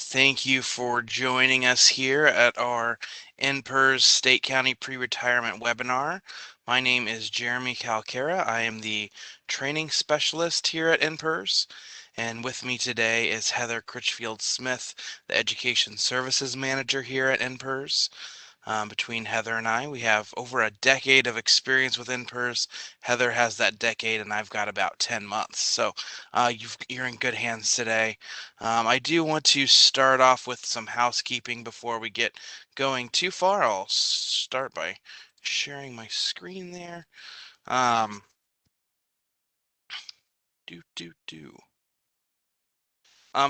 Thank you for joining us here at our NPERS State County Pre-Retirement webinar. My name is Jeremy Calcara. I am the training specialist here at NPERS, and with me today is Heather Critchfield Smith, the Education Services Manager here at NPERS. Between Heather and I, we have over a decade of experience with NPERS. Heather has that decade, and I've got about 10 months. So you're in good hands today. I do want to start off with some housekeeping before we get going too far. I'll start by sharing my screen there.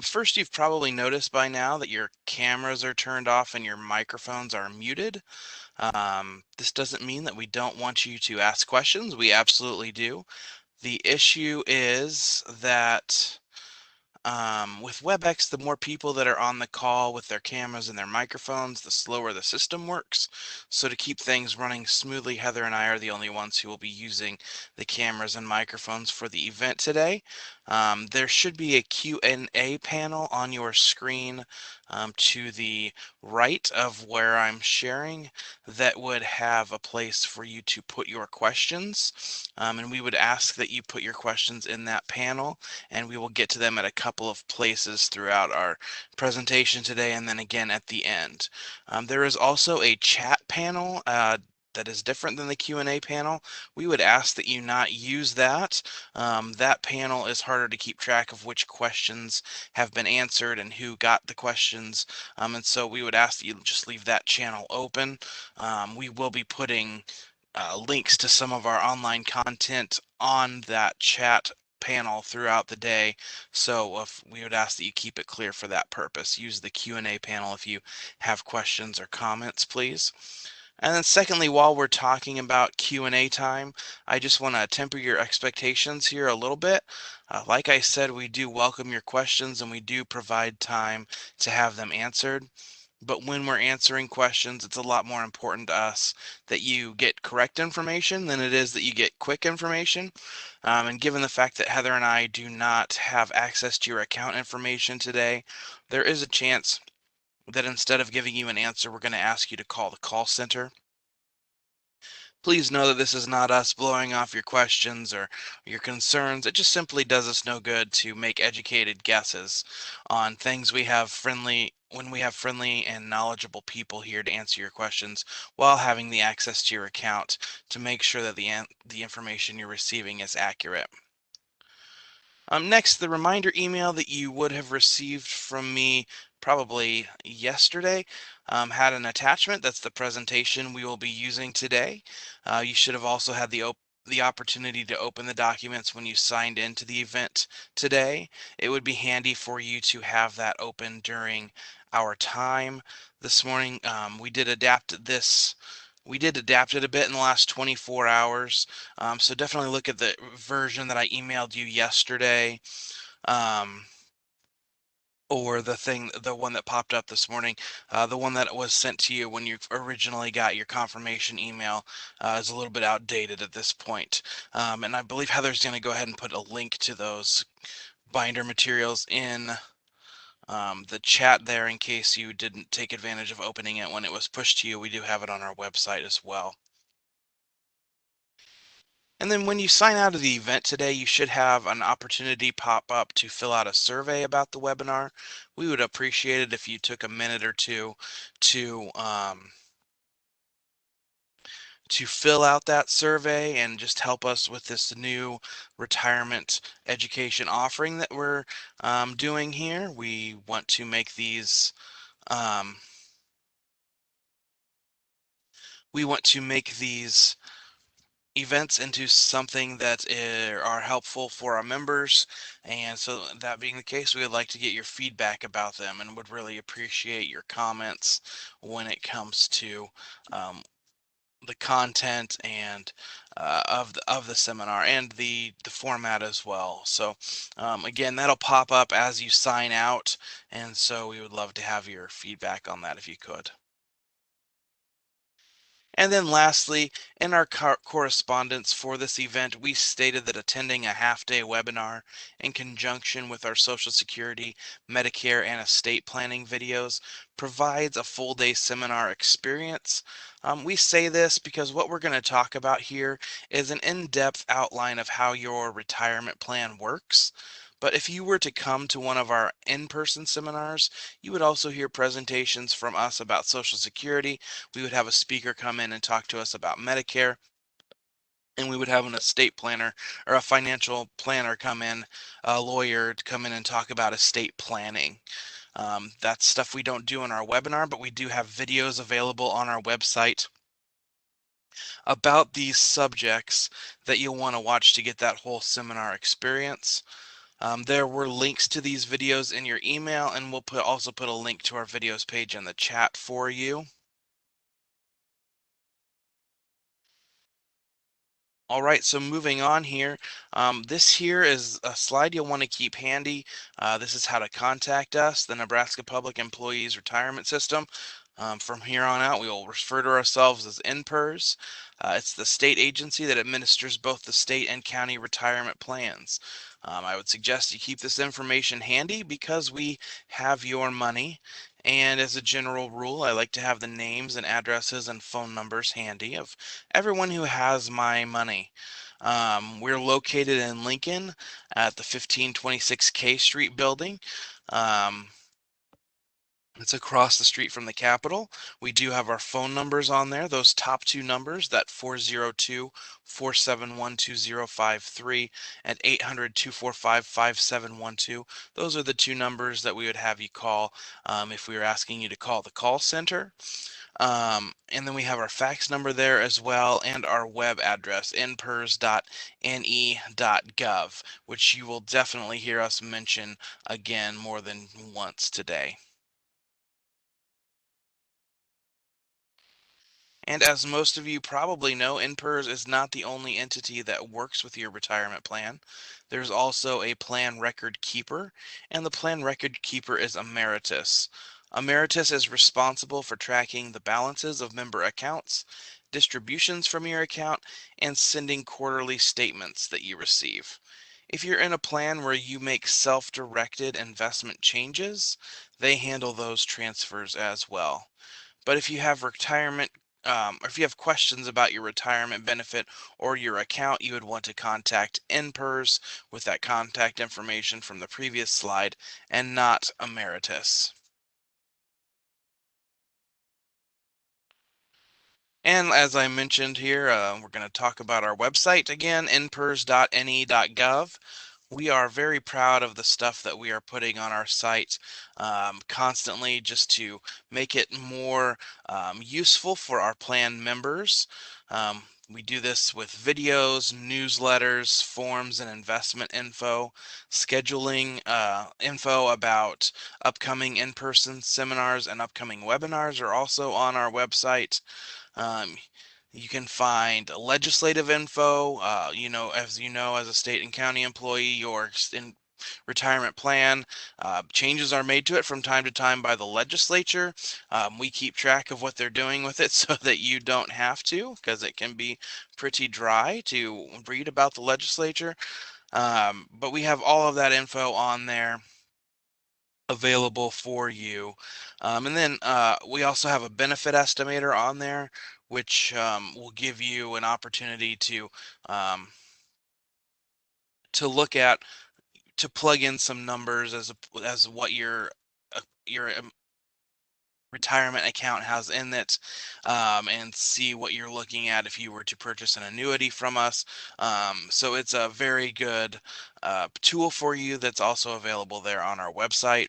First, you've probably noticed by now that your cameras are turned off and your microphones are muted. This doesn't mean that we don't want you to ask questions. We absolutely do. The issue is that with Webex, the more people that are on the call with their cameras and their microphones, the slower the system works. So to keep things running smoothly, Heather and I are the only ones who will be using the cameras and microphones for the event today. There should be a Q&A panel on your screen to the right of where I'm sharing that would have a place for you to put your questions. And we would ask that you put your questions in that panel, and we will get to them at a couple of places throughout our presentation today and then again at the end. There is also a chat panel that is different than the Q&A panel. We would ask that you not use that. That panel is harder to keep track of which questions have been answered and who got the questions. And so we would ask that you just leave that channel open. We will be putting links to some of our online content on that chat panel throughout the day, so we would ask that you keep it clear for that purpose. Use the Q&A panel if you have questions or comments, please. And then secondly, while we're talking about Q&A time, I just want to temper your expectations here a little bit. Like I said, we do welcome your questions and we do provide time to have them answered. But when we're answering questions, it's a lot more important to us that you get correct information than it is that you get quick information. And given the fact that Heather and I do not have access to your account information today, there is a chance that instead of giving you an answer, we're going to ask you to call the call center. Please know that this is not us blowing off your questions or your concerns. It just simply does us no good to make educated guesses on things when we have friendly and knowledgeable people here to answer your questions while having the access to your account to make sure that the information you're receiving is accurate. Next, the reminder email that you would have received from me probably yesterday had an attachment. That's the presentation we will be using today. You should have also had the opportunity to open the documents when you signed into the event today. It would be handy for you to have that open during our time this morning. We did adapt it a bit in the last 24 hours. So definitely look at the version that I emailed you yesterday, or the one that popped up this morning. The one that was sent to you when you originally got your confirmation email is a little bit outdated at this point. And I believe Heather's going to go ahead and put a link to those binder materials in the chat there in case you didn't take advantage of opening it when it was pushed to you. We do have it on our website as well. And then when you sign out of the event today, you should have an opportunity pop up to fill out a survey about the webinar. We would appreciate it if you took a minute or two to to fill out that survey and just help us with this new retirement education offering that we're doing here. We want to make these um, we want to make these events into something that are helpful for our members, and so that being the case, we would like to get your feedback about them and would really appreciate your comments when it comes to um, the content and of the seminar and the format as well. So again, that'll pop up as you sign out, and so we would love to have your feedback on that if you could. And then lastly, in our correspondence for this event, we stated that attending a half-day webinar in conjunction with our Social Security, Medicare, and estate planning videos provides a full-day seminar experience. We say this because what we're going to talk about here is an in-depth outline of how your retirement plan works. But if you were to come to one of our in-person seminars, you would also hear presentations from us about Social Security. We would have a speaker come in and talk to us about Medicare, and we would have an estate planner or a financial planner come in, a lawyer to come in and talk about estate planning. That's stuff we don't do in our webinar, but we do have videos available on our website about these subjects that you'll want to watch to get that whole seminar experience. There were links to these videos in your email, and we'll also put a link to our videos page in the chat for you. All right, so moving on here, this here is a slide you'll want to keep handy. This is how to contact us, the Nebraska Public Employees Retirement System. From here on out, we will refer to ourselves as NPERS. It's the state agency that administers both the state and county retirement plans. I would suggest you keep this information handy because we have your money. And as a general rule, I like to have the names and addresses and phone numbers handy of everyone who has my money. We're located in Lincoln at the 1526 K Street building. Um, it's across the street from the Capitol. We do have our phone numbers on there. Those top two numbers, that 402-471-2053 and 800-245-5712. Those are the two numbers that we would have you call if we were asking you to call the call center. And then we have our fax number there as well, and our web address, npers.ne.gov, which you will definitely hear us mention again more than once today. And as most of you probably know, NPERS is not the only entity that works with your retirement plan. There's also a plan record keeper, and the plan record keeper is Emeritus. Emeritus is responsible for tracking the balances of member accounts, distributions from your account, and sending quarterly statements that you receive. If you're in a plan where you make self-directed investment changes, they handle those transfers as well. But if you have or if you have questions about your retirement benefit or your account, you would want to contact NPERS with that contact information from the previous slide and not Emeritus. And as I mentioned here, we're going to talk about our website again, npers.ne.gov. We are very proud of the stuff that we are putting on our site constantly just to make it more useful for our plan members. We do this with videos, newsletters, forms and investment info, scheduling info about upcoming in-person seminars and upcoming webinars are also on our website. Um, you can find legislative info. As you know, as a state and county employee, your in retirement plan changes are made to it from time to time by the legislature. We keep track of what they're doing with it so that you don't have to, because it can be pretty dry to read about the legislature. But we have all of that info on there available for you. And then we also have a benefit estimator on there, which will give you an opportunity um, to look at, to plug in some numbers as what your retirement account has in it, and see what you're looking at if you were to purchase an annuity from us. So it's a very good tool for you that's also available there on our website.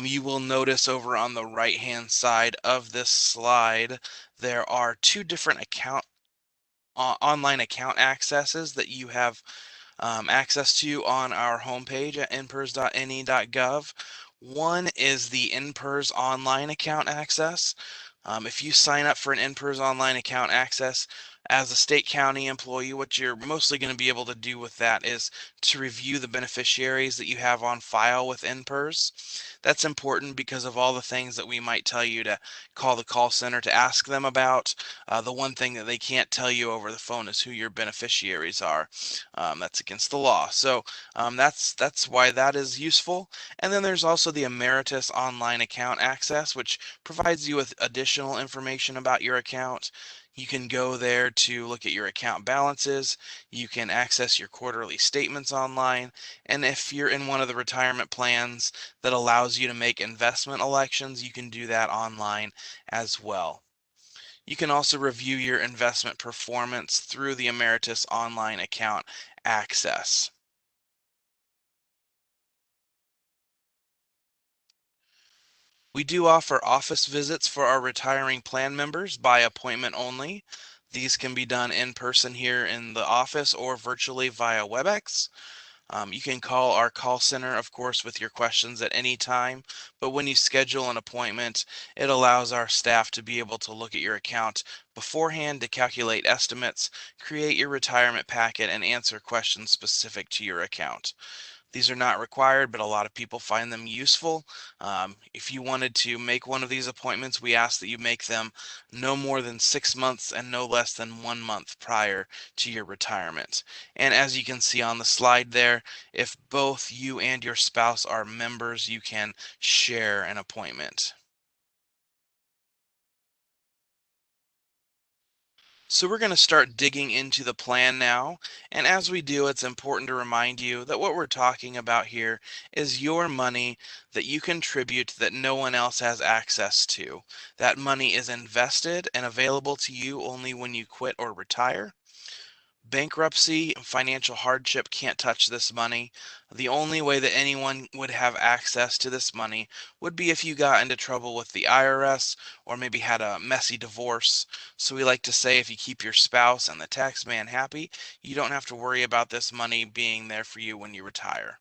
You will notice over on the right hand side of this slide, there are two different online account accesses that you have access to on our homepage at npers.ne.gov. One is the NPERS online account access. If you sign up for an NPERS online account access as a state county employee, what you're mostly going to be able to do with that is to review the beneficiaries that you have on file with NPERS. That's important because of all the things that we might tell you to call the call center to ask them about. The one thing that they can't tell you over the phone is who your beneficiaries are. That's against the law. So that's why that is useful. And then there's also the Emeritus online account access, which provides you with additional information about your account. You can go there to look at your account balances. You can access your quarterly statements online. And if you're in one of the retirement plans that allows you to make investment elections, you can do that online as well. You can also review your investment performance through the Emeritus online account access. We do offer office visits for our retiring plan members by appointment only. These can be done in person here in the office or virtually via Webex. You can call our call center, of course, with your questions at any time, but when you schedule an appointment, it allows our staff to be able to look at your account beforehand to calculate estimates, create your retirement packet, and answer questions specific to your account. These are not required, but a lot of people find them useful. If you wanted to make one of these appointments, we ask that you make them no more than 6 months and no less than 1 month prior to your retirement. And as you can see on the slide there, if both you and your spouse are members, you can share an appointment. So we're going to start digging into the plan now. And as we do, it's important to remind you that what we're talking about here is your money that you contribute that no one else has access to. That money is invested and available to you only when you quit or retire. Bankruptcy and financial hardship can't touch this money. The only way that anyone would have access to this money would be if you got into trouble with the IRS or maybe had a messy divorce. So we like to say if you keep your spouse and the tax man happy, you don't have to worry about this money being there for you when you retire.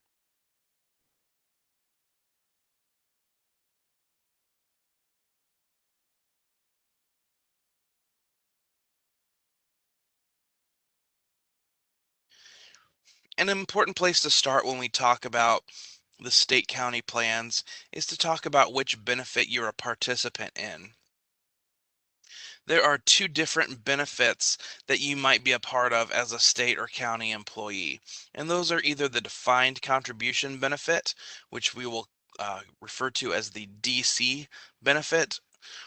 An important place to start when we talk about the state county plans is to talk about which benefit you're a participant in. There are two different benefits that you might be a part of as a state or county employee. And those are either the defined contribution benefit, which we will refer to as the DC benefit,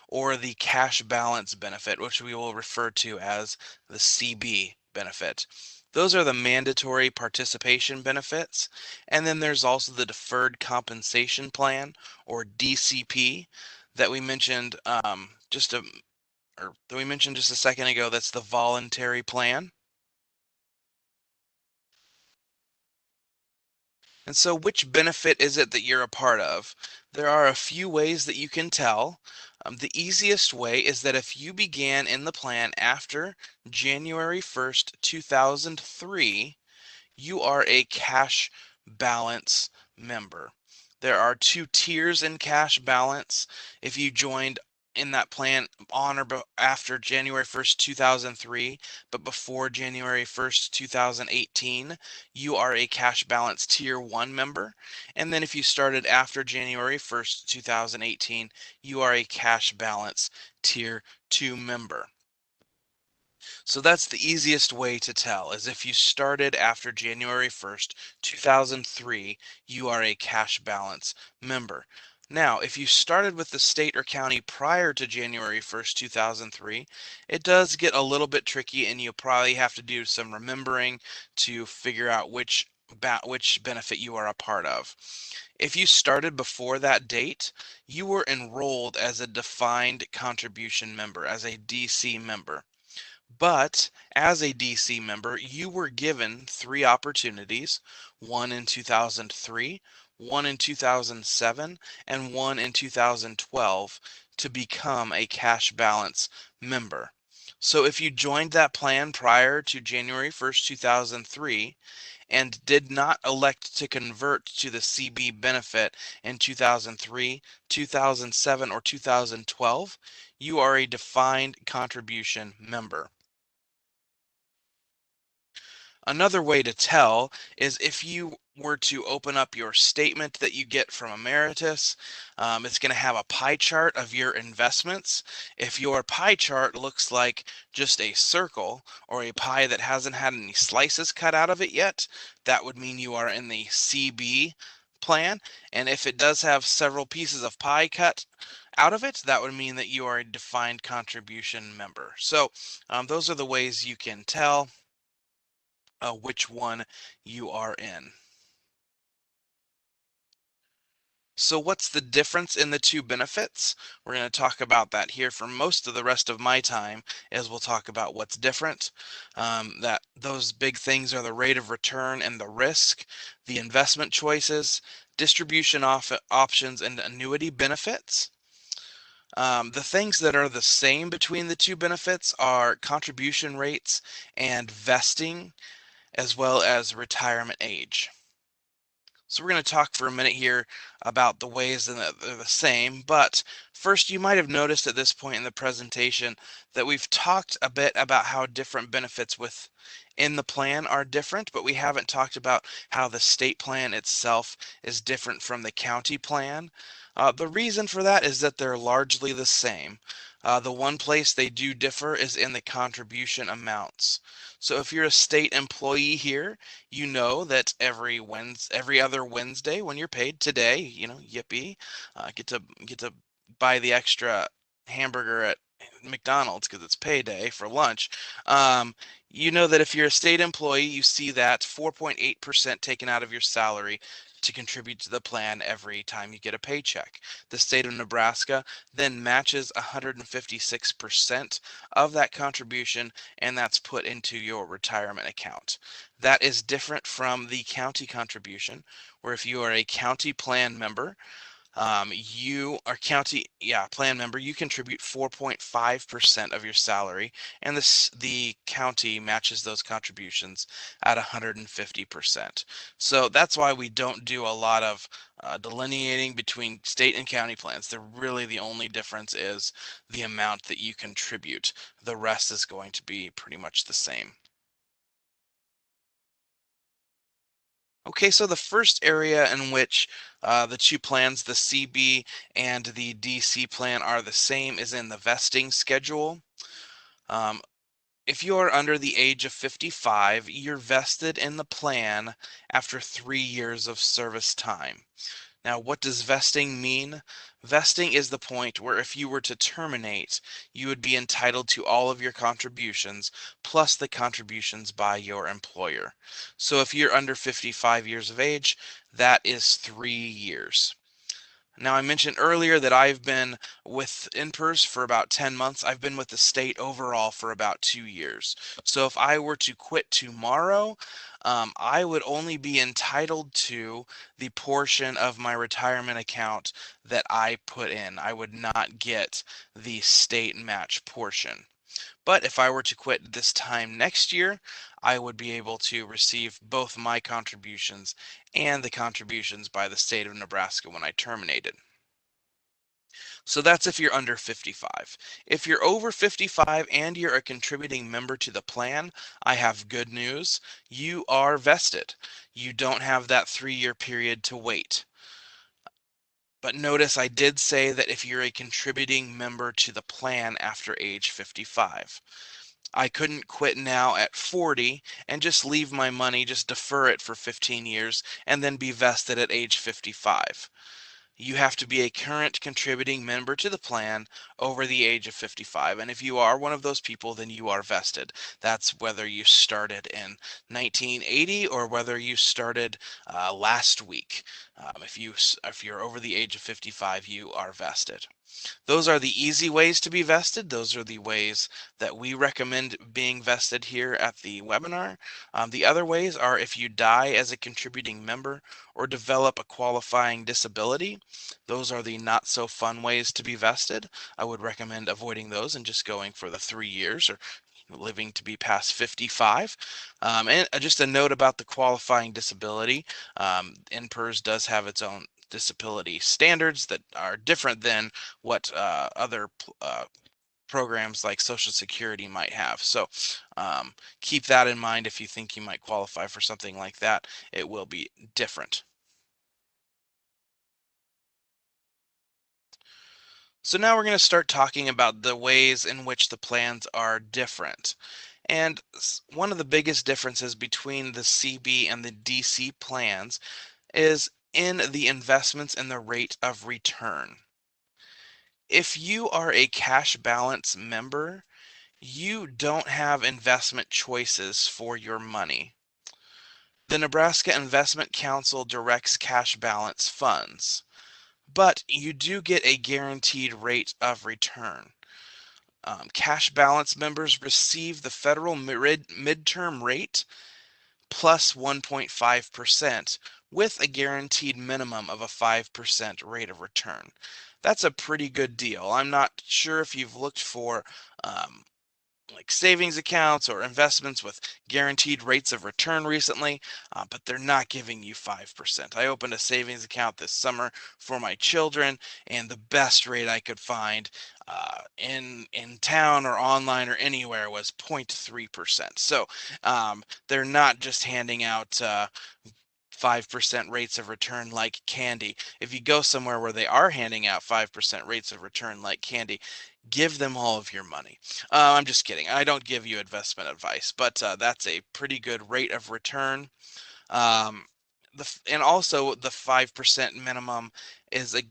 or the cash balance benefit, which we will refer to as the CB benefit. Those are the mandatory participation benefits. And then there's also the deferred compensation plan, or DCP, that we mentioned that we mentioned just a second ago. That's the voluntary plan. And so which benefit is it that you're a part of? There are a few ways that you can tell. The easiest way is that if you began in the plan after January 1st, 2003, you are a cash balance member. There are two tiers in cash balance. If you joined in that plan on or after January 1st, 2003, but before January 1st, 2018, you are a cash balance tier 1 member. And then if you started after January 1st, 2018, you are a cash balance tier 2 member. So that's the easiest way to tell, is if you started after January 1st, 2003, you are a cash balance member. Now, if you started with the state or county prior to January 1st, 2003, it does get a little bit tricky and you'll probably have to do some remembering to figure out which which benefit you are a part of. If you started before that date, you were enrolled as a defined contribution member, as a DC member. But as a DC member, you were given 3 opportunities, one in 2003, one in 2007, and one in 2012 to become a cash balance member. So if you joined that plan prior to January 1st, 2003, and did not elect to convert to the CB benefit in 2003, 2007, or 2012, you are a defined contribution member. Another way to tell is if you were to open up your statement that you get from Emeritus, it's going to have a pie chart of your investments. If your pie chart looks like just a circle or a pie that hasn't had any slices cut out of it yet, that would mean you are in the CB plan. And if it does have several pieces of pie cut out of it, that would mean that you are a defined contribution member. So those are the ways you can tell which one you are in. So what's the difference in the two benefits? We're going to talk about that here for most of the rest of my time, as we'll talk about what's different. That those big things are the rate of return and the risk, the investment choices, distribution options, and annuity benefits. The things that are the same between the two benefits are contribution rates and vesting, as well as retirement age. So we're going to talk for a minute here about the ways that they're the same, but first you might have noticed at this point in the presentation that we've talked a bit about how different benefits within the plan are different, but we haven't talked about how the state plan itself is different from the county plan. The reason for that is that they're largely the same. The one place they do differ is in the contribution amounts. So if you're a state employee here, you know that every other Wednesday when you're paid today, yippee, get to buy the extra hamburger at McDonald's because it's payday for lunch. You know that if you're a state employee, you see that 4.8% taken out of your salary to contribute to the plan every time you get a paycheck. The state of Nebraska then matches 156% of that contribution, and that's put into your retirement account. That is different from the county contribution, where if you are a county plan member, you are plan member, you contribute 4.5% of your salary, and the county matches those contributions at 150%. So that's why we don't do a lot of delineating between state and county plans. The only difference is the amount that you contribute. The rest is going to be pretty much the same. Okay, so the first area in which the two plans, the CB and the DC plan, are the same is in the vesting schedule. If you are under the age of 55, you're vested in the plan after 3 years of service time. Now, what does vesting mean? Vesting is the point where if you were to terminate, you would be entitled to all of your contributions plus the contributions by your employer. So if you're under 55 years of age, that is 3 years. Now, I mentioned earlier that I've been with NPERS for about 10 months. I've been with the state overall for about 2 years. So if I were to quit tomorrow, I would only be entitled to the portion of my retirement account that I put in. I would not get the state match portion. But if I were to quit this time next year, I would be able to receive both my contributions and the contributions by the state of Nebraska when I terminated. So that's if you're under 55. If you're over 55 and you're a contributing member to the plan, I have good news. You are vested. You don't have that 3-year period to wait. But notice I did say that if you're a contributing member to the plan after age 55. I couldn't quit now at 40 and just leave my money, just defer it for 15 years and then be vested at age 55. you have to be a current contributing member to the plan over the age of 55. And if you are one of those people, then you are vested. That's whether you started in 1980 or whether you started last week. If you're over the age of 55, you are vested. Those are the easy ways to be vested. Those are the ways that we recommend being vested here at the webinar. The other ways are if you die as a contributing member or develop a qualifying disability. Those are the not so fun ways to be vested. I would recommend avoiding those and just going for the 3 years or living to be past 55. And just a note about the qualifying disability. NPERS does have its own disability standards that are different than what other programs like Social Security might have. So keep that in mind if you think you might qualify for something like that. It will be different. So now we're going to start talking about the ways in which the plans are different. And one of the biggest differences between the CB and the DC plans is in the investments and the rate of return. If you are a cash balance member, you don't have investment choices for your money. The Nebraska Investment Council directs cash balance funds, but you do get a guaranteed rate of return. Cash balance members receive the federal midterm rate plus 1.5% with a guaranteed minimum of a 5% rate of return. That's a pretty good deal. I'm not sure if you've looked for like savings accounts or investments with guaranteed rates of return recently, but they're not giving you 5%. I opened a savings account this summer for my children, and the best rate I could find in town or online or anywhere was 0.3%. So they're not just handing out 5% rates of return like candy. If you go somewhere where they are handing out 5% rates of return like candy, give them all of your money. I'm just kidding. I don't give you investment advice, but that's a pretty good rate of return. Um, and also the 5% minimum is a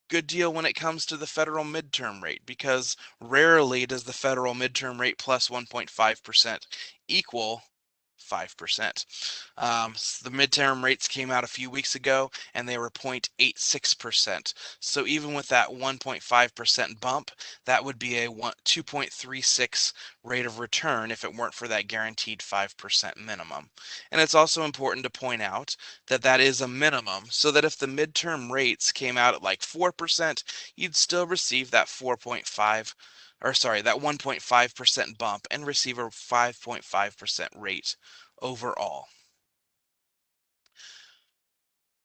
good deal when it comes to the federal midterm rate, because rarely does the federal midterm rate plus 1.5% equal 5%. The midterm rates came out a few weeks ago and they were 0.86%. So even with that 1.5% bump, that would be a 2.36 rate of return if it weren't for that guaranteed 5% minimum. And it's also important to point out that that is a minimum, so that if the midterm rates came out at like 4%, you'd still receive that 1.5% bump and receive a 5.5% rate overall.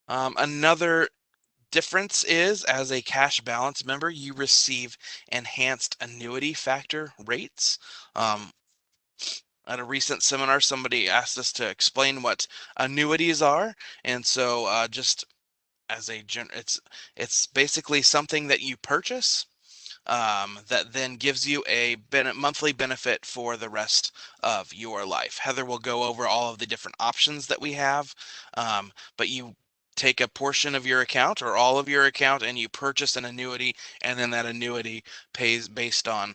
Another difference is, as a cash balance member, you receive enhanced annuity factor rates. At a recent seminar, somebody asked us to explain what annuities are, and so just as it's basically something that you purchase that then gives you a monthly benefit for the rest of your life. Heather will go over all of the different options that we have, but you take a portion of your account or all of your account and you purchase an annuity, and then that annuity pays based on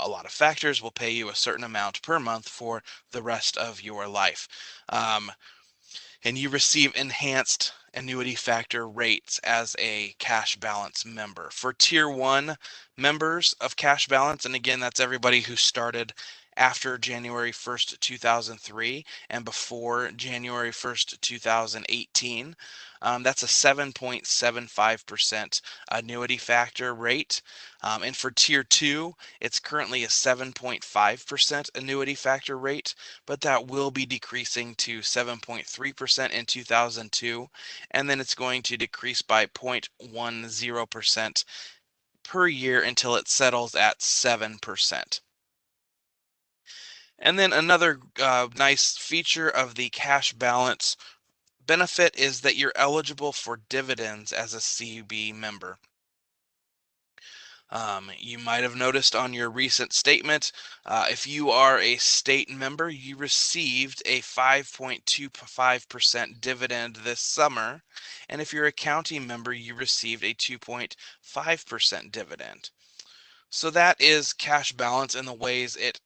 a lot of factors, will pay you a certain amount per month for the rest of your life. And you receive enhanced annuity factor rates as a cash balance member. For tier 1 members of cash balance, and again, that's everybody who started after January 1st, 2003 and before January 1st, 2018. That's a 7.75% annuity factor rate. And for tier 2, it's currently a 7.5% annuity factor rate, but that will be decreasing to 7.3% in 2002, and then it's going to decrease by 0.10% per year until it settles at 7%. And then another nice feature of the cash balance benefit is that you're eligible for dividends as a CB member. You might have noticed on your recent statement, if you are a state member, you received a 5.25% dividend this summer. And if you're a county member, you received a 2.5% dividend. So that is cash balance in the ways it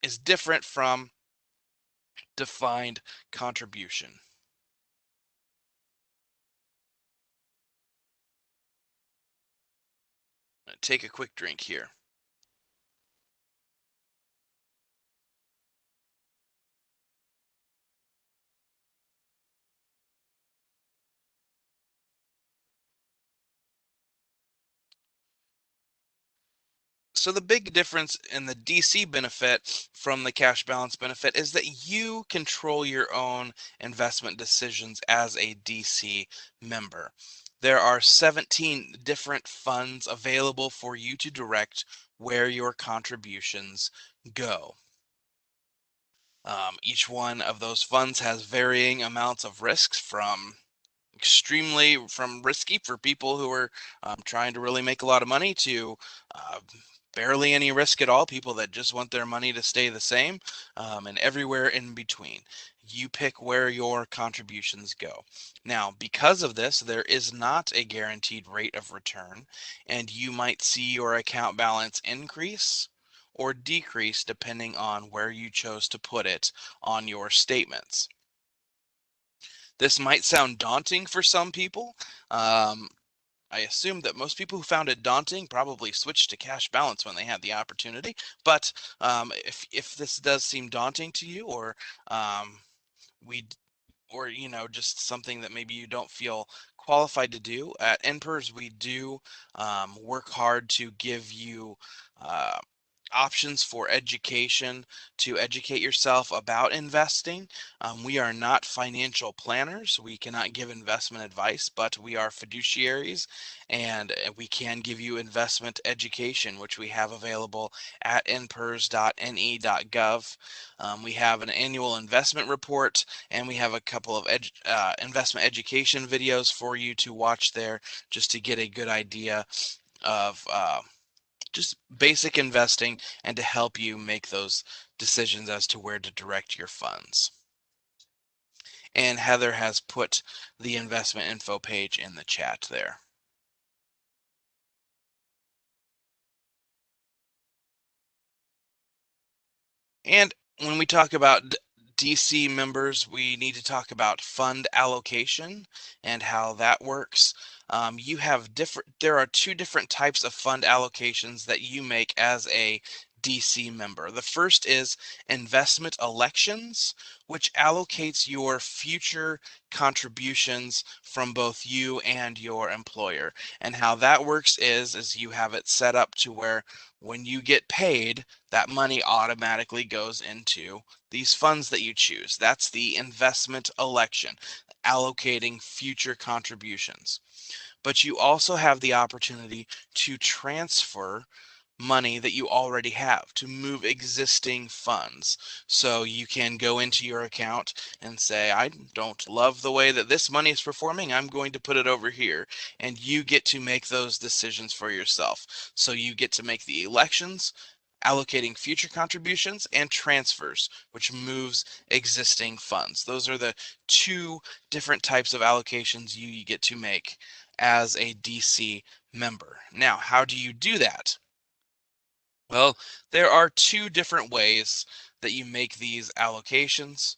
is different from defined contribution. Take a quick drink here. So the big difference in the DC benefit from the cash balance benefit is that you control your own investment decisions as a DC member. There are 17 different funds available for you to direct where your contributions go. Each one of those funds has varying amounts of risks, from risky for people who are trying to really make a lot of money to uh, barely any risk at all, people that just want their money to stay the same, and everywhere in between. You pick where your contributions go. Now, because of this, there is not a guaranteed rate of return, and you might see your account balance increase or decrease depending on where you chose to put it on your statements. This might sound daunting for some people. I assume that most people who found it daunting probably switched to cash balance when they had the opportunity. But if this does seem daunting to you, or we or just something that maybe you don't feel qualified to do, at NPERS we do work hard to give you uh, options for education, to educate yourself about investing. We are not financial planners. We cannot give investment advice, but we are fiduciaries, and we can give you investment education, which we have available at npers.ne.gov. We have an annual investment report, and we have a couple of investment education videos for you to watch there, just to get a good idea of just basic investing and to help you make those decisions as to where to direct your funds. And Heather has put the investment info page in the chat there. And when we talk about DC members, we need to talk about fund allocation and how that works. There are two different types of fund allocations that you make as a DC member. The first is investment elections, which allocates your future contributions from both you and your employer. And how that works is you have it set up to where when you get paid, that money automatically goes into these funds that you choose. That's the investment election, allocating future contributions. But you also have the opportunity to transfer money that you already have, to move existing funds. So you can go into your account and say, I don't love the way that this money is performing, I'm going to put it over here. And you get to make those decisions for yourself. So you get to make the elections, allocating future contributions, and transfers, which moves existing funds. Those are the two different types of allocations you get to make as a DC member. Now, how do you do that? Well, there are two different ways that you make these allocations.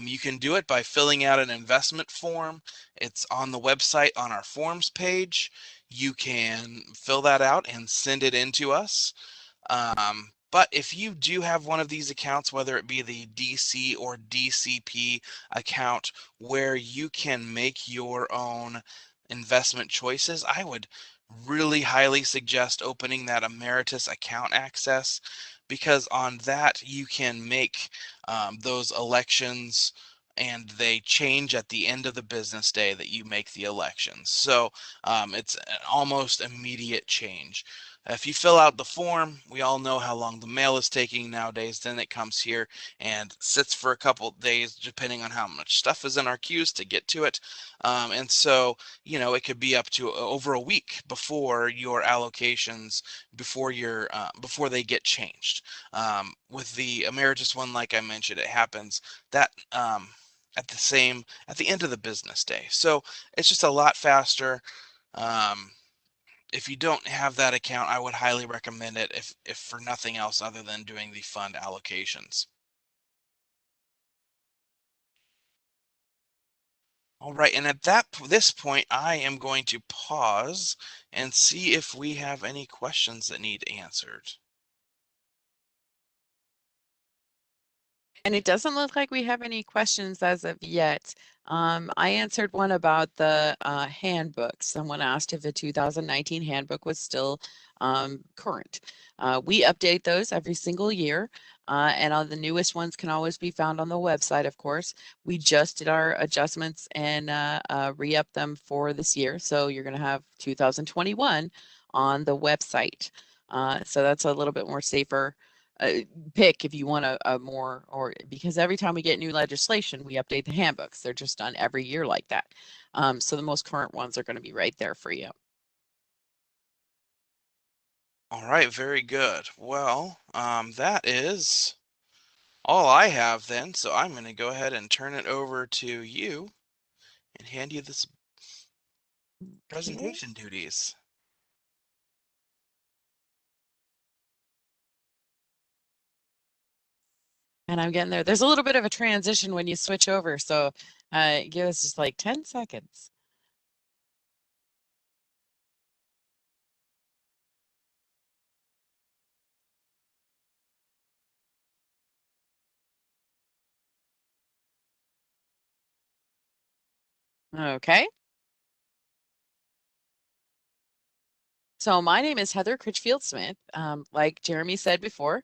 You can do it by filling out an investment form. It's on the website on our forms page. You can fill that out and send it in to us. But if you do have one of these accounts, whether it be the DC or DCP account, where you can make your own investment choices, I would really highly suggest opening that Emeritus account access, because on that you can make those elections, and they change at the end of the business day that you make the elections. So it's an almost immediate change. If you fill out the form, we all know how long the mail is taking nowadays. Then it comes here and sits for a couple days, depending on how much stuff is in our queues to get to it. And so, it could be up to over a week before your allocations, before they get changed. With the Emeritus one, like I mentioned, it happens that at the end of the business day. So it's just a lot faster. If you don't have that account, I would highly recommend it if for nothing else other than doing the fund allocations. All right, and at this point, I am going to pause and see if we have any questions that need answered. And it doesn't look like we have any questions as of yet. I answered one about the handbook. Someone asked if the 2019 handbook was still current. We update those every single year, and all the newest ones can always be found on the website, of course. We just did our adjustments and re-up them for this year. So you're going to have 2021 on the website. So that's a little bit more safer pick if you want a more, or because every time we get new legislation, we update the handbooks. They're just done every year like that. So the most current ones are going to be right there for you. All right, very good. Well, that is all I have then. So I'm going to go ahead and turn it over to you and hand you this presentation duties. And I'm getting there. There's a little bit of a transition when you switch over. So give us just like 10 seconds. Okay. So my name is Heather Critchfield Smith. Like Jeremy said before,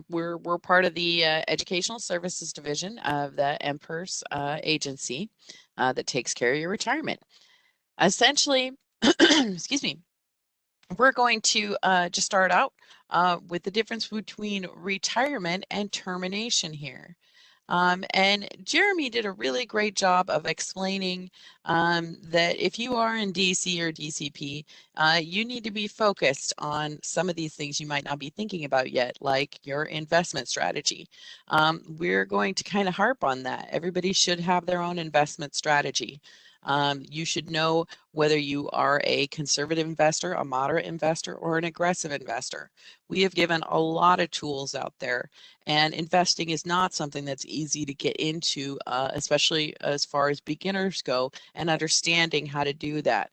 we're part of the Educational Services Division of the NPERS agency that takes care of your retirement. Essentially, excuse me, we're going to just start out with the difference between retirement and termination here. And Jeremy did a really great job of explaining that if you are in DC or DCP, you need to be focused on some of these things you might not be thinking about yet, like your investment strategy. We're going to kind of harp on that. Everybody should have their own investment strategy. You should know whether you are a conservative investor, a moderate investor, or an aggressive investor. We have given a lot of tools out there, and investing is not something that's easy to get into, especially as far as beginners go and understanding how to do that.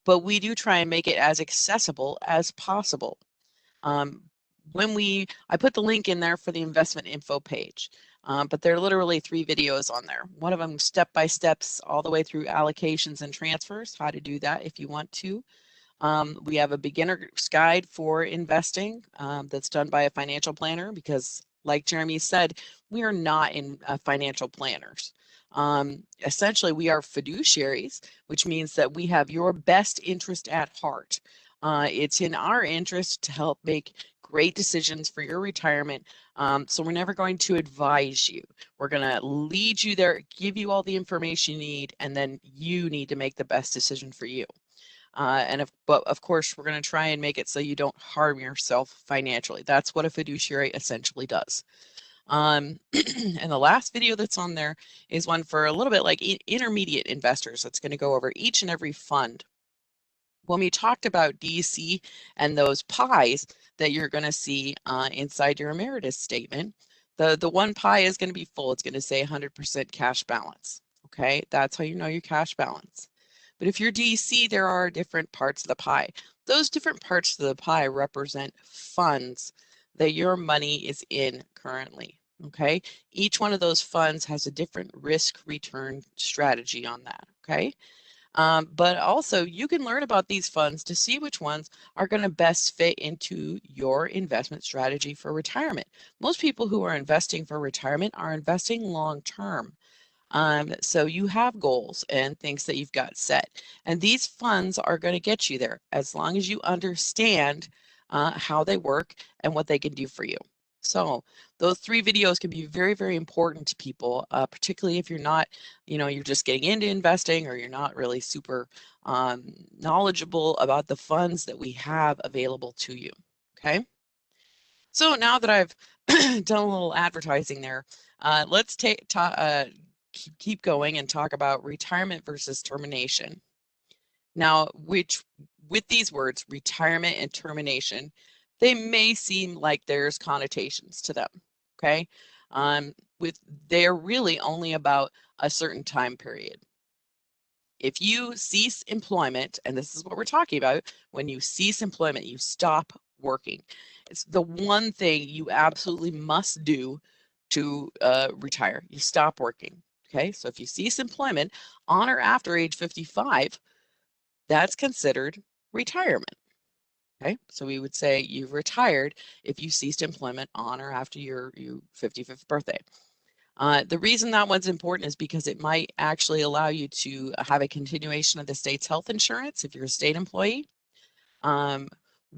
But we do try and make it as accessible as possible. I put the link in there for the investment info page, but there are literally 3 videos on there. One of them step-by-steps all the way through allocations and transfers, how to do that if you want to. We have a beginner's guide for investing that's done by a financial planner because, like Jeremy said, we are not in financial planners. Essentially, we are fiduciaries, which means that we have your best interest at heart. It's in our interest to help make great decisions for your retirement. So we're never going to advise you. We're going to lead you there, give you all the information you need, and then you need to make the best decision for you. But of course, we're going to try and make it so you don't harm yourself financially. That's what a fiduciary essentially does. And the last video that's on there is one for a little bit like intermediate investors. That's going to go over each and every fund. When we talked about DC and those pies that you're going to see inside your emeritus statement, the one pie is going to be full. It's going to say 100% cash balance. Okay, that's how you know your cash balance. But if you're DC, there are different parts of the pie. Those different parts of the pie represent funds that your money is in currently. Okay, each one of those funds has a different risk return strategy on that. Okay. But also you can learn about these funds to see which ones are going to best fit into your investment strategy for retirement. Most people who are investing for retirement are investing long term. So you have goals and things that you've got set, and these funds are going to get you there as long as you understand how they work and what they can do for you. So those 3 videos can be very, very important to people, particularly if you're not, you're just getting into investing, or you're not really super knowledgeable about the funds that we have available to you. Okay. So now that I've done a little advertising there, let's keep going and talk about retirement versus termination. Now, with these words, retirement and termination, they may seem like there's connotations to them. Okay, they're really only about a certain time period. If you cease employment, and this is what we're talking about, when you cease employment, you stop working. It's the one thing you absolutely must do to retire. You stop working. Okay, so if you cease employment on or after age 55, that's considered retirement. Okay, so we would say you've retired if you ceased employment on or after your 55th birthday. The reason that one's important is because it might actually allow you to have a continuation of the state's health insurance if you're a state employee.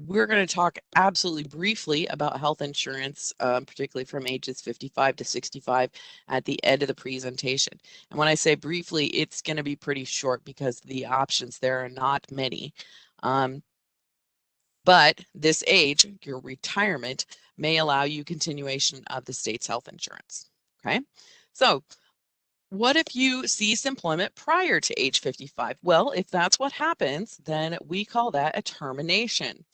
We're going to talk absolutely briefly about health insurance, particularly from ages 55 to 65 at the end of the presentation. And when I say briefly, it's going to be pretty short because the options there are not many. But this age, your retirement, may allow you continuation of the state's health insurance. Okay, so what if you cease employment prior to age 55? Well, if that's what happens, then we call that a termination.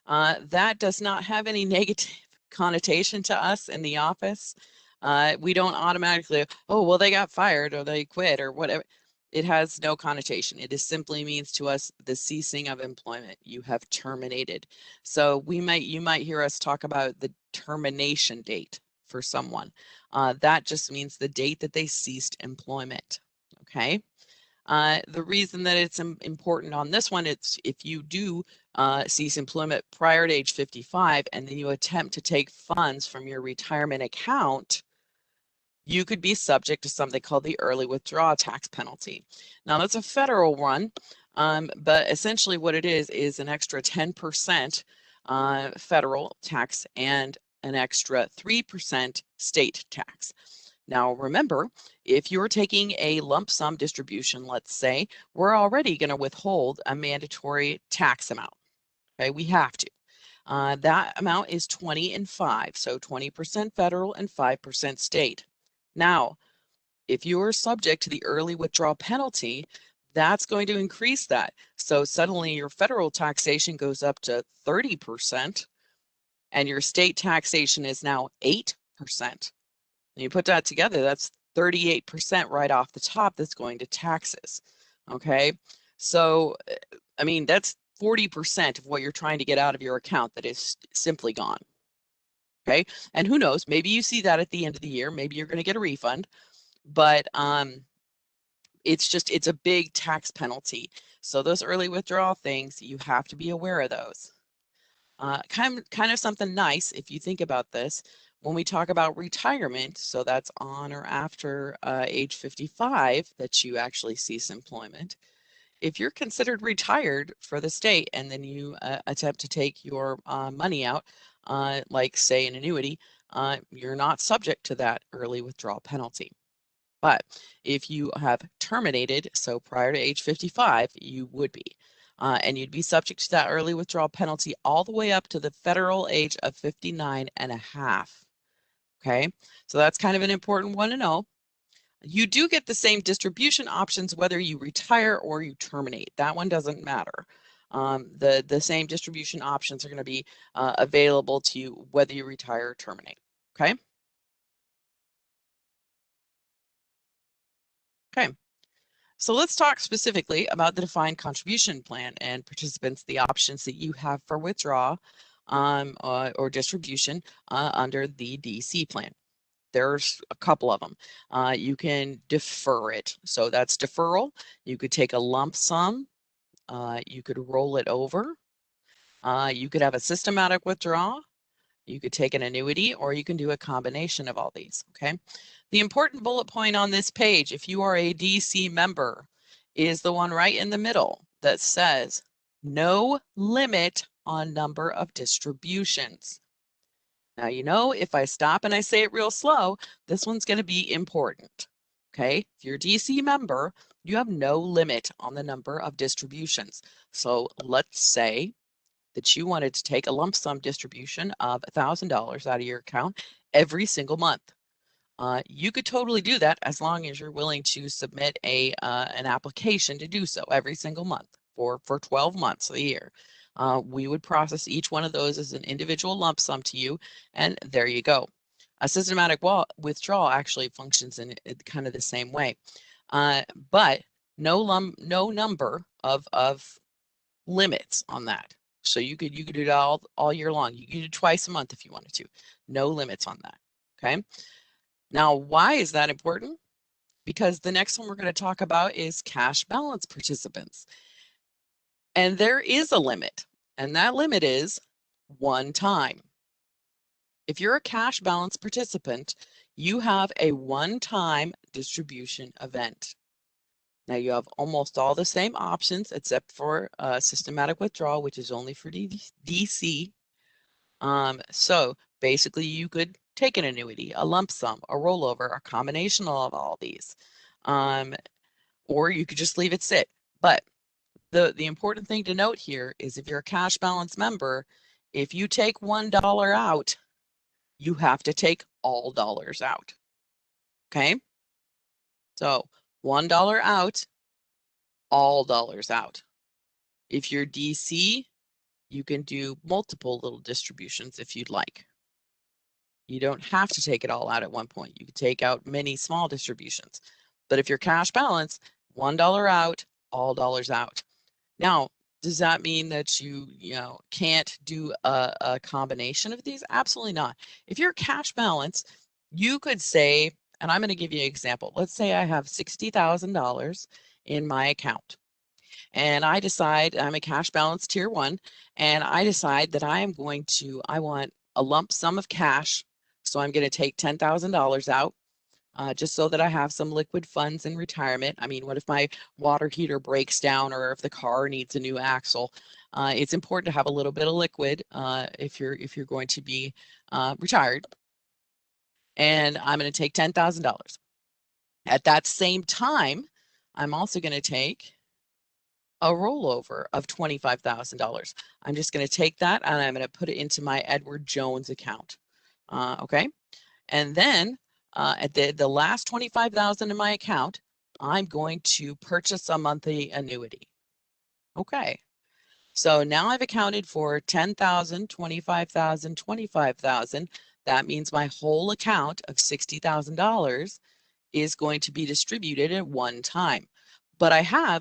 That does not have any negative connotation to us in the office. We don't automatically, oh, well, they got fired or they quit or whatever. It has no connotation. It just simply means to us the ceasing of employment. You have terminated. So you might hear us talk about the termination date for someone. That just means the date that they ceased employment. Okay. The reason that it's important on this one, it's if you do cease employment prior to age 55 and then you attempt to take funds from your retirement account, you could be subject to something called the early withdrawal tax penalty. Now that's a federal one, but essentially what it is an extra 10% federal tax and an extra 3% state tax. Now remember, if you're taking a lump sum distribution, let's say, we're already going to withhold a mandatory tax amount. Okay, we have to. That amount is 20 and 5, so 20% federal and 5% state. Now, if you're subject to the early withdrawal penalty, that's going to increase that. So suddenly your federal taxation goes up to 30% and your state taxation is now 8%. And you put that together, that's 38% right off the top that's going to taxes. Okay, so I mean, that's 40% of what you're trying to get out of your account that is simply gone. Okay, and who knows, maybe you see that at the end of the year, maybe you're going to get a refund, but it's a big tax penalty. So those early withdrawal things, you have to be aware of those. Kind of something nice if you think about this. When we talk about retirement, so that's on or after age 55 that you actually cease employment. If you're considered retired for the state and then you attempt to take your money out, like say an annuity, you're not subject to that early withdrawal penalty. But if you have terminated, so prior to age 55, you would be. And you'd be subject to that early withdrawal penalty all the way up to the federal age of 59 and a half. Okay, so that's kind of an important one to know. You do get the same distribution options whether you retire or you terminate. That one doesn't matter. The same distribution options are going to be available to you whether you retire or terminate. Okay. Okay. So let's talk specifically about the defined contribution plan and participants, the options that you have for withdrawal or distribution under the DC plan. There's a couple of them. You can defer it. So that's deferral. You could take a lump sum. You could roll it over. You could have a systematic withdrawal. You could take an annuity, or you can do a combination of all these, okay? The important bullet point on this page, if you are a DC member, is the one right in the middle that says no limit on number of distributions. Now, you know, if I stop and I say it real slow, this one's going to be important. Okay, if you're a DC member, you have no limit on the number of distributions. So let's say that you wanted to take a lump sum distribution of $1,000 out of your account every single month. You could totally do that as long as you're willing to submit an application to do so every single month for 12 months of the year. We would process each one of those as an individual lump sum to you, and there you go. A systematic withdrawal actually functions in kind of the same way, but no number of limits on that. So you could do it all year long. You could do it twice a month if you wanted to. No limits on that. Okay. Now, why is that important? Because the next one we're going to talk about is cash balance participants. And there is a limit, and that limit is one time. If you're a cash balance participant, you have a one-time distribution event. Now you have almost all the same options except for systematic withdrawal, which is only for DC. So basically you could take an annuity, a lump sum, a rollover, a combination of all these, or you could just leave it sit. But the important thing to note here is if you're a cash balance member, if you take $1 out, you have to take all dollars out. Okay? So $1 out, all dollars out. If you're DC, you can do multiple little distributions if you'd like. You don't have to take it all out at one point. You can take out many small distributions. But if you're cash balance, $1 out, all dollars out. Now, does that mean that you can't do a combination of these? Absolutely not. If you're cash balance, you could say, and I'm going to give you an example. Let's say I have $60,000 in my account. And I decide I'm a cash balance tier 1, and I decide that I want a lump sum of cash. So I'm going to take $10,000 out just so that I have some liquid funds in retirement. I mean, what if my water heater breaks down or if the car needs a new axle? It's important to have a little bit of liquid if you're going to be retired. And I'm going to take $10,000. At that same time, I'm also going to take a rollover of $25,000. I'm just going to take that and I'm going to put it into my Edward Jones account. Okay. And then at the last $25,000 in my account, I'm going to purchase a monthly annuity. Okay. So now I've accounted for $10,000, $25,000, $25,000. That means my whole account of $60,000 is going to be distributed at one time. But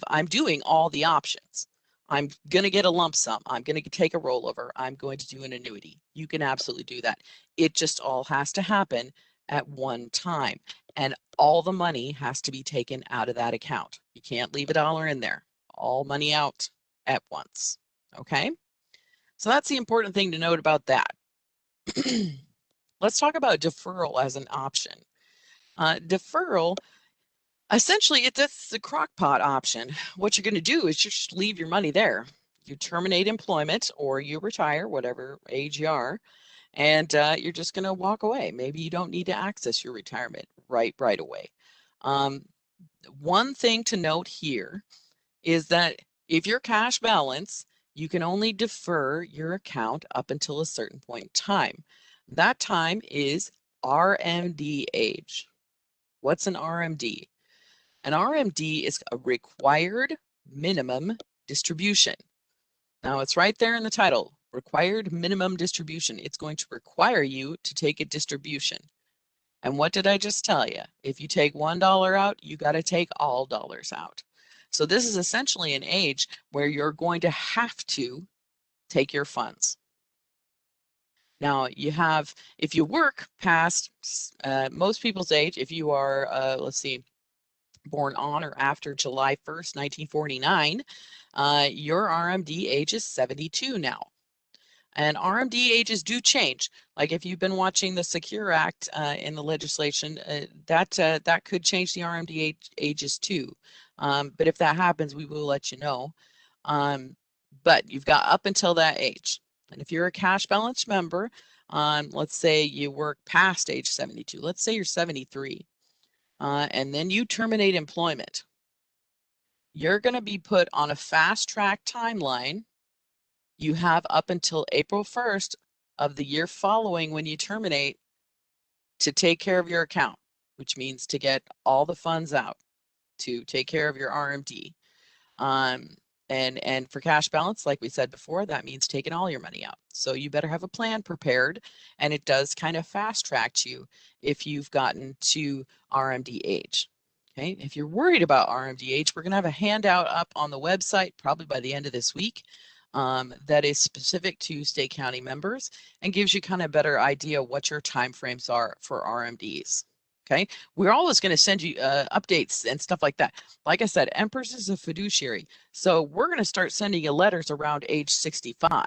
I'm doing all the options. I'm going to get a lump sum. I'm going to take a rollover. I'm going to do an annuity. You can absolutely do that. It just all has to happen at one time. And all the money has to be taken out of that account. You can't leave a dollar in there. All money out at once. Okay? So that's the important thing to note about that. Let's talk about deferral as an option. Deferral, essentially, that's the crock pot option. What you're going to do is just leave your money there. You terminate employment or you retire, whatever age you are, and you're just going to walk away. Maybe you don't need to access your retirement right away. One thing to note here is that if you're cash balance, you can only defer your account up until a certain point in time. That time is RMD age. What's an RMD? An RMD is a required minimum distribution. Now it's right there in the title, required minimum distribution. It's going to require you to take a distribution. And what did I just tell you? If you take $1 out, you got to take all dollars out. So this is essentially an age where you're going to have to take your funds. Now you have, if you work past most people's age, if you are, let's see, born on or after July 1st, 1949, your RMD age is 72 now. And RMD ages do change. Like if you've been watching the Secure Act in the legislation, that could change the RMD ages too. But if that happens, we will let you know. But you've got up until that age. And if you're a cash balance member, let's say you work past age 72, let's say you're 73, and then you terminate employment, you're going to be put on a fast track timeline. You have up until April 1st of the year following when you terminate to take care of your account, which means to get all the funds out to take care of your RMD. And for cash balance, like we said before, that means taking all your money out. So you better have a plan prepared, and it does kind of fast track you if you've gotten to RMD age. Okay, if you're worried about RMD age, we're going to have a handout up on the website probably by the end of this week that is specific to state county members and gives you kind of better idea what your timeframes are for RMDs. Okay, we're always going to send you updates and stuff like that. Like I said, NPERS is a fiduciary, so we're going to start sending you letters around age 65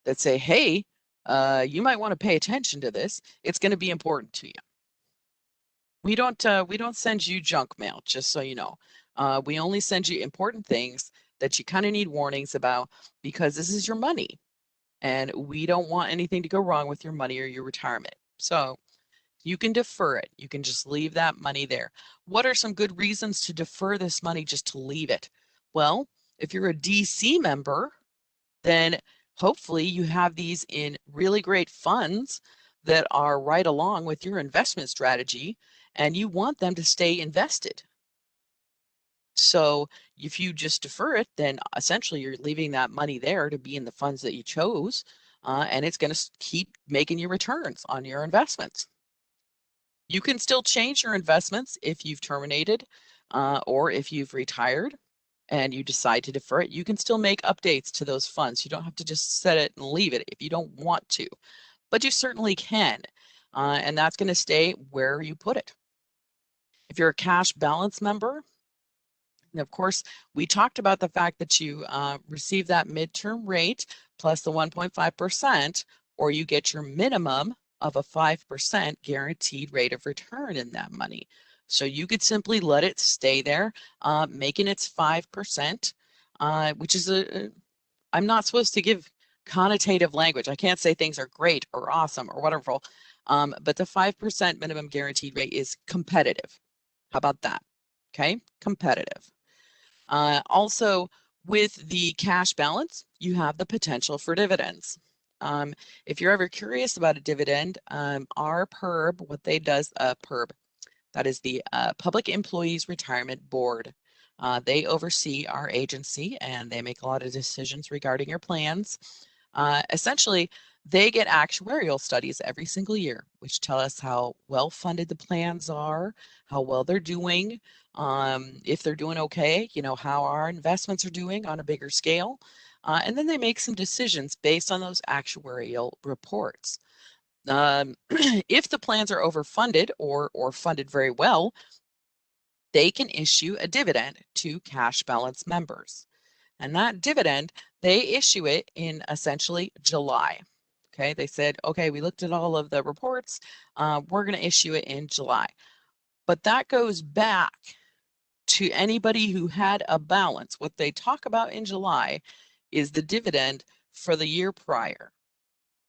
that say, hey, you might want to pay attention to this. It's going to be important to you. We don't send you junk mail, just so you know. We only send you important things that you kind of need warnings about because this is your money, and we don't want anything to go wrong with your money or your retirement. So you can defer it. You can just leave that money there. What are some good reasons to defer this money just to leave it? Well, if you're a DC member, then hopefully you have these in really great funds that are right along with your investment strategy, and you want them to stay invested. So if you just defer it, then essentially you're leaving that money there to be in the funds that you chose, and it's going to keep making you returns on your investments. You can still change your investments if you've terminated or if you've retired and you decide to defer it. You can still make updates to those funds. You don't have to just set it and leave it if you don't want to, but you certainly can. And that's going to stay where you put it. If you're a cash balance member, and of course, we talked about the fact that you receive that midterm rate plus the 1.5%, or you get your minimum of a 5% guaranteed rate of return in that money. So you could simply let it stay there, making its 5%, which is I'm not supposed to give connotative language. I can't say things are great or awesome or wonderful, but the 5% minimum guaranteed rate is competitive. How about that? Okay, competitive. Also, with the cash balance, you have the potential for dividends. If you're ever curious about a dividend, our PERB, what they does, PERB, that is the Public Employees Retirement Board. They oversee our agency and they make a lot of decisions regarding your plans. Essentially, they get actuarial studies every single year, which tell us how well funded the plans are, how well they're doing, if they're doing okay, you know, how our investments are doing on a bigger scale. And then they make some decisions based on those actuarial reports. If the plans are overfunded or funded very well, they can issue a dividend to cash balance members. And that dividend, they issue it in essentially July. Okay, they said, okay, we looked at all of the reports, we're going to issue it in July. But that goes back to anybody who had a balance. What they talk about in July is the dividend for the year prior.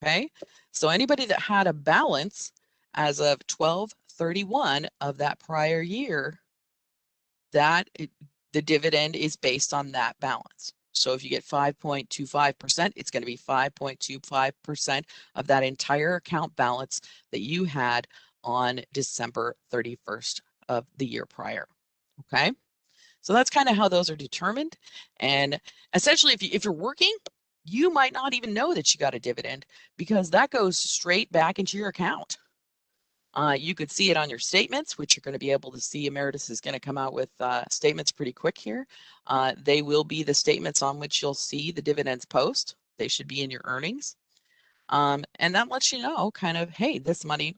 Okay, so anybody that had a balance as of 12/31 of that prior year, the dividend is based on that balance. So if you get 5.25%, it's going to be 5.25% of that entire account balance that you had on December 31st of the year prior. Okay, so that's kind of how those are determined. And essentially, if you're working, you might not even know that you got a dividend because that goes straight back into your account. You could see it on your statements, which you're going to be able to see. Emeritus is going to come out with statements pretty quick here. They will be the statements on which you'll see the dividends post. They should be in your earnings. And that lets you know kind of, hey, this money,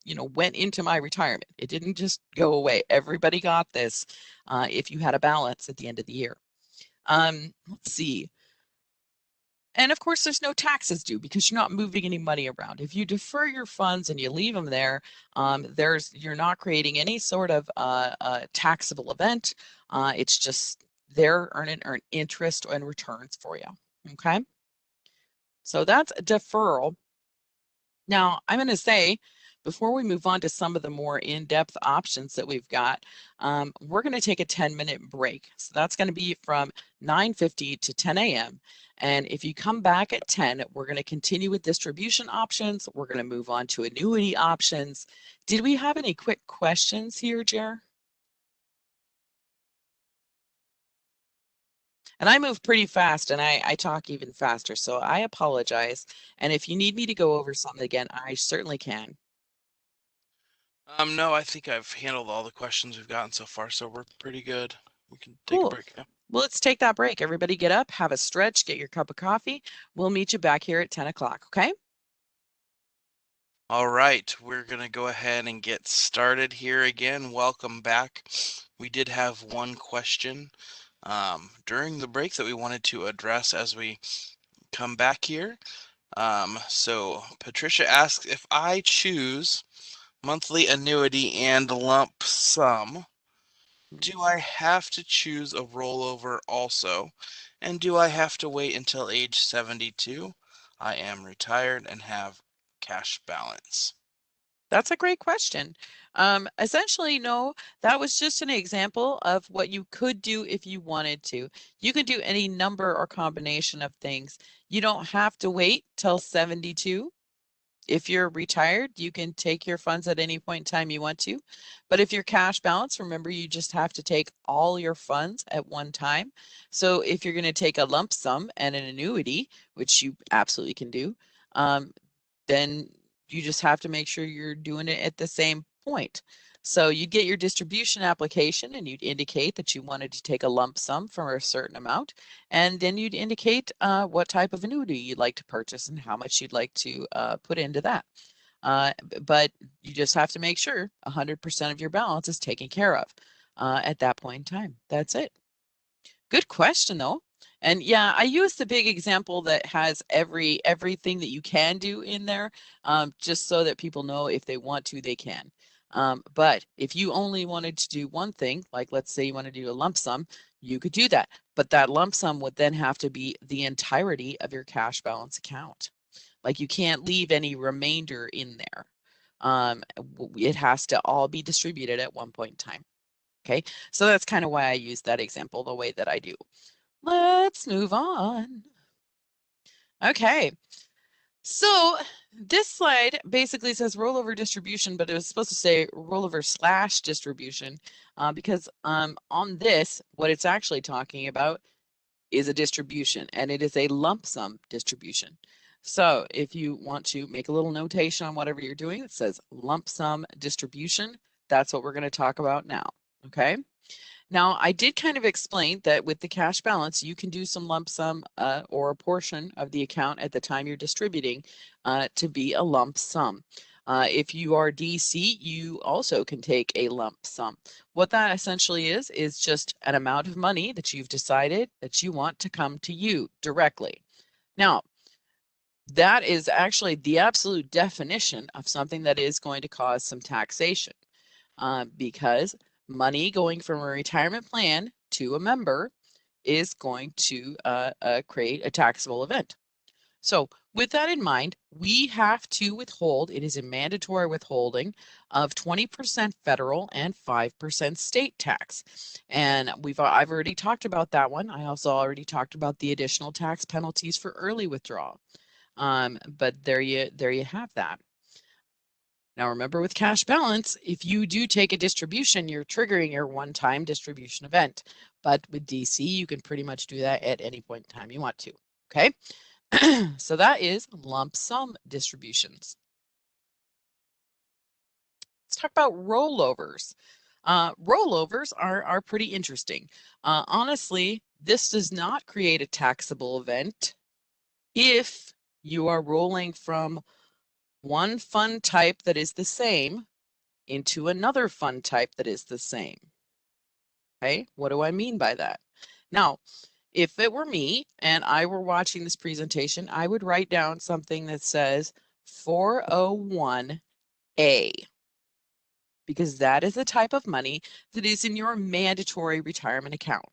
you know, went into my retirement. It didn't just go away. Everybody got this if you had a balance at the end of the year. Let's see. And of course, there's no taxes due because you're not moving any money around. If you defer your funds and you leave them there, you're not creating any sort of taxable event. It's just they're earning interest and returns for you. Okay, so that's a deferral. Now, I'm going to say, before we move on to some of the more in-depth options that we've got, we're going to take a 10-minute break. So that's going to be from 9:50 to 10 a.m. And if you come back at 10, we're going to continue with distribution options. We're going to move on to annuity options. Did we have any quick questions here, Jer? And I move pretty fast and I talk even faster, so I apologize. And if you need me to go over something again, I certainly can. No, I think I've handled all the questions we've gotten so far, so we're pretty good. We can take a Cool. break now. Well, let's take that break. Everybody get up, have a stretch, get your cup of coffee. We'll meet you back here at 10 o'clock, okay? All right, we're going to go ahead and get started here again. Welcome back. We did have one question during the break that we wanted to address as we come back here. So Patricia asks, if I choose monthly annuity and lump sum, do I have to choose a rollover also? And do I have to wait until age 72? I am retired and have cash balance. That's a great question. Essentially, no, that was just an example of what you could do if you wanted to. You could do any number or combination of things. You don't have to wait till 72. If you're retired, you can take your funds at any point in time you want to. But if your cash balance, remember, you just have to take all your funds at one time. So if you're going to take a lump sum and an annuity, which you absolutely can do, then you just have to make sure you're doing it at the same point. So you'd get your distribution application and you'd indicate that you wanted to take a lump sum for a certain amount. And then you'd indicate what type of annuity you'd like to purchase and how much you'd like to put into that. But you just have to make sure 100% of your balance is taken care of at that point in time. That's it. Good question though. And yeah, I use the big example that has everything that you can do in there, just so that people know if they want to, they can. But if you only wanted to do one thing, like let's say you want to do a lump sum, you could do that. But that lump sum would then have to be the entirety of your cash balance account. Like you can't leave any remainder in there. It has to all be distributed at one point in time. Okay, so that's kind of why I use that example the way that I do. Let's move on. Okay, so this slide basically says rollover distribution, but it was supposed to say rollover / distribution because on this, what it's actually talking about is a distribution, and it is a lump sum distribution. So if you want to make a little notation on whatever you're doing, it says lump sum distribution. That's what we're going to talk about now, okay? Now, I did kind of explain that with the cash balance, you can do some lump sum or a portion of the account at the time you're distributing to be a lump sum. If you are DC, you also can take a lump sum. What that essentially is just an amount of money that you've decided that you want to come to you directly. Now, that is actually the absolute definition of something that is going to cause some taxation because money going from a retirement plan to a member is going to create a taxable event. So with that in mind, we have to withhold, it is a mandatory withholding of 20% federal and 5% state tax. And I've already talked about that one. I also already talked about the additional tax penalties for early withdrawal. But there you have that. Now remember with cash balance, if you do take a distribution, you're triggering your one-time distribution event. But with DC, you can pretty much do that at any point in time you want to, okay? So that is lump sum distributions. Let's talk about rollovers. Rollovers are pretty interesting. Honestly, this does not create a taxable event if you are rolling from one fund type that is the same into another fund type that is the same. Okay, what do I mean by that? Now, If it were me and I were watching this presentation, I would write down something that says 401A, because that is the type of money that is in your mandatory retirement account,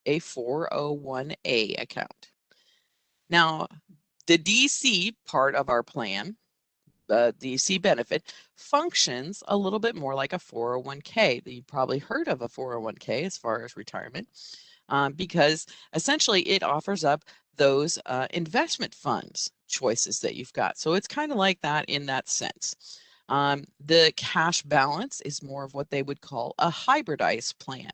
a 401A account. Now, the DC part of our plan, DC benefit, functions a little bit more like a 401k. You've probably heard of a 401k as far as retirement, because essentially it offers up those investment funds choices that you've got. So it's kind of like that in that sense. The cash balance is more of what they would call a hybridized plan.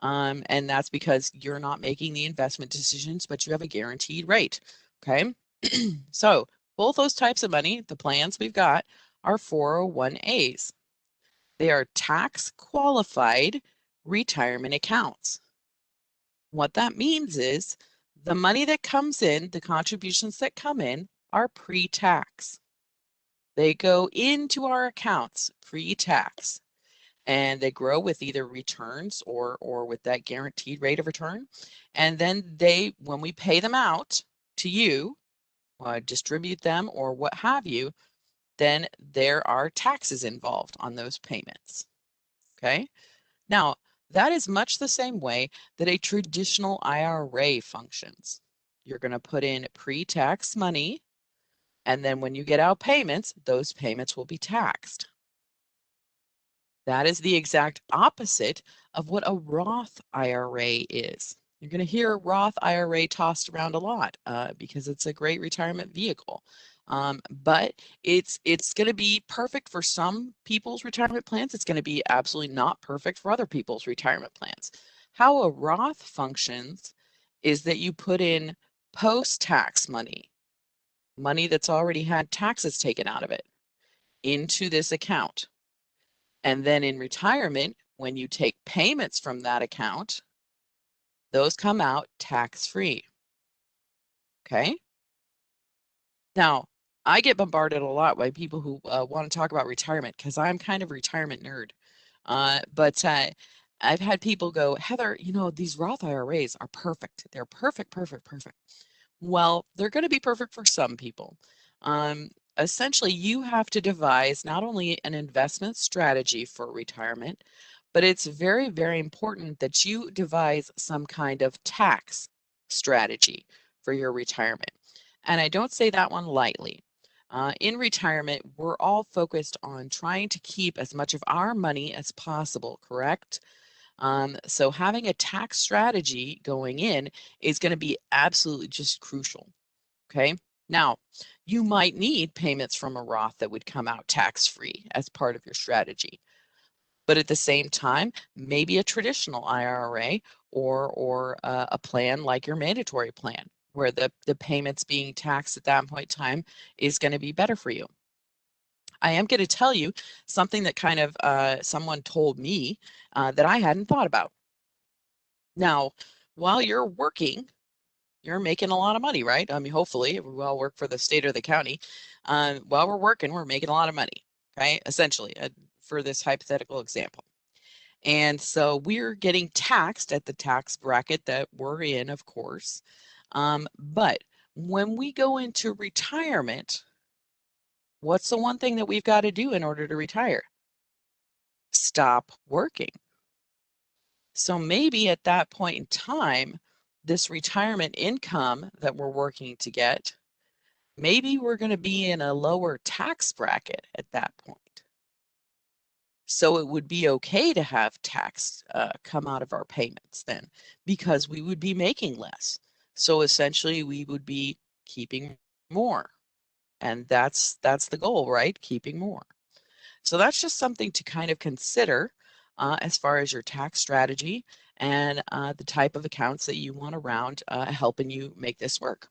And that's because you're not making the investment decisions, but you have a guaranteed rate. Okay. So both those types of money, the plans we've got, are 401As. They are tax qualified retirement accounts. What that means is the money that comes in, the contributions that come in, are pre-tax. They go into our accounts pre-tax, and they grow with either returns or with that guaranteed rate of return. And then when we pay them out to you, distribute them or what have you, then there are taxes involved on those payments. Okay. Now, that is much the same way that a traditional IRA functions. You're going to put in pre-tax money, and then when you get out payments, those payments will be taxed. That is the exact opposite of what a Roth IRA is. You're going to hear Roth IRA tossed around a lot because it's a great retirement vehicle. But it's going to be perfect for some people's retirement plans. It's going to be absolutely not perfect for other people's retirement plans. How a Roth functions is that you put in post-tax money, money that's already had taxes taken out of it, into this account. And then in retirement, when you take payments from that account, those come out tax-free. Okay. Now, I get bombarded a lot by people who want to talk about retirement because I'm kind of a retirement nerd. But I've had people go, Heather, these Roth IRAs are perfect. They're perfect, perfect, perfect. Well, they're going to be perfect for some people. Essentially, you have to devise not only an investment strategy for retirement, but it's very, very important that you devise some kind of tax strategy for your retirement. And I don't say that one lightly. In retirement, we're all focused on trying to keep as much of our money as possible, correct? So having a tax strategy going in is going to be absolutely just crucial. Okay. Now, you might need payments from a Roth that would come out tax-free as part of your strategy. But at the same time, maybe a traditional IRA or a plan like your mandatory plan, where the payments being taxed at that point in time is going to be better for you. I am going to tell you something that kind of someone told me that I hadn't thought about. Now, while you're working, you're making a lot of money, right? I mean, hopefully we all work for the state or the county. While we're working, we're making a lot of money, okay? Essentially, for this hypothetical example. And so we're getting taxed at the tax bracket that we're in, of course. But when we go into retirement, what's the one thing that we've got to do in order to retire? Stop working. So maybe at that point in time, this retirement income that we're working to get, maybe we're going to be in a lower tax bracket at that point. So it would be okay to have tax come out of our payments then, because we would be making less. So essentially we would be keeping more. And that's the goal, right? Keeping more. So that's just something to kind of consider as far as your tax strategy and the type of accounts that you want around helping you make this work.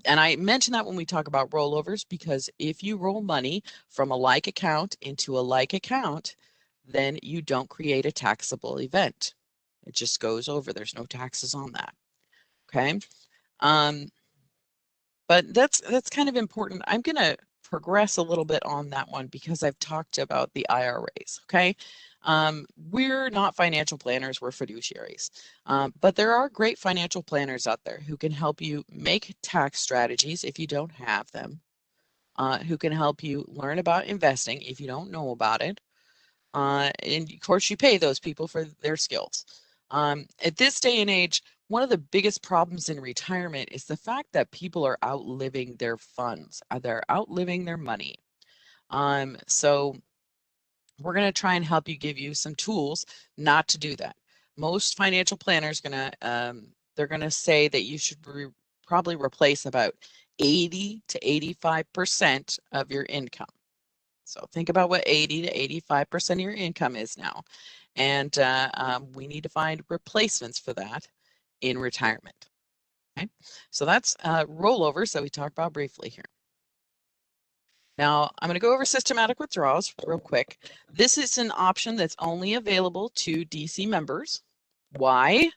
And I mention that when we talk about rollovers, because if you roll money from a like account into a like account, then you don't create a taxable event. It just goes over. There's no taxes on that. Okay. But that's kind of important. I'm going to progress a little bit on that one because I've talked about the IRAs, okay? We're not financial planners, we're fiduciaries. But there are great financial planners out there who can help you make tax strategies if you don't have them, who can help you learn about investing if you don't know about it. And of course, you pay those people for their skills. At this day and age, one of the biggest problems in retirement is the fact that people are outliving their funds. They're outliving their money. So we're going to try and help you, give you some tools not to do that. Most financial planners they're going to say that you should probably replace about 80 to 85% of your income. So think about what 80 to 85% of your income is now. And we need to find replacements for that in retirement. Okay, so that's rollovers that we talked about briefly here. Now, I'm going to go over systematic withdrawals real quick. This is an option that's only available to DC members. Why?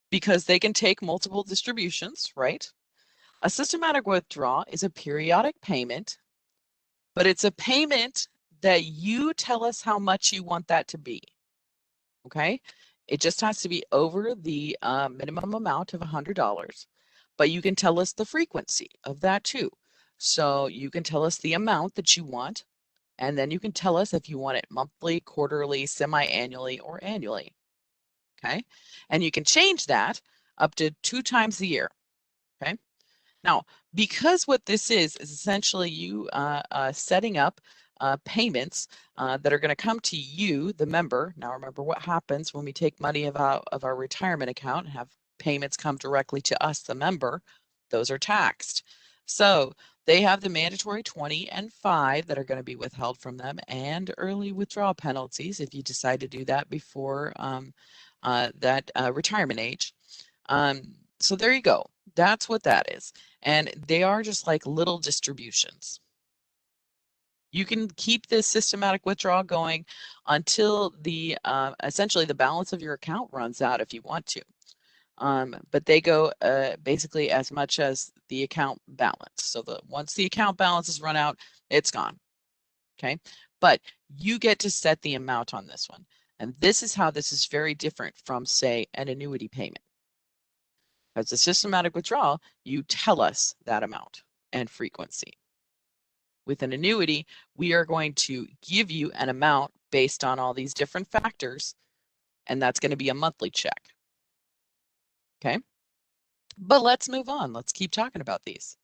Because they can take multiple distributions, right? A systematic withdrawal is a periodic payment, but it's a payment that you tell us how much you want that to be. Okay, it just has to be over the minimum amount of $100, but you can tell us the frequency of that too. So you can tell us the amount that you want, and then you can tell us if you want it monthly, quarterly, semi-annually, or annually. Okay, and you can change that up to 2 times a year. Okay, now because what this is essentially you setting up payments that are going to come to you, the member. Now remember what happens when we take money of our retirement account and have payments come directly to us, the member. Those are taxed. So they have the mandatory 20 and 5 that are going to be withheld from them, and early withdrawal penalties if you decide to do that before that retirement age. So there you go. That's what that is. And they are just like little distributions. You can keep this systematic withdrawal going until the essentially the balance of your account runs out if you want to. But they go basically as much as the account balance. So once the account balance is run out, it's gone. Okay, but you get to set the amount on this one. And this is how this is very different from, say, an annuity payment. As a systematic withdrawal, you tell us that amount and frequency. With an annuity, we are going to give you an amount based on all these different factors, and that's going to be a monthly check. Okay, but let's move on. Let's keep talking about these.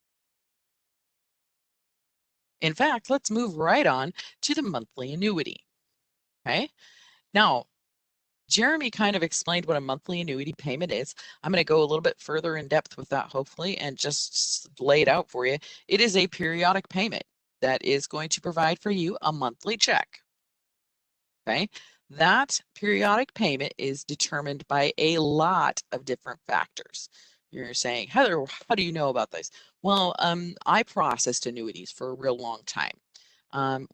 In fact, let's move right on to the monthly annuity. Okay, now Jeremy kind of explained what a monthly annuity payment is. I'm going to go a little bit further in depth with that, hopefully, and just lay it out for you. It is a periodic payment that is going to provide for you a monthly check. Okay, that periodic payment is determined by a lot of different factors. You're saying, Heather, how do you know about this? Well, I processed annuities for a real long time.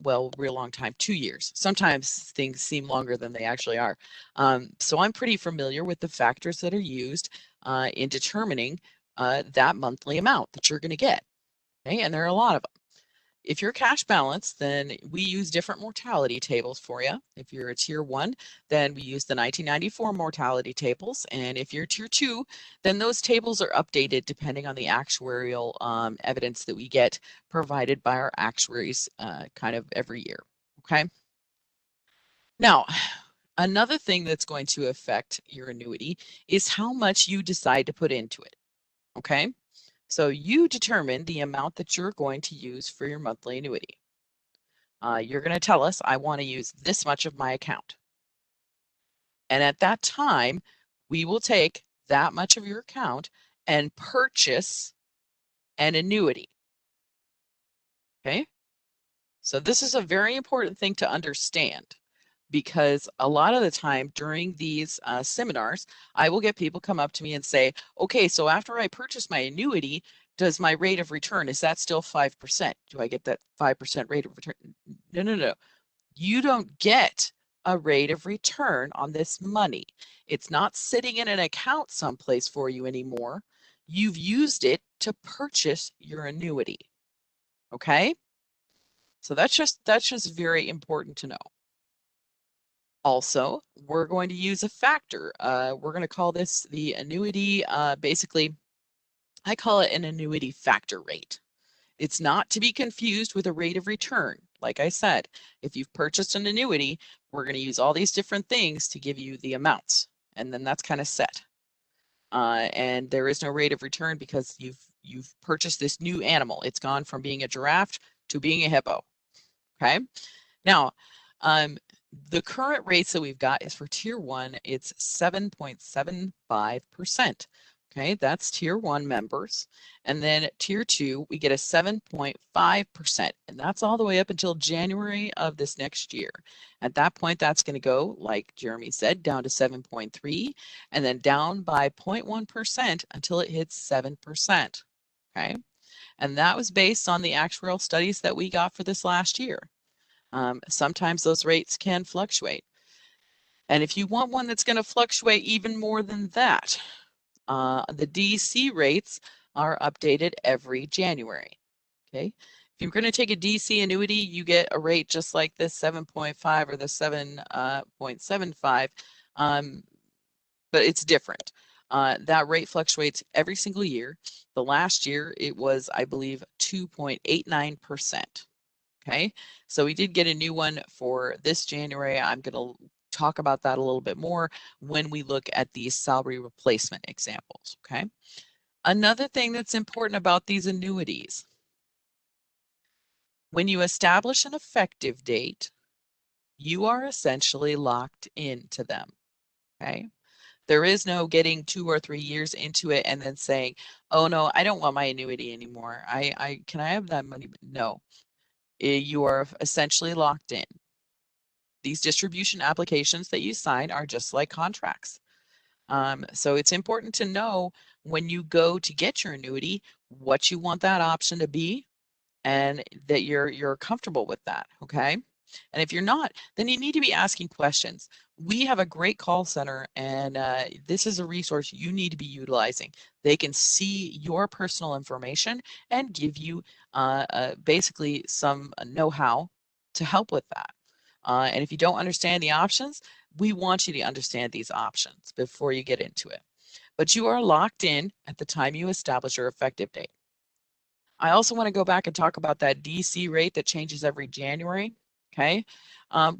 Real long time, 2 years. Sometimes things seem longer than they actually are. So I'm pretty familiar with the factors that are used in determining that monthly amount that you're going to get. Okay, and there are a lot of them. If you're cash balance, then we use different mortality tables for you. If you're a tier 1, then we use the 1994 mortality tables. And if you're tier 2, then those tables are updated depending on the actuarial evidence that we get provided by our actuaries kind of every year. Okay. Now, another thing that's going to affect your annuity is how much you decide to put into it. Okay. So you determine the amount that you're going to use for your monthly annuity. You're going to tell us, I want to use this much of my account. And at that time, we will take that much of your account and purchase an annuity. Okay? So this is a very important thing to understand, because a lot of the time during these seminars, I will get people come up to me and say, okay, so after I purchase my annuity, does my rate of return, is that still 5%? Do I get that 5% rate of return? No. You don't get a rate of return on this money. It's not sitting in an account someplace for you anymore. You've used it to purchase your annuity. Okay? So that's just very important to know. Also, we're going to use a factor. We're going to call this the annuity, basically, I call it an annuity factor rate. It's not to be confused with a rate of return. Like I said, if you've purchased an annuity, we're going to use all these different things to give you the amounts, and then that's kind of set. And there is no rate of return because you've purchased this new animal. It's gone from being a giraffe to being a hippo. Okay. Now, the current rates that we've got is for tier 1, it's 7.75%. Okay, that's tier 1 members. And then tier 2, we get a 7.5%. And that's all the way up until January of this next year. At that point, that's going to go, like Jeremy said, down to 7.3 and then down by 0.1% until it hits 7%. Okay, and that was based on the actuarial studies that we got for this last year. Sometimes those rates can fluctuate. And if you want one that's going to fluctuate even more than that, the DC rates are updated every January. Okay. If you're going to take a DC annuity, you get a rate just like this 7.5 or the 7.75, but it's different. That rate fluctuates every single year. The last year it was, I believe, 2.89%. Okay, so we did get a new one for this January. I'm going to talk about that a little bit more when we look at these salary replacement examples. Okay, another thing that's important about these annuities, when you establish an effective date, you are essentially locked into them. Okay, there is no getting 2 or 3 years into it and then saying, oh no, I don't want my annuity anymore. Can I have that money? No, you are essentially locked in. These distribution applications that you sign are just like contracts. So it's important to know when you go to get your annuity, what you want that option to be and that you're comfortable with that, okay? And if you're not, then you need to be asking questions. We have a great call center, and this is a resource you need to be utilizing. They can see your personal information and give you basically some know-how to help with that. And if you don't understand the options, we want you to understand these options before you get into it. But you are locked in at the time you establish your effective date. I also want to go back and talk about that DC rate that changes every January. Okay.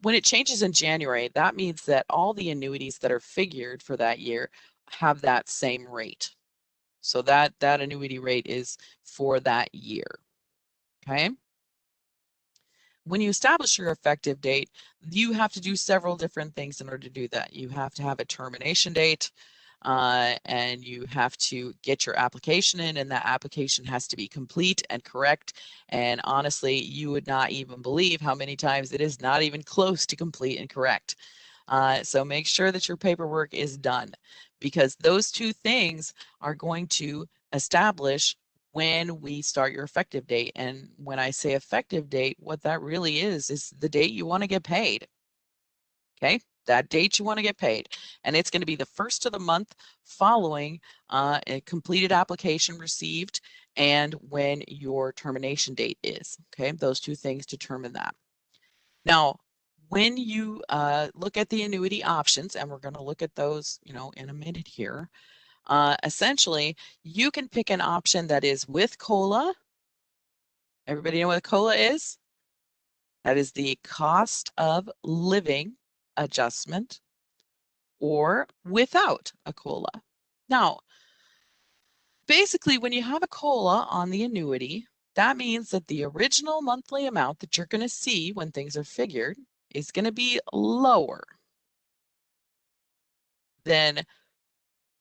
When it changes in January, that means that all the annuities that are figured for that year have that same rate. So that annuity rate is for that year. Okay. When you establish your effective date, you have to do several different things in order to do that. You have to have a termination date. And you have to get your application in, and that application has to be complete and correct. And honestly, you would not even believe how many times it is not even close to complete and correct. So make sure that your paperwork is done, because those two things are going to establish when we start your effective date. And when I say effective date, what that really is the date you want to get paid. Okay, that date you want to get paid. And it's going to be the first of the month following a completed application received and when your termination date is. Okay, those two things determine that. Now, when you look at the annuity options, and we're going to look at those, in a minute here, essentially, you can pick an option that is with COLA. Everybody know what COLA is? That is the cost of living adjustment, or without a COLA. Now, basically, when you have a COLA on the annuity, that means that the original monthly amount that you're going to see when things are figured is going to be lower than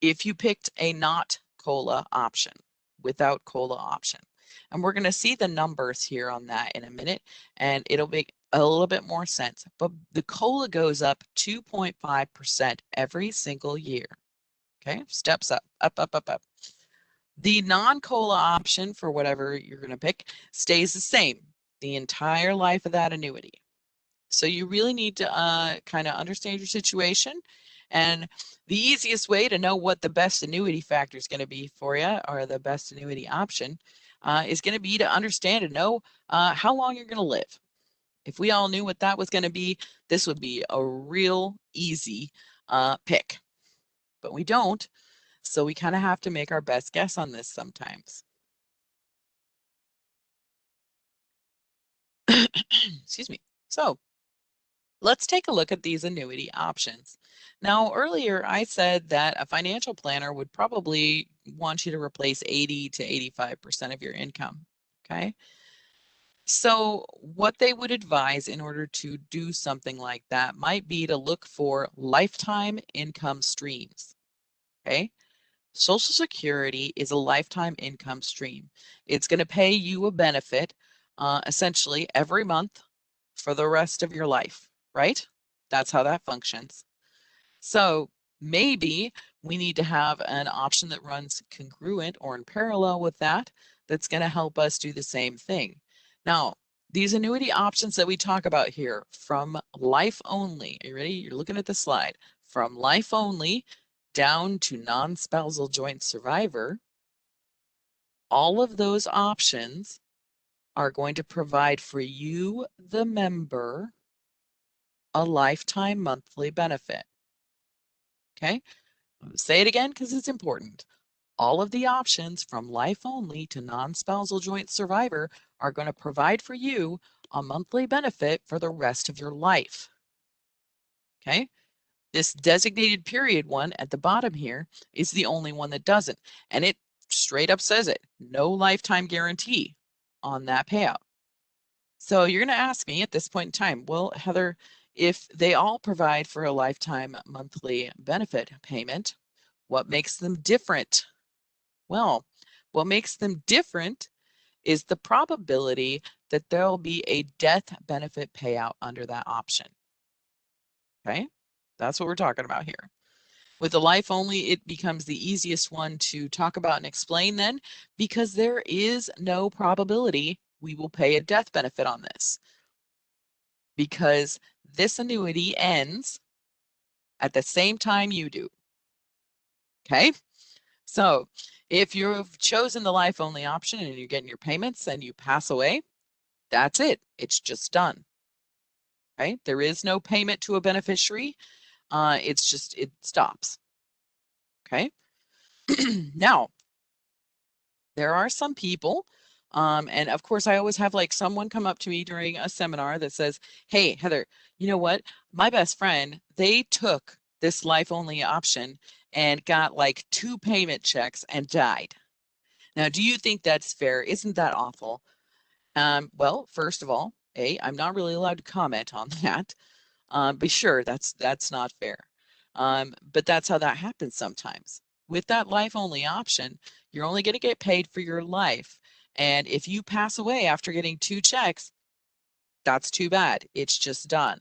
if you picked a not COLA option, without COLA option. And we're going to see the numbers here on that in a minute, and it'll make a little bit more sense. But the COLA goes up 2.5% every single year. Okay, steps up, up, up, up, up. The non-COLA option for whatever you're going to pick stays the same the entire life of that annuity. So you really need to kind of understand your situation. And the easiest way to know what the best annuity factor is going to be for you, or the best annuity option, is going to be to understand and know how long you're going to live. If we all knew what that was going to be, this would be a real easy pick. But we don't, so we kind of have to make our best guess on this sometimes. Excuse me. So let's take a look at these annuity options. Now, earlier I said that a financial planner would probably want you to replace 80 to 85% of your income, okay? So what they would advise in order to do something like that might be to look for lifetime income streams, okay? Social Security is a lifetime income stream. It's going to pay you a benefit essentially every month for the rest of your life, right? That's how that functions. So maybe we need to have an option that runs congruent or in parallel with that, that's going to help us do the same thing. Now, these annuity options that we talk about here, from life only, are you ready? You're looking at the slide. From life only down to non-spousal joint survivor, all of those options are going to provide for you, the member, a lifetime monthly benefit. Okay, I'll say it again because it's important. All of the options from life only to non-spousal joint survivor are going to provide for you a monthly benefit for the rest of your life. Okay, this designated period one at the bottom here is the only one that doesn't, and it straight up says it, no lifetime guarantee on that payout. So you're going to ask me at this point in time, well, Heather, if they all provide for a lifetime monthly benefit payment, what makes them different? Well, what makes them different is the probability that there'll be a death benefit payout under that option. Okay, that's what we're talking about here. With the life only, it becomes the easiest one to talk about and explain then, because there is no probability we will pay a death benefit on this, because this annuity ends at the same time you do. Okay, so if you've chosen the life only option and you're getting your payments and you pass away, that's it. It's just done. Okay, there is no payment to a beneficiary. It's just, it stops. Okay, now there are some people, and of course I always have like someone come up to me during a seminar that says, hey, Heather, you know what? My best friend, they took this life only option and got like 2 payment checks and died. Now, do you think that's fair? Isn't that awful? Well, first of all, I'm not really allowed to comment on that. But sure, that's not fair. But that's how that happens sometimes. With that life only option, you're only going to get paid for your life. And if you pass away after getting 2 checks, that's too bad. It's just done.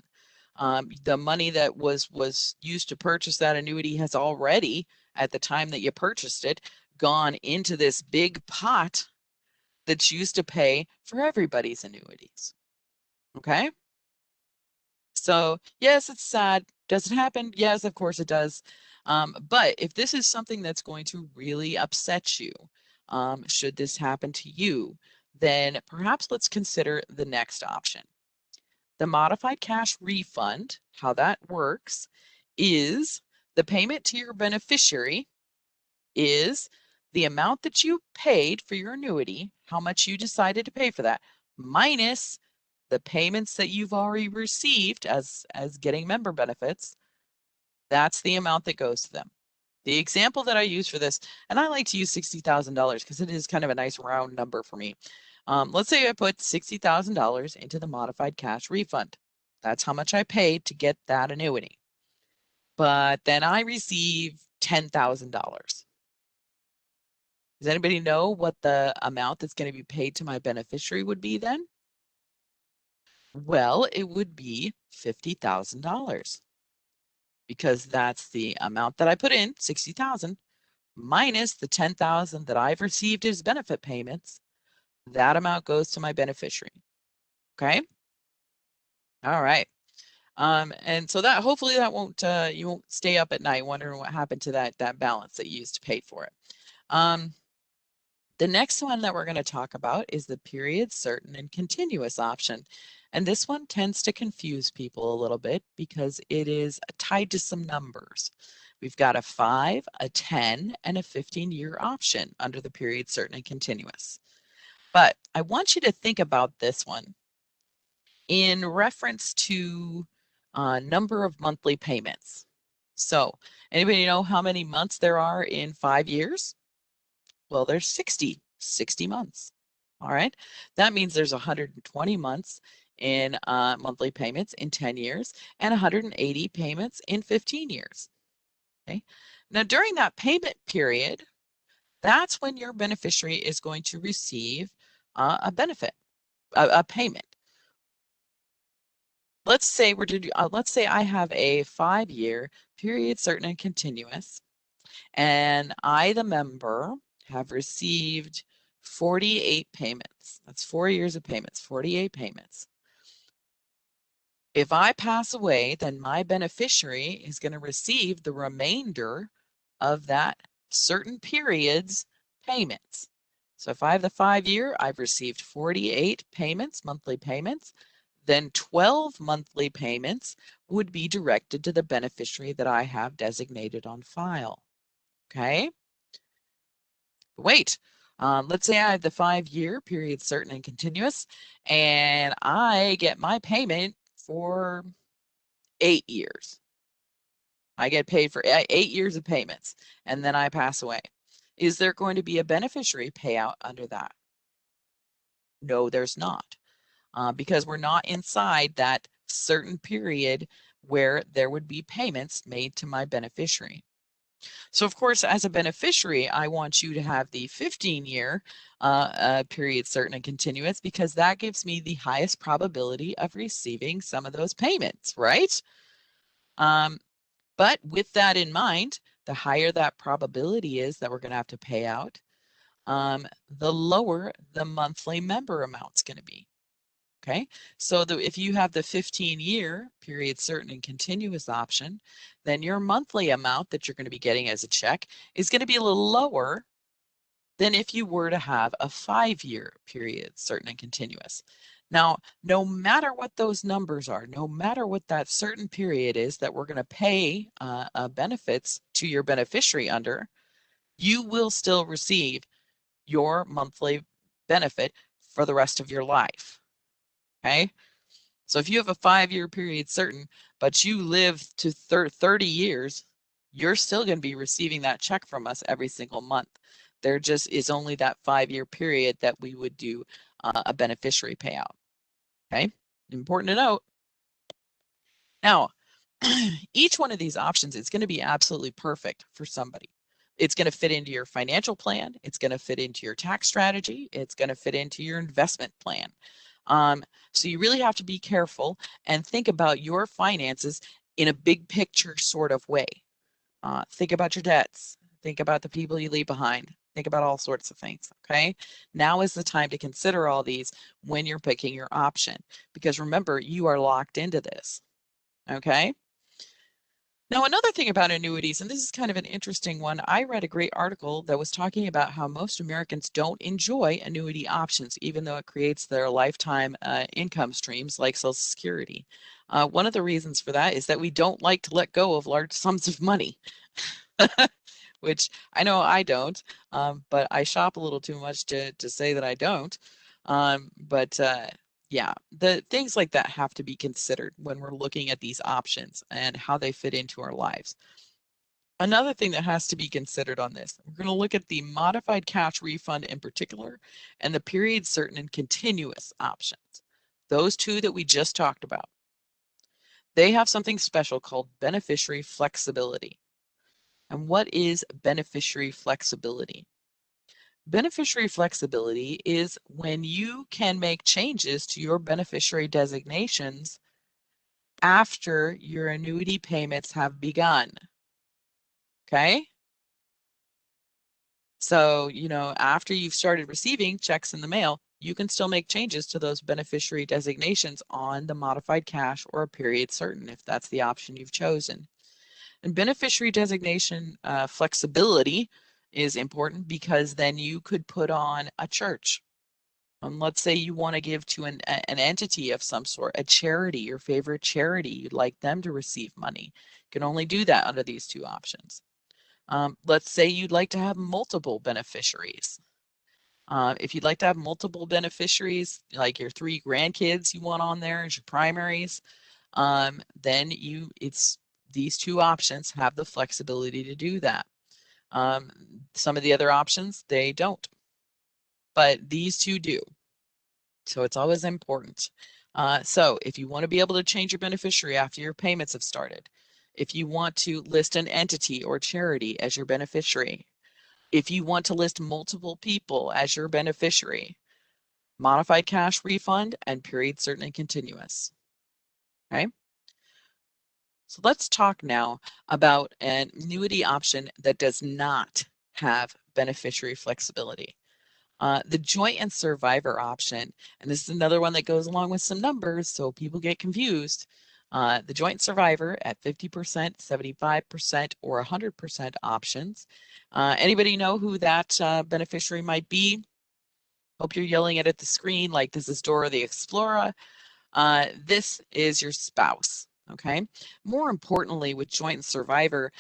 The money that was used to purchase that annuity has already, at the time that you purchased it, gone into this big pot that's used to pay for everybody's annuities. Okay? So yes, it's sad. Does it happen? Yes, of course it does. But if this is something that's going to really upset you, should this happen to you, then perhaps let's consider the next option. The modified cash refund, how that works is the payment to your beneficiary is the amount that you paid for your annuity, how much you decided to pay for that, minus the payments that you've already received as getting member benefits. That's the amount that goes to them. The example that I use for this, and I like to use $60,000 because it is kind of a nice round number for me. Let's say I put $60,000 into the modified cash refund. That's how much I paid to get that annuity. But then I receive $10,000. Does anybody know what the amount that's going to be paid to my beneficiary would be then? Well, it would be $50,000, because that's the amount that I put in, 60,000, minus the 10,000 that I've received as benefit payments. That amount goes to my beneficiary. Okay. All right. And so that, hopefully that won't, you won't stay up at night wondering what happened to that balance that you used to pay for it. The next one that we're going to talk about is the period certain and continuous option. And this one tends to confuse people a little bit because it is tied to some numbers. We've got a 5, a 10, and a 15-year option under the period certain and continuous. But I want you to think about this one in reference to number of monthly payments. So anybody know how many months there are in 5 years? Well, there's 60 months. All right. That means there's 120 months in monthly payments in 10 years and 180 payments in 15 years. Okay. Now, during that payment period, that's when your beneficiary is going to receive a benefit, a payment. Let's say let's say I have a 5-year period certain and continuous, and I, the member, have received 48 payments. That's 4 years of payments, 48 payments. If I pass away, then my beneficiary is going to receive the remainder of that certain period's payments. So if I have the 5-year, I've received 48 payments, monthly payments. Then 12 monthly payments would be directed to the beneficiary that I have designated on file. Okay? Wait, let's say I have the 5-year period certain and continuous, and I get my payment for 8 years. I get paid for 8 years of payments, and then I pass away. Is there going to be a beneficiary payout under that? No, there's not. Because we're not inside that certain period where there would be payments made to my beneficiary. So of course, as a beneficiary, I want you to have the 15-year period certain and continuous because that gives me the highest probability of receiving some of those payments, right? But with that in mind, the higher that probability is that we're going to have to pay out, the lower the monthly member amount's going to be. Okay, so if you have the 15-year period certain and continuous option, then your monthly amount that you're going to be getting as a check is going to be a little lower than if you were to have a 5-year period certain and continuous. Now, no matter what those numbers are, no matter what that certain period is that we're going to pay benefits to your beneficiary under, you will still receive your monthly benefit for the rest of your life. Okay. So if you have a 5-year period certain, but you live to 30 years, you're still going to be receiving that check from us every single month. There just is only that 5-year period that we would do a beneficiary payout. Okay, important to note. Now, each one of these options is going to be absolutely perfect for somebody. It's going to fit into your financial plan. It's going to fit into your tax strategy. It's going to fit into your investment plan. So you really have to be careful and think about your finances in a big picture sort of way. Think about your debts. Think about the people you leave behind. Think about all sorts of things, okay? Now is the time to consider all these when you're picking your option, because remember, you are locked into this, okay? Now, another thing about annuities, and this is kind of an interesting one, I read a great article that was talking about how most Americans don't enjoy annuity options, even though it creates their lifetime income streams like Social Security. One of the reasons for that is that we don't like to let go of large sums of money, which I know I don't, but I shop a little too much to say that I don't. Yeah, the things like that have to be considered when we're looking at these options and how they fit into our lives. Another thing that has to be considered on this, we're going to look at the modified cash refund in particular and the period certain and continuous options. Those two that we just talked about. They have something special called beneficiary flexibility. And what is beneficiary flexibility? Beneficiary flexibility is when you can make changes to your beneficiary designations after your annuity payments have begun. Okay? So, after you've started receiving checks in the mail, you can still make changes to those beneficiary designations on the modified cash or a period certain if that's the option you've chosen. And beneficiary designation flexibility is important because then you could put on a church. Let's say you want to give to an entity of some sort, a charity, your favorite charity, you'd like them to receive money. You can only do that under these two options. Let's say you'd like to have multiple beneficiaries. If you'd like to have multiple beneficiaries, like your 3 grandkids you want on there as your primaries, then these two options have the flexibility to do that. Some of the other options, they don't, but these two do. So it's always important. So if you want to be able to change your beneficiary after your payments have started, if you want to list an entity or charity as your beneficiary, if you want to list multiple people as your beneficiary, modified cash refund and period certain and continuous. Okay. So let's talk now about an annuity option that does not have beneficiary flexibility. The joint and survivor option, and this is another one that goes along with some numbers so people get confused. The joint survivor at 50%, 75%, or 100% options. Anybody know who that beneficiary might be? Hope you're yelling it at the screen like this is Dora the Explorer. This is your spouse. Okay. More importantly, with joint and survivor,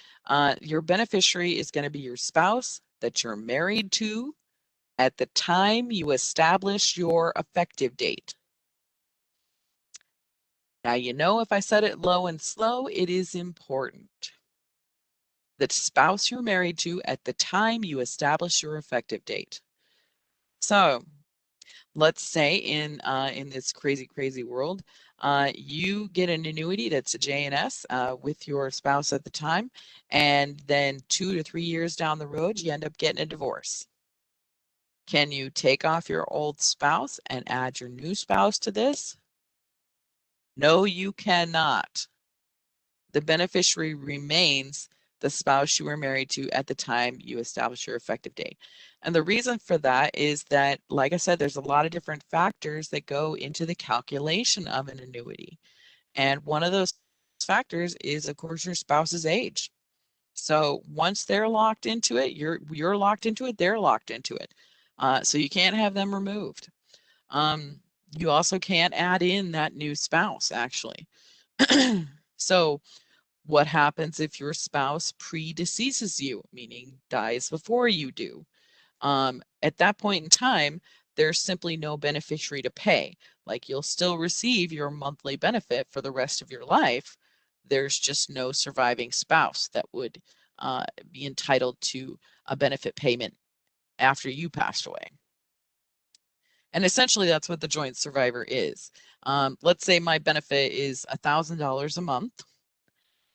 your beneficiary is going to be your spouse that you're married to at the time you establish your effective date. Now, you know, if I said it low and slow, it is important. The spouse you're married to at the time you establish your effective date. So let's say in this crazy world, you get an annuity that's a J&S with your spouse at the time, and then 2 to 3 years down the road, you end up getting a divorce. Can you take off your old spouse and add your new spouse to this? No, you cannot. The beneficiary remains the spouse you were married to at the time you establish your effective date. And the reason for that is that, like I said, there's a lot of different factors that go into the calculation of an annuity. And one of those factors is, of course, your spouse's age. So once they're locked into it, you're locked into it, they're locked into it. So you can't have them removed. You also can't add in that new spouse, actually. So what happens if your spouse predeceases you, meaning dies before you do? At that point in time, there's simply no beneficiary to pay. Like, you'll still receive your monthly benefit for the rest of your life. There's just no surviving spouse that would be entitled to a benefit payment after you passed away. And essentially, that's what the joint survivor is. Let's say my benefit is $1,000 a month,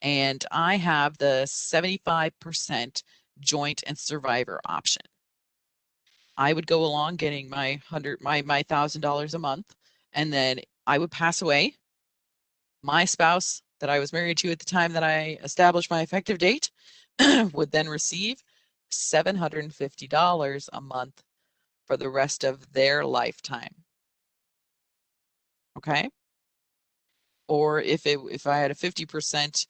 and I have the 75% joint and survivor option. I would go along getting my $1,000 a month, and then I would pass away. My spouse that I was married to at the time that I established my effective date would then receive $750 a month for the rest of their lifetime. Okay. Or if I had a 50%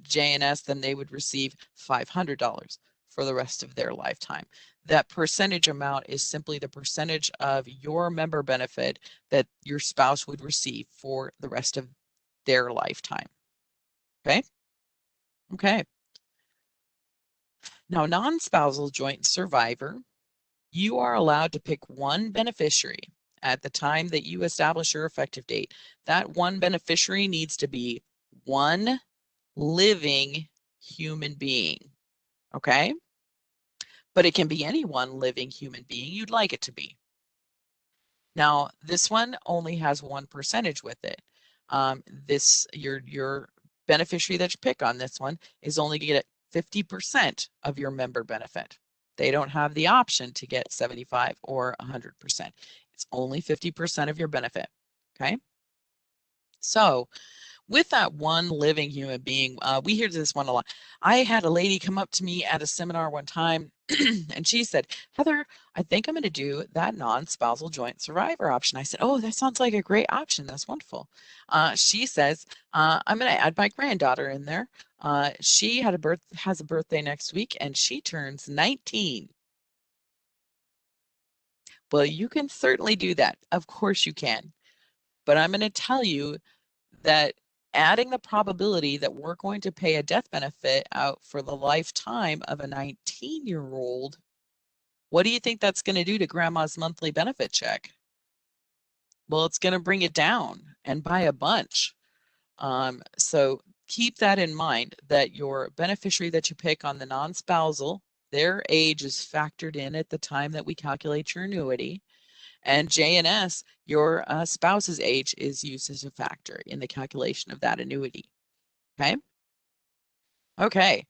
J&S, then they would receive $500 for the rest of their lifetime. That percentage amount is simply the percentage of your member benefit that your spouse would receive for the rest of their lifetime. Okay? Okay. Now, non-spousal joint survivor, you are allowed to pick one beneficiary at the time that you establish your effective date. That one beneficiary needs to be one living human being, okay? But it can be any one living human being you'd like it to be. Now, this one only has one percentage with it. Your beneficiary that you pick on this one is only going to get 50% of your member benefit. They don't have the option to get 75 or 100%. It's only 50% of your benefit, okay? So with that one living human being, we hear this one a lot. I had a lady come up to me at a seminar one time And she said, Heather, I think I'm going to do that non-spousal joint survivor option. I said, oh, that sounds like a great option. That's wonderful. She says, I'm going to add my granddaughter in there. She has a birthday next week, and she turns 19. Well, you can certainly do that. Of course you can. But I'm going to tell you that adding the probability that we're going to pay a death benefit out for the lifetime of a 19-year-old, what do you think that's going to do to grandma's monthly benefit check? Well, it's going to bring it down, and by a bunch. So keep that in mind, that your beneficiary that you pick on the non-spousal, their age is factored in at the time that we calculate your annuity. And J&S, your spouse's age is used as a factor in the calculation of that annuity. Okay? Okay.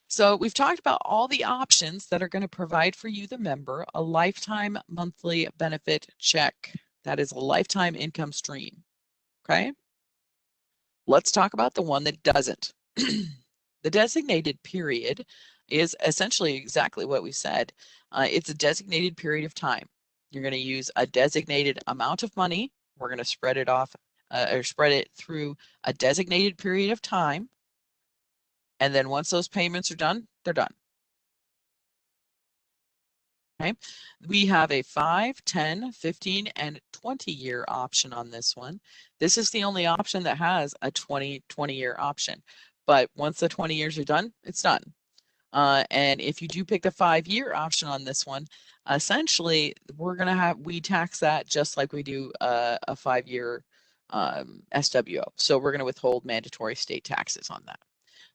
So we've talked about all the options that are going to provide for you, the member, a lifetime monthly benefit check. That is a lifetime income stream. Okay? Let's talk about the one that doesn't. The designated period is essentially exactly what we said. It's a designated period of time. You're going to use a designated amount of money. We're going to spread it off or spread it through a designated period of time. And then once those payments are done, they're done. Okay. We have a 5, 10, 15, and 20-year option on this one. This is the only option that has a 20-year option. But once the 20 years are done, it's done. And if you do pick the 5-year option on this one, essentially we tax that just like we do a 5-year SWO. So we're going to withhold mandatory state taxes on that.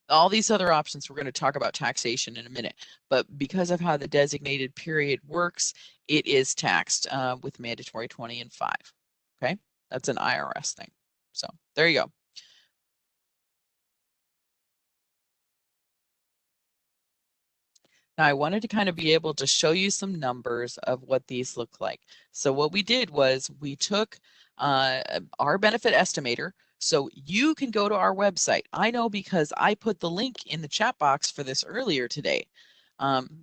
All these other options, we're going to talk about taxation in a minute, but because of how the designated period works, it is taxed with mandatory 20 and 5. Okay, that's an IRS thing. So there you go. Now I wanted to kind of be able to show you some numbers of what these look like. So what we did was we took our benefit estimator. So you can go to our website. I know because I put the link in the chat box for this earlier today.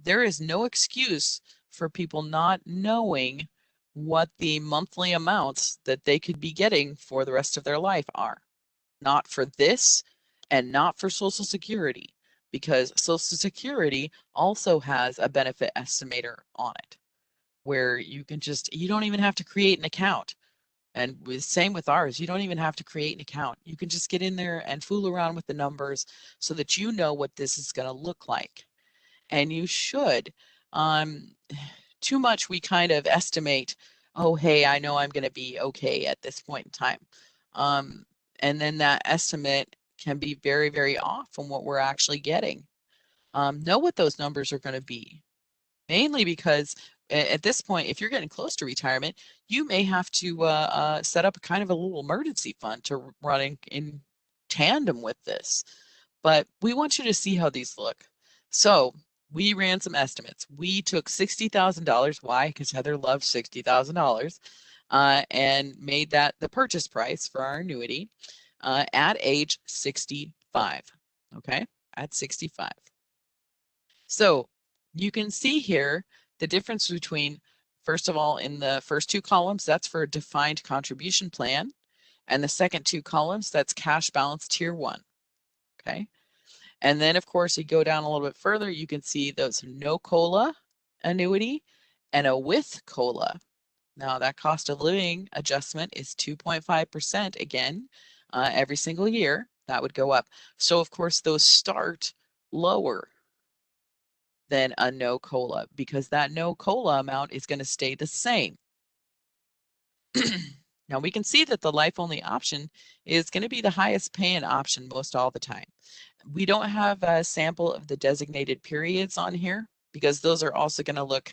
There is no excuse for people not knowing what the monthly amounts that they could be getting for the rest of their life are. Not for this and not for Social Security, because Social Security also has a benefit estimator on it where you don't even have to create an account. And same with ours, you don't even have to create an account. You can just get in there and fool around with the numbers so that you know what this is going to look like. And you should. Too much we kind of estimate, oh, hey, I know I'm going to be okay at this point in time. And then that estimate can be very, very off from what we're actually getting. Know what those numbers are going to be. Mainly because at this point, if you're getting close to retirement, you may have to set up kind of a little emergency fund to run in tandem with this. But we want you to see how these look. So we ran some estimates. We took $60,000. Why? Because Heather loves $60,000 and made that the purchase price for our annuity at age 65. Okay, at 65. So you can see here the difference between, first of all, in the first two columns, that's for a defined contribution plan. And the second two columns, that's cash balance tier 1. Okay. And then, of course, you go down a little bit further, you can see those no COLA annuity and a with COLA. Now, that cost of living adjustment is 2.5% again, every single year. That would go up. So, of course, those start lower than a no COLA because that no COLA amount is going to stay the same. Now, we can see that the life only option is going to be the highest paying option most all the time. We don't have a sample of the designated periods on here because those are also going to look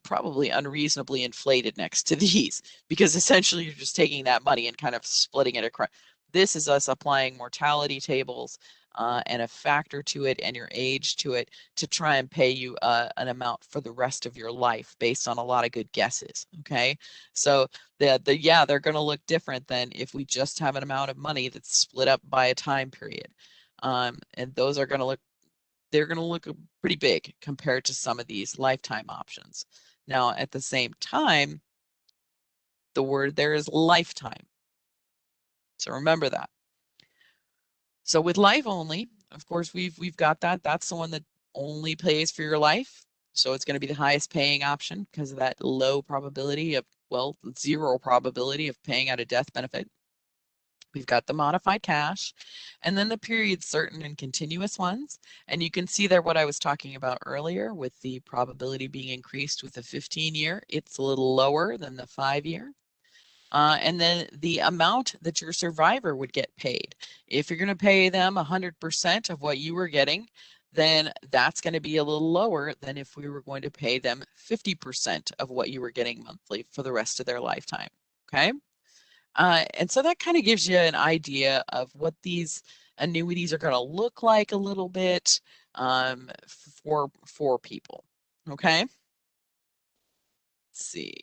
probably unreasonably inflated next to these because essentially you're just taking that money and kind of splitting it across. This is us applying mortality tables and a factor to it and your age to it to try and pay you an amount for the rest of your life based on a lot of good guesses. Okay, so they're going to look different than if we just have an amount of money that's split up by a time period. And those are going to look they're going to look pretty big compared to some of these lifetime options. Now, at the same time, the word there is lifetime. So remember that. So with life only, of course, we've got that. That's the one that only pays for your life. So it's going to be the highest paying option because of that low probability of, well, 0 probability of paying out a death benefit. We've got the modified cash, and then the period certain and continuous ones. And you can see there what I was talking about earlier with the probability being increased with the 15-year. It's a little lower than the 5-year. And then the amount that your survivor would get paid. If you're going to pay them 100% of what you were getting, then that's going to be a little lower than if we were going to pay them 50% of what you were getting monthly for the rest of their lifetime. Okay. And so that kind of gives you an idea of what these annuities are going to look like a little bit for people. Okay. Let's see.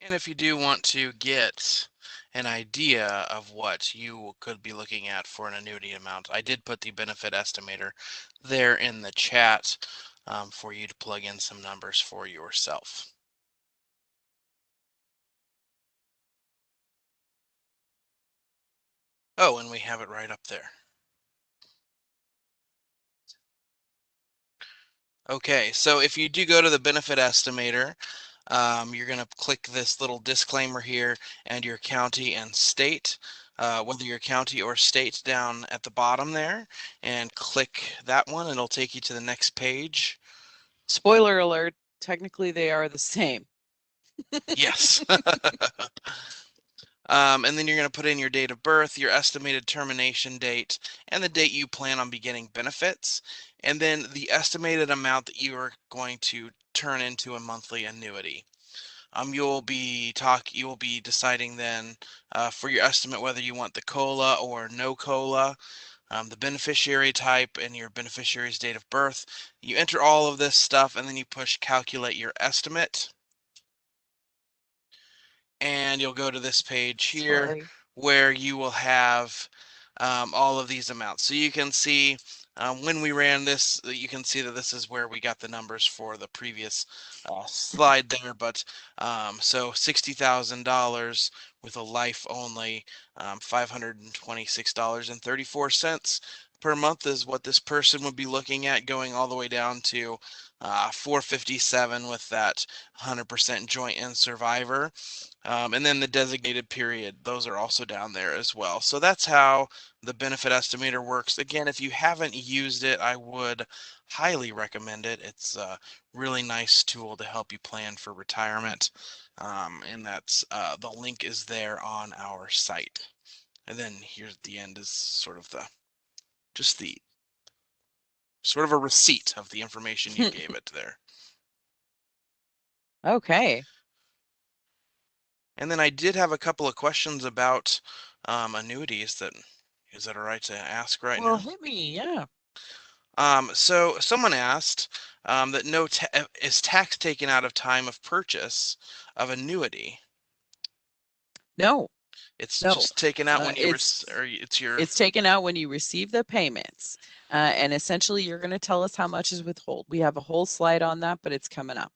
And if you do want to get an idea of what you could be looking at for an annuity amount, I did put the benefit estimator there in the chat for you to plug in some numbers for yourself. Oh, and we have it right up there. Okay, so if you do go to the benefit estimator, you're going to click this little disclaimer here and your county and state, whether your county or state down at the bottom there, and click that one and it'll take you to the next page. Spoiler alert, technically they are the same. Yes. And then you're going to put in your date of birth, your estimated termination date, and the date you plan on beginning benefits, and then the estimated amount that you are going to turn into a monthly annuity. You'll be deciding then for your estimate whether you want the COLA or no COLA, the beneficiary type, and your beneficiary's date of birth. You enter all of this stuff, and then you push calculate your estimate. And you'll go to this page here where you will have all of these amounts. So you can see when we ran this, you can see that this is where we got the numbers for the previous slide there. But so $60,000 with a life only, $526.34 per month is what this person would be looking at, going all the way down to $457 with that 100% joint and survivor. And then the designated period, those are also down there as well. So that's how the benefit estimator works. Again, if you haven't used it, I would highly recommend it. It's a really nice tool to help you plan for retirement. And that's the link is there on our site. And then here at the end is sort of the sort of a receipt of the information you gave it there. Okay. And then I did have a couple of questions about annuities. Is that all right to ask right now? Well, hit me, yeah. So someone asked that is tax taken out of time of purchase of annuity? No. It's No. just taken out when it's taken out when you receive the payments. And essentially you're going to tell us how much is withhold. We have a whole slide on that, but it's coming up.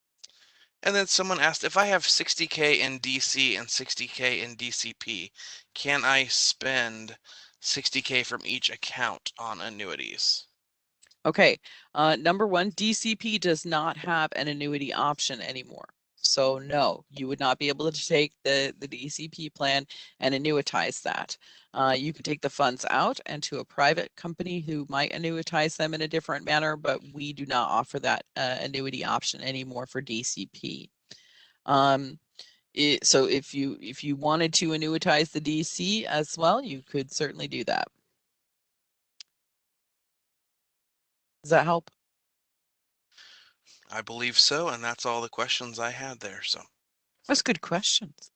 And then someone asked, if I have 60K in DC and 60K in DCP, can I spend 60K from each account on annuities? Okay, number one, DCP does not have an annuity option anymore. So no, you would not be able to take the DCP plan and annuitize that. You could take the funds out and to a private company who might annuitize them in a different manner, but we do not offer that annuity option anymore for DCP. So if you wanted to annuitize the DC as well, you could certainly do that. Does that help? I believe so, and that's all the questions I had there. So that's good questions.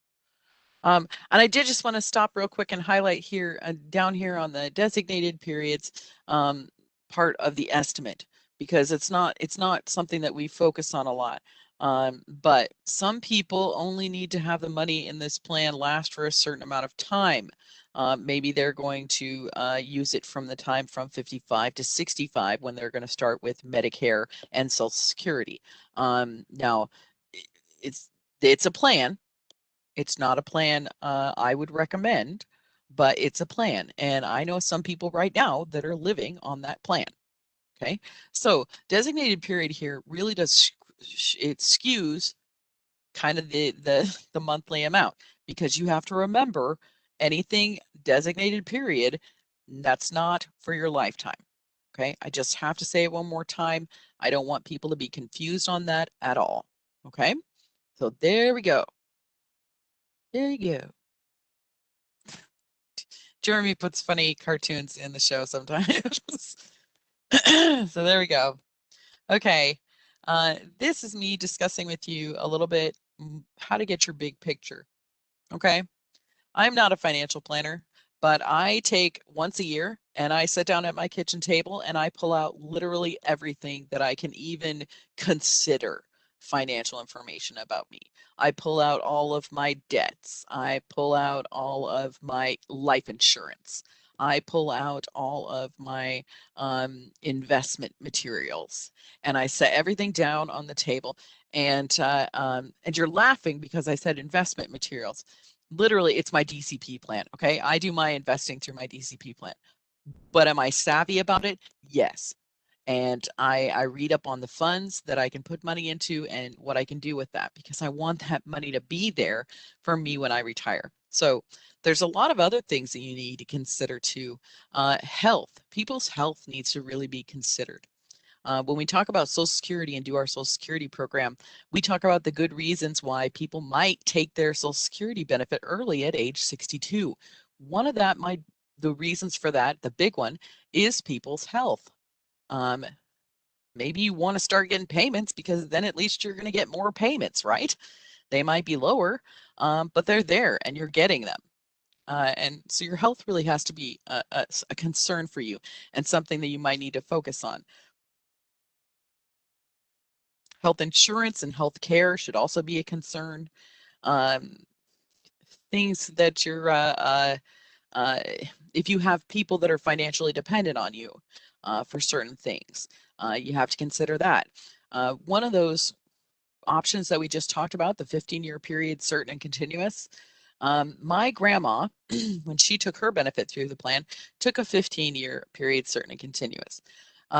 And I did just want to stop real quick and highlight here down here on the designated periods part of the estimate, because it's not something that we focus on a lot. But some people only need to have the money in this plan last for a certain amount of time. Maybe they're going to use it from the time from 55 to 65 when they're going to start with Medicare and Social Security. Now, it's a plan. It's not a plan I would recommend, but it's a plan. And I know some people right now that are living on that plan. Okay, so designated period here really does, it skews kind of the monthly amount, because you have to remember anything designated period, that's not for your lifetime. Okay, I just have to say it one more time. I don't want people to be confused on that at all. Okay, so there we go. There you go. Jeremy puts funny cartoons in the show sometimes. So there we go. Okay, this is me discussing with you a little bit how to get your big picture. Okay, I'm not a financial planner, but I take once a year and I sit down at my kitchen table and I pull out literally everything that I can even consider financial information about me. I pull out all of my debts. I pull out all of my life insurance. I pull out all of my investment materials, and I set everything down on the table. And you're laughing because I said investment materials. Literally, it's my DCP plan. Okay, I do my investing through my DCP plan. But am I savvy about it? Yes. And I read up on the funds that I can put money into and what I can do with that, because I want that money to be there for me when I retire. So there's a lot of other things that you need to consider too. Health, people's health needs to really be considered. When we talk about Social Security and do our Social Security program, we talk about the good reasons why people might take their Social Security benefit early at age 62. One of the reasons for that, the big one, is people's health. Um, Maybe you want to start getting payments because then at least you're going to get more payments, right? They might be lower, but they're there and you're getting them. And so your health really has to be a concern for you and something that you might need to focus on. Health insurance and health care should also be a concern. Um, Things that you're, uh, if you have people that are financially dependent on you for certain things, you have to consider that. One of those options that we just talked about, the 15-year period, certain and continuous, my grandma, when she took her benefit through the plan, took a 15-year period, certain and continuous.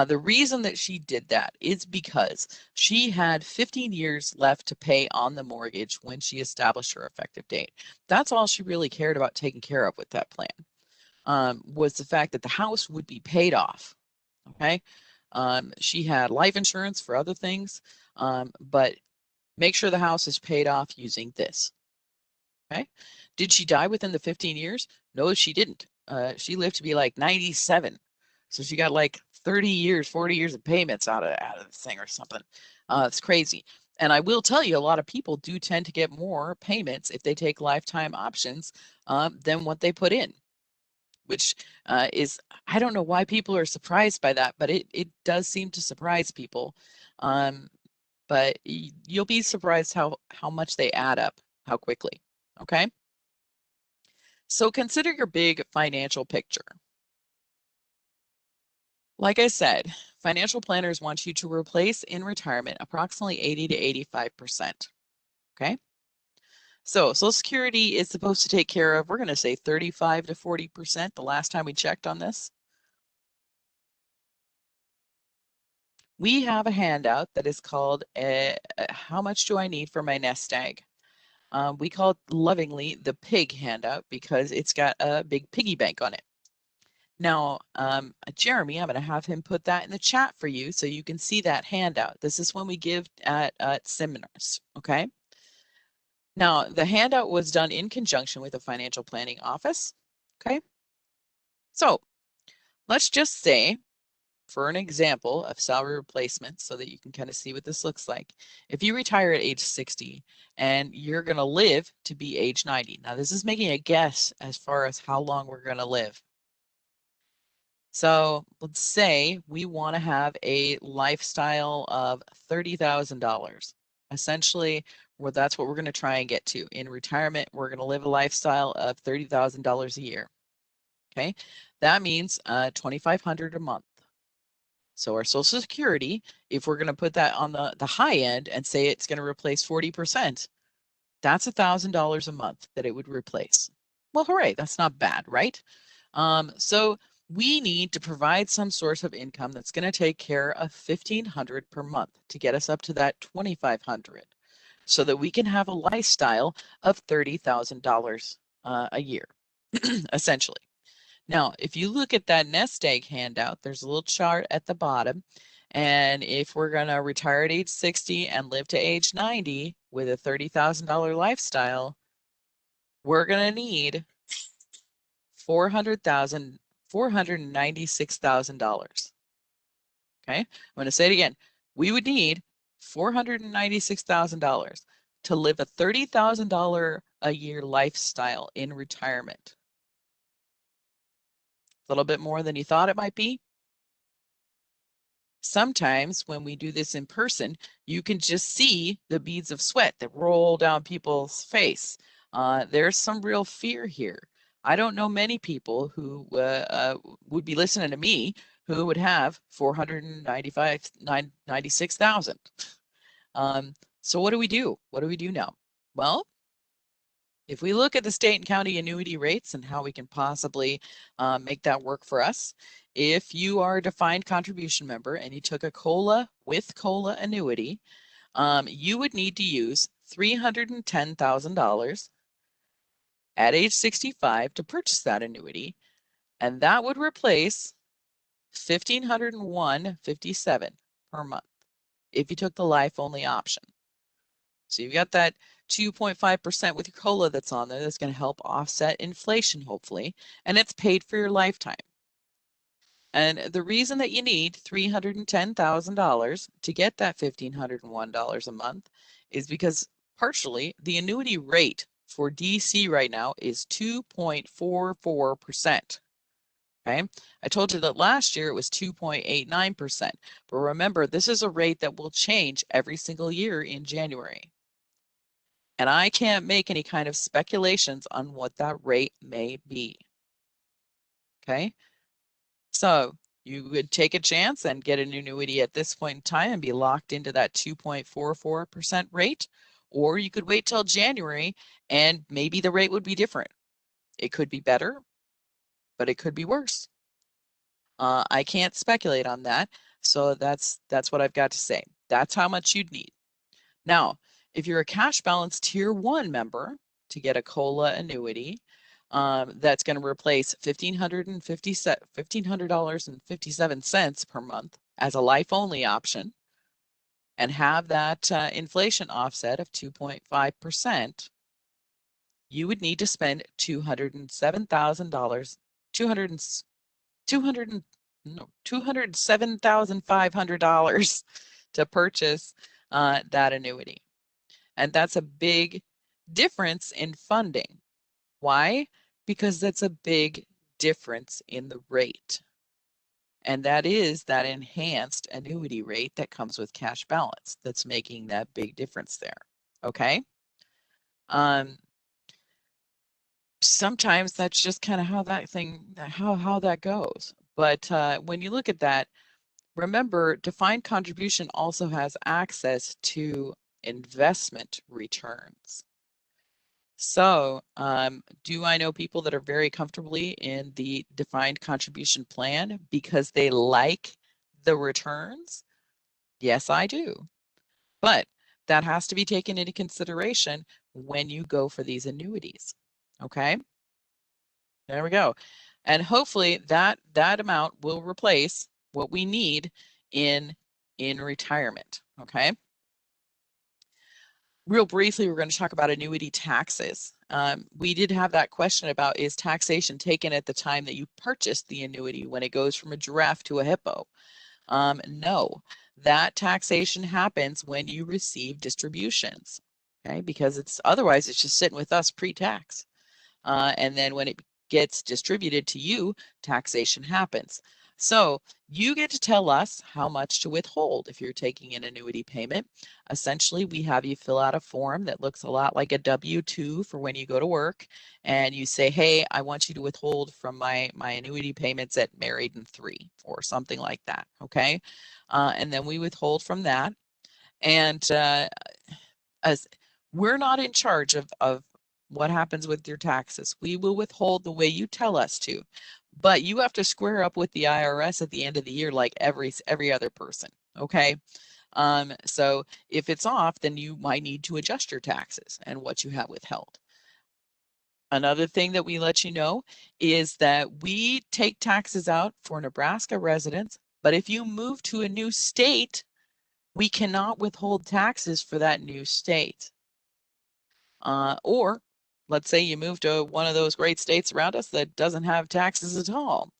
The reason that she did that is because she had 15 years left to pay on the mortgage when she established her effective date. That's all she really cared about taking care of with that plan, was the fact that the house would be paid off. Okay. She had life insurance for other things, but make sure the house is paid off using this. Okay. Did she die within the 15 years? No, she didn't. She lived to be like 97. So she got like 30 years, 40 years of payments out of this thing or something. It's crazy. And I will tell you, a lot of people do tend to get more payments if they take lifetime options than what they put in, which is, I don't know why people are surprised by that, but it does seem to surprise people. But you'll be surprised how much they add up, how quickly. Okay. So consider your big financial picture. Like I said, financial planners want you to replace in retirement approximately 80 to 85%. Okay. So Social Security is supposed to take care of, we're going to say 35 to 40% the last time we checked on this. We have a handout that is called How Much Do I Need for My Nest Egg? We call it lovingly the pig handout because it's got a big piggy bank on it. Now, Jeremy, I'm going to have him put that in the chat for you so you can see that handout. This is when we give at seminars, okay? Now, the handout was done in conjunction with a financial planning office, okay? So let's just say, for an example of salary replacement so that you can kind of see what this looks like. If you retire at age 60 and you're going to live to be age 90. Now, this is making a guess as far as how long we're going to live. So let's say we want to have a lifestyle of $30,000. Essentially, well, that's what we're going to try and get to. In retirement, we're going to live a lifestyle of $30,000 a year. Okay, that means $2,500 a month. So our Social Security, if we're going to put that on the high end and say it's going to replace 40%, that's $1,000 a month that it would replace. Well, hooray, that's not bad, right? So we need to provide some source of income that's going to take care of $1,500 per month to get us up to that $2,500 so that we can have a lifestyle of $30,000 a year, essentially. Now, if you look at that nest egg handout, there's a little chart at the bottom. And if we're going to retire at age 60 and live to age 90 with a $30,000 lifestyle, we're going to need $496,000. Okay, I'm going to say it again. We would need $496,000 to live a $30,000 a year lifestyle in retirement. A little bit more than you thought it might be. Sometimes when we do this in person, you can just see the beads of sweat that roll down people's face. There's some real fear here. I don't know many people who would be listening to me who would have 496,000. So what do we do? What do we do now? Well, if we look at the state and county annuity rates and how we can possibly make that work for us, if you are a defined contribution member and you took a COLA with COLA annuity, you would need to use $310,000 at age 65 to purchase that annuity, and that would replace $1,501.57 per month if you took the life only option. So you've got that 2.5% with your COLA that's on there that's going to help offset inflation, hopefully, and it's paid for your lifetime. And the reason that you need $310,000 to get that $1,501 a month is because partially the annuity rate for DC right now is 2.44%. Okay, I told you that last year it was 2.89%, but remember, this is a rate that will change every single year in January. And I can't make any kind of speculations on what that rate may be. Okay, so you would take a chance and get an annuity at this point in time and be locked into that 2.44% rate, or you could wait till January and maybe the rate would be different. It could be better, but it could be worse. I can't speculate on that, so that's what I've got to say. That's how much you'd need. Now, if you're a cash balance tier 1 member to get a COLA annuity, that's going to replace $1,500.57 per month as a life only option and have that inflation offset of 2.5%, you would need to spend $207,500 to purchase that annuity. And that's a big difference in funding. Why? Because that's a big difference in the rate. And that is that enhanced annuity rate that comes with cash balance that's making that big difference there. Okay. Sometimes that's just kind of how that goes. But when you look at that, remember, defined contribution also has access to investment returns. So do I know people that are very comfortably in the defined contribution plan because they like the returns? Yes, I do. But that has to be taken into consideration when you go for these annuities. Okay, there we go. And hopefully that amount will replace what we need in retirement. Okay. Real briefly, we're going to talk about annuity taxes. We did have that question about, is taxation taken at the time that you purchased the annuity when it goes from a giraffe to a hippo? No, that taxation happens when you receive distributions, okay? Because otherwise it's just sitting with us pre-tax. And then when it gets distributed to you, taxation happens. So you get to tell us how much to withhold if you're taking an annuity payment. Essentially, we have you fill out a form that looks a lot like a W-2 for when you go to work, and you say, hey, I want you to withhold from my annuity payments at Married and 3 or something like that, okay? And then we withhold from that. And as we're not in charge of what happens with your taxes. We will withhold the way you tell us to, but you have to square up with the IRS at the end of the year like every other person, okay? So if it's off, then you might need to adjust your taxes and what you have withheld. Another thing that we let you know is that we take taxes out for Nebraska residents, but if you move to a new state, we cannot withhold taxes for that new state. Or let's say you move to one of those great states around us that doesn't have taxes at all.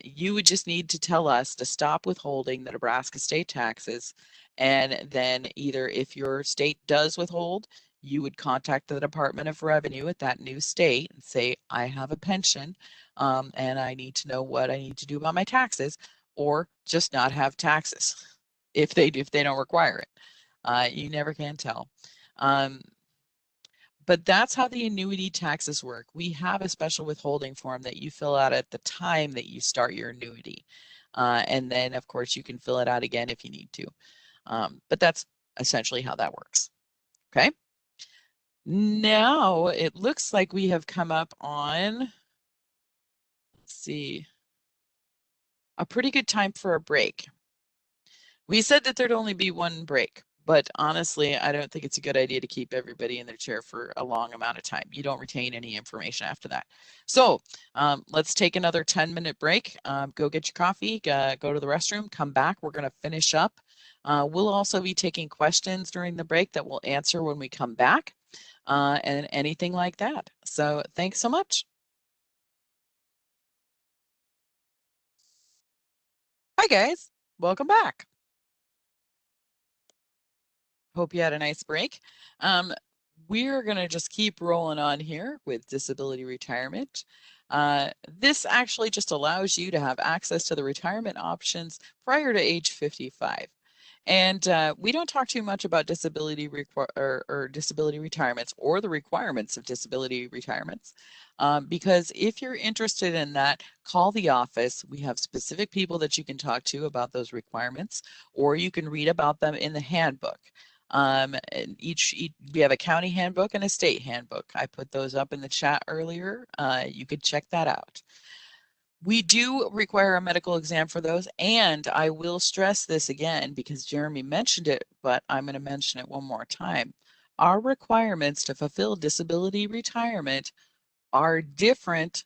You would just need to tell us to stop withholding the Nebraska state taxes. And then either if your state does withhold, you would contact the Department of Revenue at that new state and say, I have a pension and I need to know what I need to do about my taxes, or just not have taxes if they don't require it. You never can tell. But that's how the annuity taxes work. We have a special withholding form that you fill out at the time that you start your annuity. And then, of course, you can fill it out again if you need to. But that's essentially how that works. Okay. Now it looks like we have come up on, let's see, a pretty good time for a break. We said that there'd only be one break, but honestly, I don't think it's a good idea to keep everybody in their chair for a long amount of time. You don't retain any information after that. So let's take another 10-minute break. Go get your coffee, go to the restroom, come back. We're going to finish up. We'll also be taking questions during the break that we'll answer when we come back and anything like that. So thanks so much. Hi, guys. Welcome back. Hope you had a nice break. We're going to just keep rolling on here with disability retirement. This actually just allows you to have access to the retirement options prior to age 55. And we don't talk too much about disability or disability retirements or the requirements of disability retirements. Because if you're interested in that, call the office. We have specific people that you can talk to about those requirements, or you can read about them in the handbook. And we have a county handbook and a state handbook. I put those up in the chat earlier. You could check that out. We do require a medical exam for those, and I will stress this again because Jeremy mentioned it, but I'm going to mention it one more time. Our requirements to fulfill disability retirement are different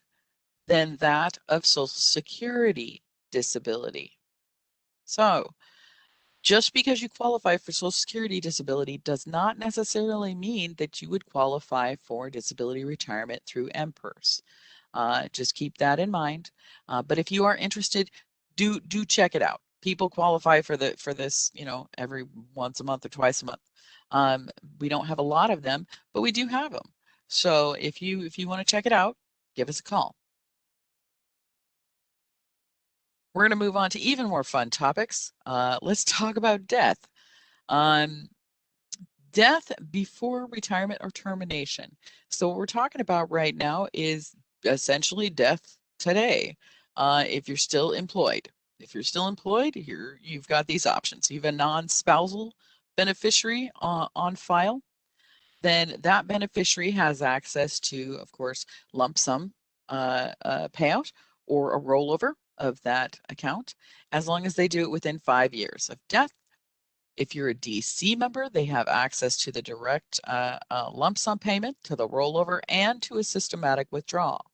than that of Social Security disability. So just because you qualify for Social Security disability does not necessarily mean that you would qualify for disability retirement through NPERS. Just keep that in mind. But if you are interested, do check it out. People qualify for this, every once a month or twice a month. We don't have a lot of them, but we do have them. So if you want to check it out, give us a call. We're going to move on to even more fun topics. Let's talk about death. Death before retirement or termination. So what we're talking about right now is essentially death today. If you're still employed. If you're still employed, you've got these options. You have a non-spousal beneficiary on file, then that beneficiary has access to, of course, lump sum payout or a rollover of that account, as long as they do it within 5 years of death. If you're a DC member, they have access to the direct lump sum payment, to the rollover, and to a systematic withdrawal,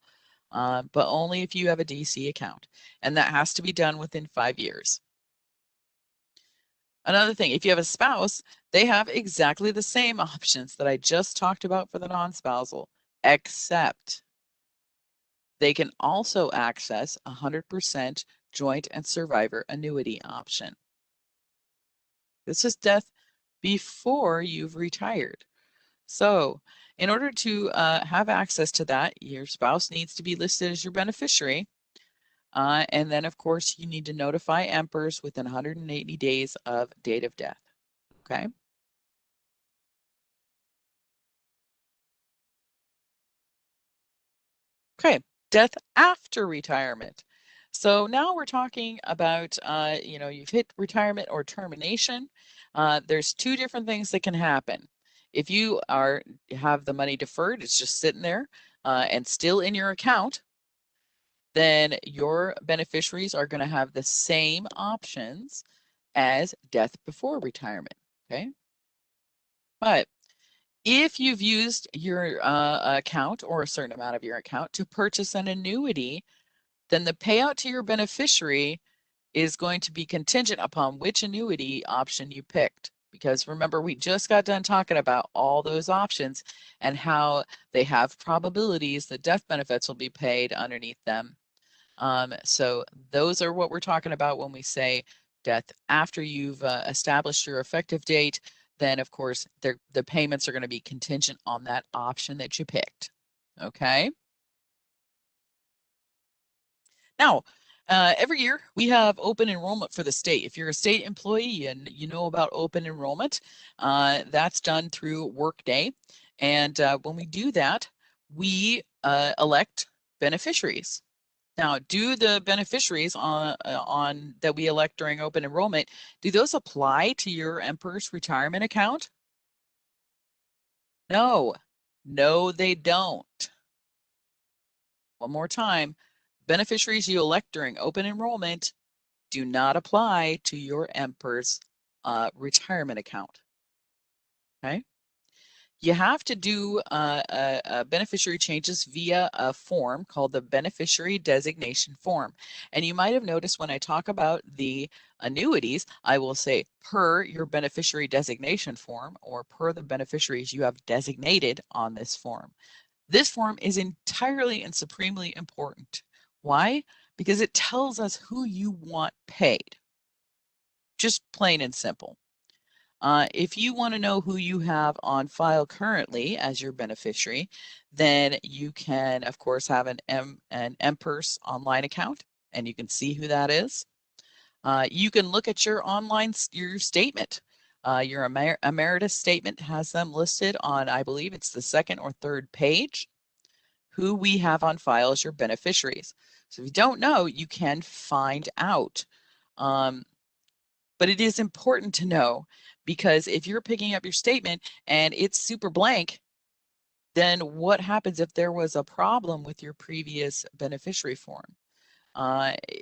but only if you have a DC account. And that has to be done within 5 years. Another thing, if you have a spouse, they have exactly the same options that I just talked about for the non-spousal, except they can also access 100% joint and survivor annuity option. This is death before you've retired. So in order to have access to that, your spouse needs to be listed as your beneficiary. And then, of course, you need to notify NPERS within 180 days of date of death. Okay. Okay, death after retirement. So now we're talking about, you've hit retirement or termination. There's two different things that can happen. If you have the money deferred, it's just sitting there and still in your account, then your beneficiaries are going to have the same options as death before retirement. Okay. But if you've used your account or a certain amount of your account to purchase an annuity, then the payout to your beneficiary is going to be contingent upon which annuity option you picked. Because remember, we just got done talking about all those options and how they have probabilities that death benefits will be paid underneath them. So those are what we're talking about when we say death after you've established your effective date. Then, of course, the payments are going to be contingent on that option that you picked. Okay. Now, every year we have open enrollment for the state. If you're a state employee and you know about open enrollment, that's done through Workday. And when we do that, we elect beneficiaries. Now, do the beneficiaries on that we elect during open enrollment, do those apply to your NPERS retirement account? No, no, they don't. One more time, beneficiaries you elect during open enrollment do not apply to your NPERS retirement account. Okay. You have to do beneficiary changes via a form called the Beneficiary Designation Form. And you might have noticed when I talk about the annuities, I will say per your beneficiary designation form or per the beneficiaries you have designated on this form. This form is entirely and supremely important. Why? Because it tells us who you want paid. Just plain and simple. If you want to know who you have on file currently as your beneficiary, then you can, of course, have an NPERS online account, and you can see who that is. You can look at your your statement. Your emeritus statement has them listed on, I believe it's the second or third page, who we have on file as your beneficiaries. So if you don't know, you can find out. But it is important to know, because if you're picking up your statement and it's super blank, then what happens if there was a problem with your previous beneficiary form?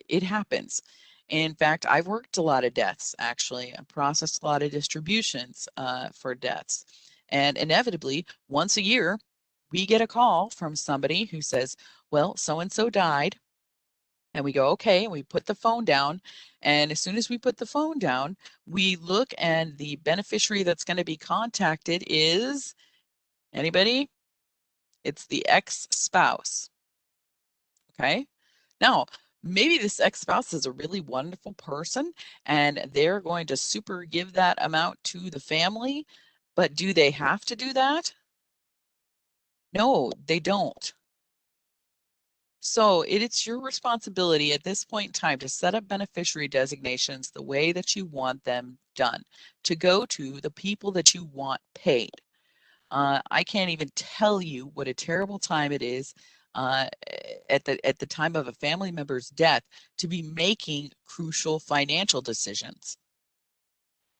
It happens. In fact, I've worked a lot of deaths, actually. I processed a lot of distributions for deaths. And inevitably, once a year, we get a call from somebody who says, well, so-and-so died. And we go, okay, and we put the phone down. And as soon as we put the phone down, we look, and the beneficiary that's going to be contacted is anybody? It's the ex-spouse. Okay. Now, maybe this ex-spouse is a really wonderful person and they're going to super give that amount to the family, but do they have to do that? No, they don't. So it's your responsibility at this point in time to set up beneficiary designations the way that you want them done, to go to the people that you want paid. I can't even tell you what a terrible time it is at the time of a family member's death to be making crucial financial decisions.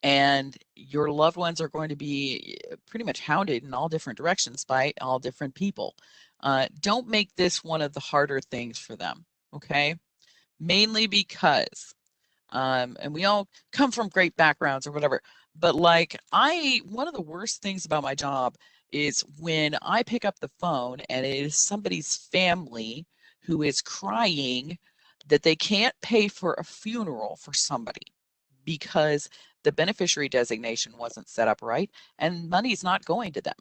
And your loved ones are going to be pretty much hounded in all different directions by all different people. Don't make this one of the harder things for them, okay? Mainly because, and we all come from great backgrounds or whatever, but like one of the worst things about my job is when I pick up the phone and it is somebody's family who is crying that they can't pay for a funeral for somebody because the beneficiary designation wasn't set up right and money's not going to them.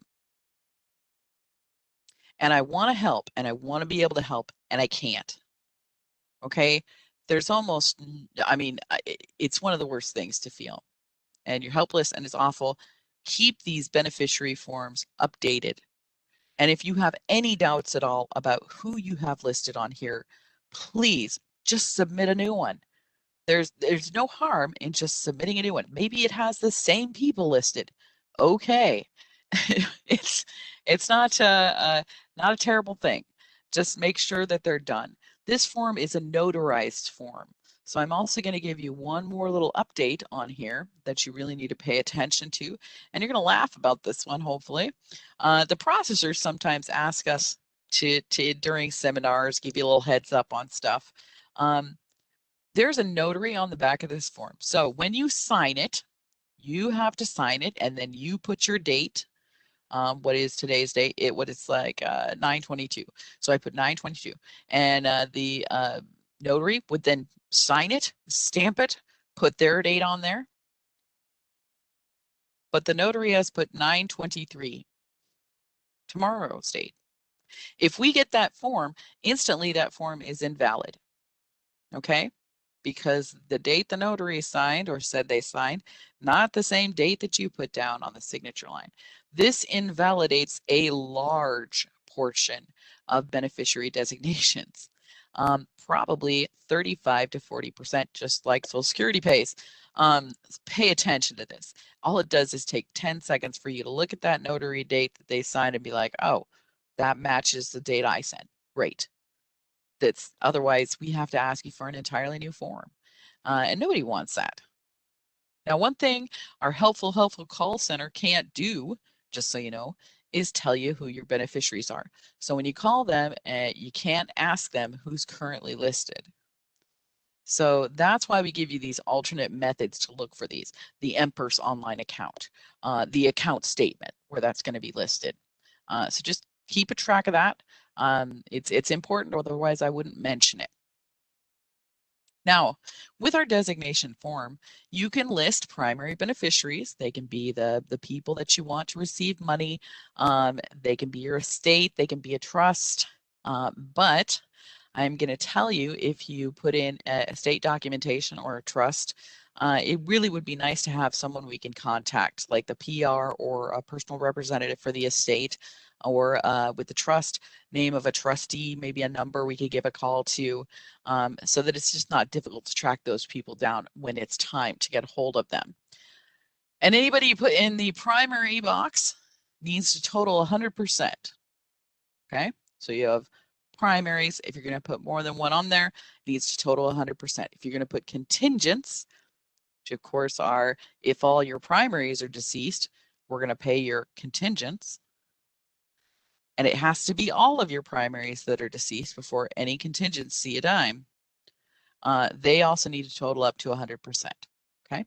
And I want to help and I want to be able to help and I can't. Okay. There's almost, I mean, it's one of the worst things to feel. And you're helpless and it's awful. Keep these beneficiary forms updated. And if you have any doubts at all about who you have listed on here, please just submit a new one. There's no harm in just submitting a new one. Maybe it has the same people listed. Okay. it's not a terrible thing. Just make sure that they're done. This form is a notarized form. So I'm also going to give you one more little update on here that you really need to pay attention to. And you're going to laugh about this one, hopefully. The processors sometimes ask us to during seminars, give you a little heads up on stuff. There's a notary on the back of this form. So when you sign it, you have to sign it, and then you put your date. What is today's date? What it's like 9/22. So I put 9/22, and the notary would then sign it, stamp it, put their date on there. But the notary has put 9/23, tomorrow's date. If we get that form, instantly that form is invalid. Okay? Because the date the notary signed or said they signed, not the same date that you put down on the signature line. This invalidates a large portion of beneficiary designations, probably 35 to 40%, just like Social Security pays. Pay attention to this. All it does is take 10 seconds for you to look at that notary date that they signed and be like, oh, that matches the date I sent. Great. Otherwise we have to ask you for an entirely new form. And nobody wants that. Now, one thing our helpful call center can't do, just so you know, is tell you who your beneficiaries are. So when you call them, you can't ask them who's currently listed. So that's why we give you these alternate methods to look for these. The NPERS online account, the account statement where that's going to be listed. So just keep a track of that. It's important, otherwise I wouldn't mention it. Now, with our designation form, you can list primary beneficiaries. They can be the people that you want to receive money. They can be your estate. They can be a trust. But I'm going to tell you, if you put in a estate documentation or a trust, it really would be nice to have someone we can contact, like the PR or a personal representative for the estate, or with the trust, name of a trustee, maybe a number we could give a call to, so that it's just not difficult to track those people down when it's time to get a hold of them. And anybody you put in the primary box needs to total 100%. Okay, so you have primaries. If you're going to put more than one on there, it needs to total 100%. If you're going to put contingents, which of course are if all your primaries are deceased, we're going to pay your contingents. And it has to be all of your primaries that are deceased before any contingents see a dime. They also need to total up to 100%. Okay.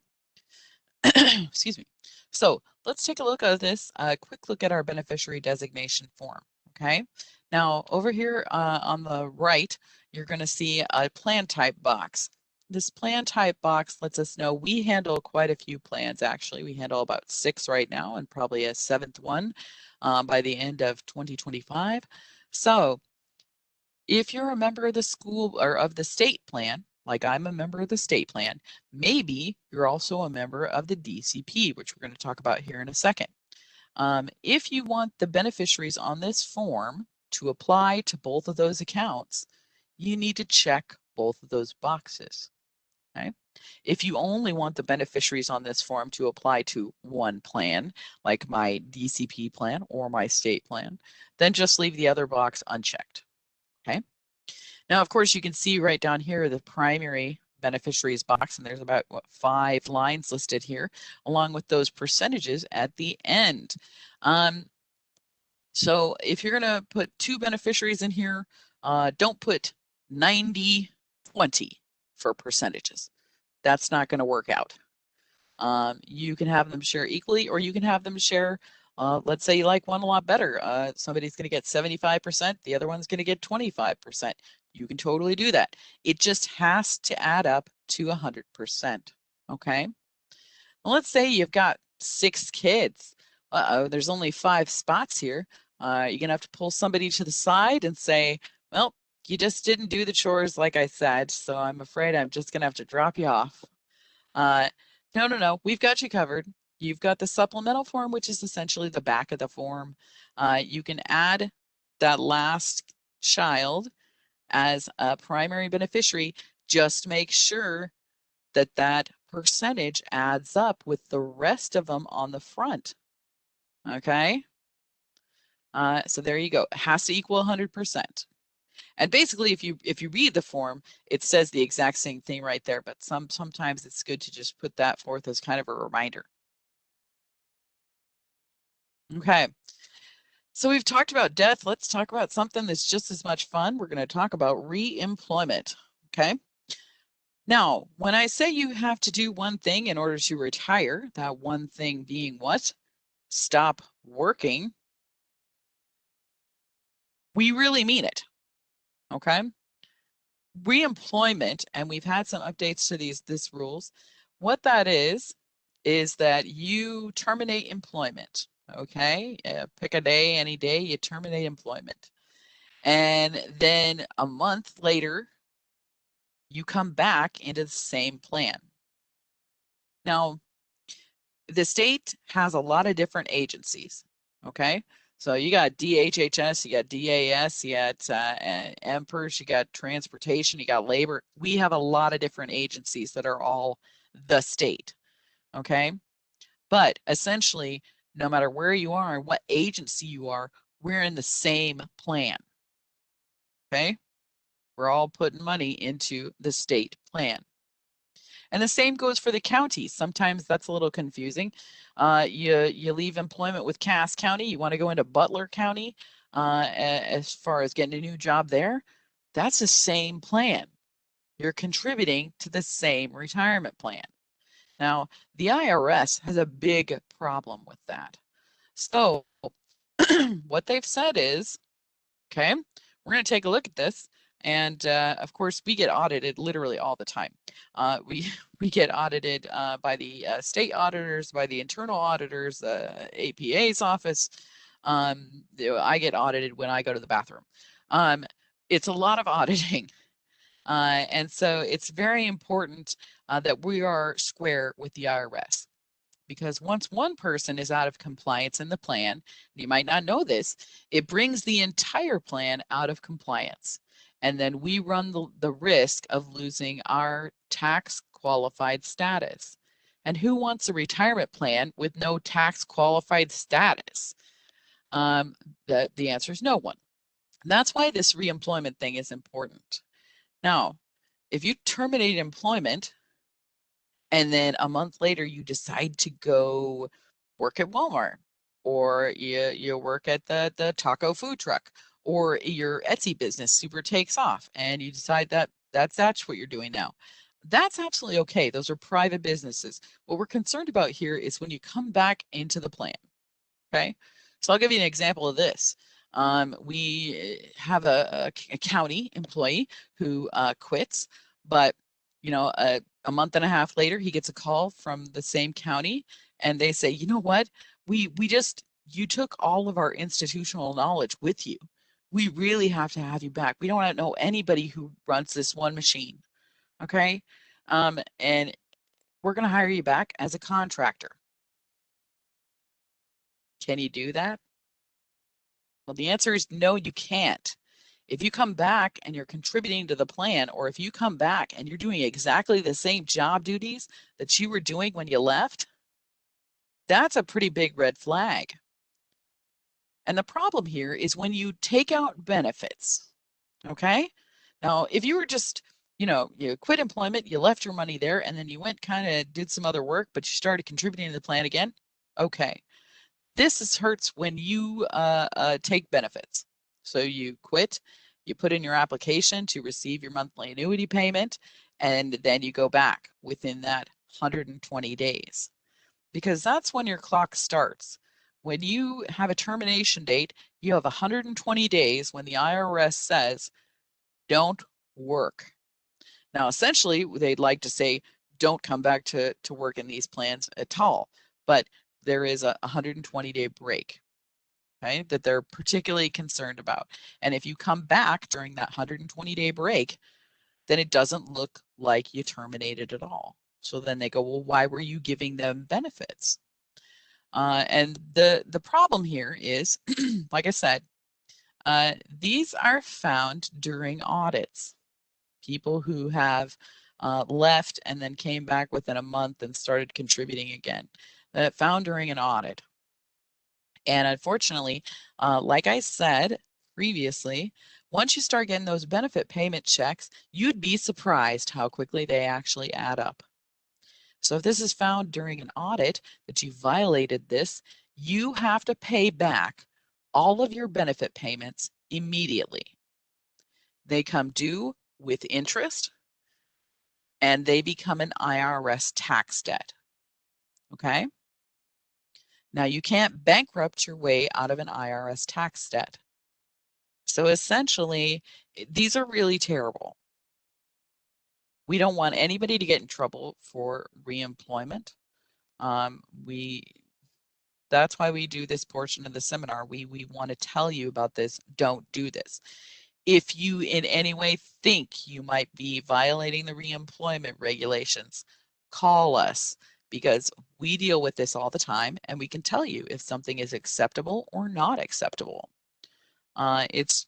Excuse me. So let's take a look at this. A quick look at our beneficiary designation form. Okay. Now over here on the right, you're going to see a plan type box. This plan type box lets us know we handle quite a few plans. Actually, we handle about 6 right now, and probably a 7th one by the end of 2025. So if you're a member of the school or of the state plan, like I'm a member of the state plan, maybe you're also a member of the DCP, which we're going to talk about here in a second. If you want the beneficiaries on this form to apply to both of those accounts, you need to check both of those boxes. Okay. If you only want the beneficiaries on this form to apply to one plan, like my DCP plan or my state plan, then just leave the other box unchecked. Okay. Now, of course, you can see right down here the primary beneficiaries box, and there's about 5 lines listed here, along with those percentages at the end. So if you're going to put 2 beneficiaries in here, don't put 90-20 for percentages. That's not going to work out. You can have them share equally, or you can have them share, let's say you like one a lot better. Somebody's going to get 75%, the other one's going to get 25%. You can totally do that. It just has to add up to 100%. Okay. Well, let's say you've got 6 kids. There's only 5 spots here. You're going to have to pull somebody to the side and say, well, you just didn't do the chores like I said, so I'm afraid I'm just going to have to drop you off. No, we've got you covered. You've got the supplemental form, which is essentially the back of the form. You can add that last child as a primary beneficiary, just make sure that that percentage adds up with the rest of them on the front. Okay. So there you go. It has to equal 100%. And basically, if you read the form, it says the exact same thing right there. But sometimes it's good to just put that forth as kind of a reminder. Okay. So we've talked about death. Let's talk about something that's just as much fun. We're going to talk about reemployment. Okay. Now, when I say you have to do one thing in order to retire, that one thing being what? Stop working. We really mean it. Okay. Reemployment, and we've had some updates to this rules. What that is that you terminate employment. Okay. Pick a day, any day, you terminate employment. And then a month later, you come back into the same plan. Now, the state has a lot of different agencies, okay? So you got DHHS, you got DAS, you got NPERS, you got transportation, you got labor. We have a lot of different agencies that are all the state, okay? But essentially, no matter where you are and what agency you are, we're in the same plan, okay? We're all putting money into the state plan. And the same goes for the counties. Sometimes that's a little confusing. You leave employment with Cass County, you want to go into Butler County as far as getting a new job there. That's the same plan. You're contributing to the same retirement plan. Now, the IRS has a big problem with that. So what they've said is, okay, we're going to take a look at this. And of course, we get audited literally all the time. We get audited by the state auditors, by the internal auditors, APA's office. I get audited when I go to the bathroom. It's a lot of auditing. And so it's very important that we are square with the IRS. Because once one person is out of compliance in the plan, you might not know this, it brings the entire plan out of compliance. And then we run the risk of losing our tax qualified status. And who wants a retirement plan with no tax qualified status? The answer is no one. And that's why this reemployment thing is important. Now, if you terminate employment, and then a month later you decide to go work at Walmart, or you work at the taco food truck, or your Etsy business super takes off and you decide that that's what you're doing now. That's absolutely okay. Those are private businesses. What we're concerned about here is when you come back into the plan. Okay. So I'll give you an example of this. We have a county employee who quits, but a month and a half later, he gets a call from the same county and they say, you know what, you took all of our institutional knowledge with you. We really have to have you back. We don't want to know anybody who runs this one machine. Okay. And we're going to hire you back as a contractor. Can you do that? Well, the answer is no, you can't. If you come back and you're contributing to the plan, or if you come back and you're doing exactly the same job duties that you were doing when you left, that's a pretty big red flag. And the problem here is when you take out benefits, okay? Now, if you were just, you quit employment, you left your money there, and then you went kind of did some other work, but you started contributing to the plan again, okay. This hurts when you take benefits. So you quit, you put in your application to receive your monthly annuity payment, and then you go back within that 120 days. Because that's when your clock starts. When you have a termination date, you have 120 days when the IRS says, don't work. Now, essentially, they'd like to say, don't come back to work in these plans at all. But there is a 120-day break, okay, that they're particularly concerned about. And if you come back during that 120-day break, then it doesn't look like you terminated at all. So then they go, well, why were you giving them benefits? And the problem here is, like I said, These are found during audits. People who have left and then came back within a month and started contributing again. Found during an audit. And unfortunately, like I said previously, once you start getting those benefit payment checks, you'd be surprised how quickly they actually add up. So if this is found during an audit that you violated this, you have to pay back all of your benefit payments immediately. They come due with interest and they become an IRS tax debt. Okay? Now you can't bankrupt your way out of an IRS tax debt. So essentially, these are really terrible. We don't want anybody to get in trouble for reemployment. That's why we do this portion of the seminar. We want to tell you about this. Don't do this. If you in any way think you might be violating the reemployment regulations, call us because we deal with this all the time and we can tell you if something is acceptable or not acceptable. It's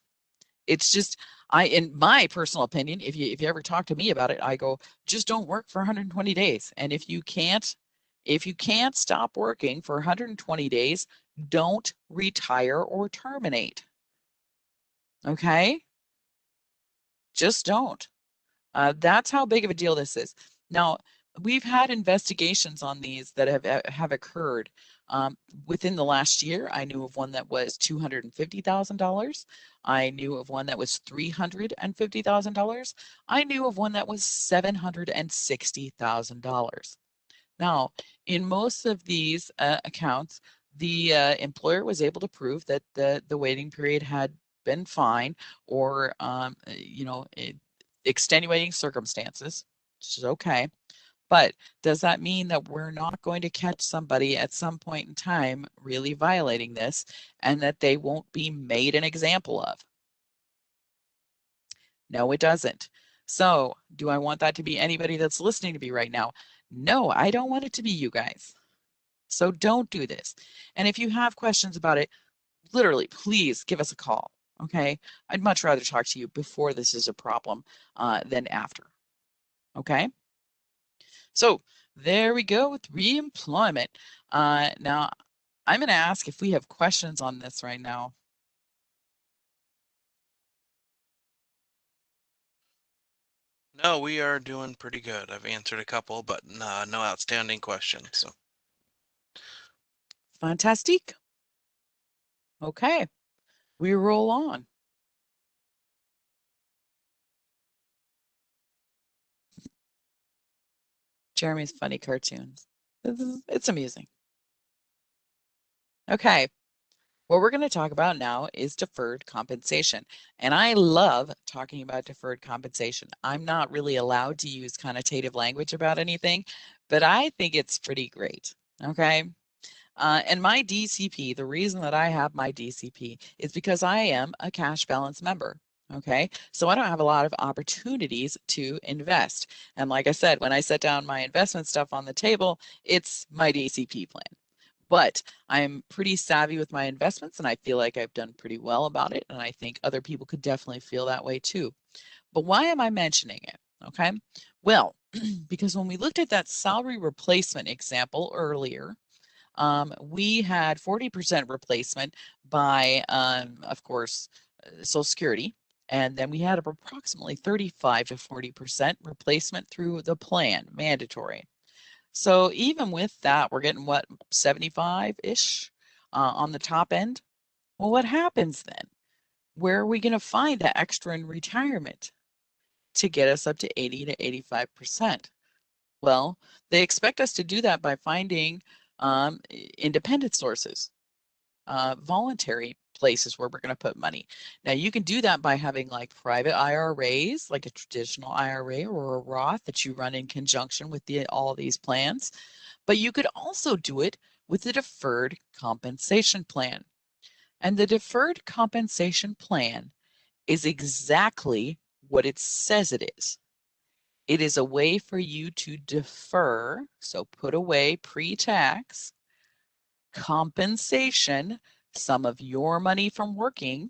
just, in my personal opinion, if you ever talk to me about it, I go, just don't work for 120 days. And if you can't stop working for 120 days, don't retire or terminate. Okay? Just don't. That's how big of a deal this is. Now, we've had investigations on these that have occurred within the last year. I knew of one that was $250,000. I knew of one that was $350,000. I knew of one that was $760,000. Now, in most of these accounts, the employer was able to prove that the waiting period had been fine, or extenuating circumstances, which is okay. But does that mean that we're not going to catch somebody at some point in time really violating this and that they won't be made an example of? No, it doesn't. So do I want that to be anybody that's listening to me right now? No, I don't want it to be you guys. So don't do this. And if you have questions about it, literally, please give us a call. Okay. I'd much rather talk to you before this is a problem than after. Okay. So there we go with reemployment. Now, I'm going to ask if we have questions on this right now. No, we are doing pretty good. I've answered a couple, but no outstanding questions. So. Fantastic. Okay, we roll on. Jeremy's funny cartoons. It's amusing. Okay, what we're going to talk about now is deferred compensation. And I love talking about deferred compensation. I'm not really allowed to use connotative language about anything, but I think it's pretty great. Okay. And my DCP, the reason that I have my DCP is because I am a cash balance member. Okay, so I don't have a lot of opportunities to invest. And like I said, when I set down my investment stuff on the table, it's my DCP plan. But I'm pretty savvy with my investments and I feel like I've done pretty well about it. And I think other people could definitely feel that way too. But why am I mentioning it? Okay, well, because when we looked at that salary replacement example earlier, we had 40% replacement by, of course, Social Security. And then we had approximately 35 to 40% replacement through the plan, mandatory. So even with that, we're getting what, 75-ish on the top end? Well, what happens then? Where are we going to find that extra in retirement to get us up to 80 to 85%? Well, they expect us to do that by finding independent sources, voluntary places where we're going to put money. Now, you can do that by having like private IRAs, like a traditional IRA or a Roth that you run in conjunction with all these plans. But you could also do it with the deferred compensation plan. And the deferred compensation plan is exactly what it says it is. It is a way for you to defer, so put away pre-tax compensation, some of your money from working,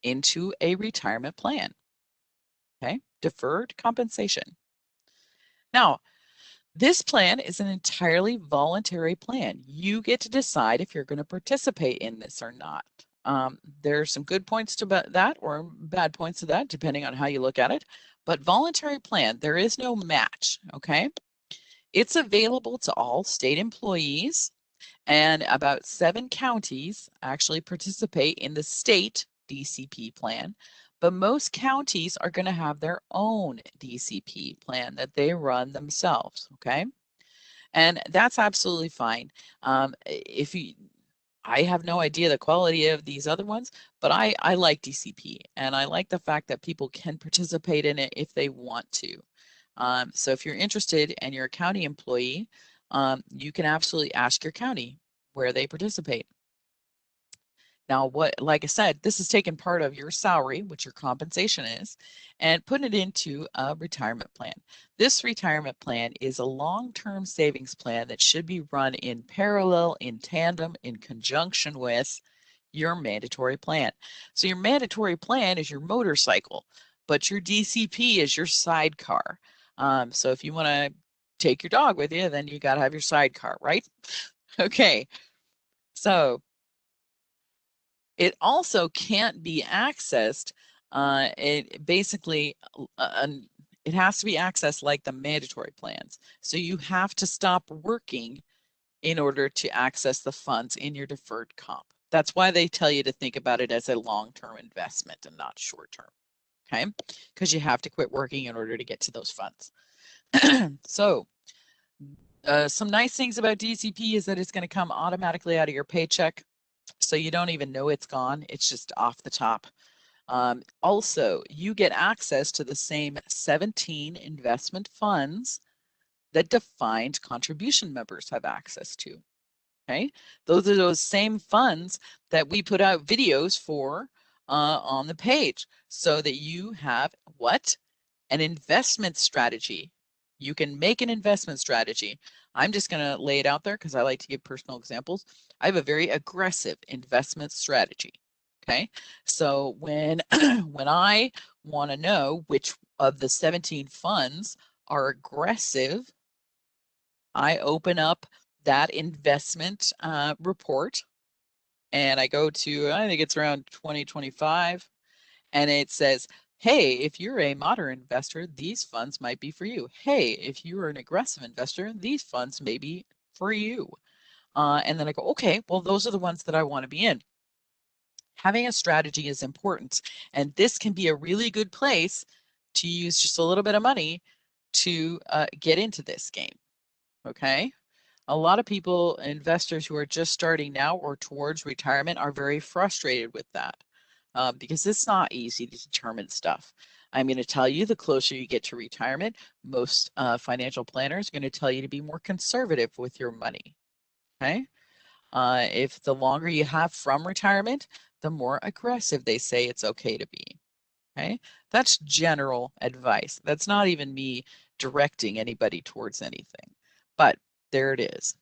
into a retirement plan. Okay, deferred compensation. Now, this plan is an entirely voluntary plan. You get to decide if you're going to participate in this or not. There are some good points to that or bad points to that, depending on how you look at it. But voluntary plan, there is no match, okay? It's available to all state employees, and about 7 counties actually participate in the state DCP plan. But most counties are going to have their own DCP plan that they run themselves, okay? And that's absolutely fine. I have no idea the quality of these other ones, but I like DCP, and I like the fact that people can participate in it if they want to. So if you're interested and you're a county employee, you can absolutely ask your county where they participate. Now, like I said, this is taking part of your salary, which your compensation is, and putting it into a retirement plan. This retirement plan is a long-term savings plan that should be run in parallel, in tandem, in conjunction with your mandatory plan. So your mandatory plan is your motorcycle, but your DCP is your sidecar. So if you want to take your dog with you, then you got to have your sidecar, right? Okay, so it also can't be accessed. It basically, it has to be accessed like the mandatory plans. So you have to stop working in order to access the funds in your deferred comp. That's why they tell you to think about it as a long-term investment and not short-term, okay? Because you have to quit working in order to get to those funds. So some nice things about DCP is that it's going to come automatically out of your paycheck. So you don't even know it's gone. It's just off the top. Also, you get access to the same 17 investment funds that defined contribution members have access to. Okay, those are those same funds that we put out videos for on the page so that you have what? An investment strategy. You can make an investment strategy. I'm just going to lay it out there because I like to give personal examples. I have a very aggressive investment strategy. Okay, so when when I want to know which of the 17 funds are aggressive, I open up that investment report and I go to, I think it's around 2025, and it says, hey, if you're a moderate investor, these funds might be for you. Hey, if you're an aggressive investor, these funds may be for you. And then I go, okay, well, those are the ones that I want to be in. Having a strategy is important, and this can be a really good place to use just a little bit of money to get into this game, okay? A lot of people, investors who are just starting now or towards retirement, are very frustrated with that because it's not easy to determine stuff. I'm going to tell you, the closer you get to retirement, most financial planners are going to tell you to be more conservative with your money. Okay. If the longer you have from retirement, the more aggressive they say it's okay to be. Okay. That's general advice. That's not even me directing anybody towards anything, but there it is.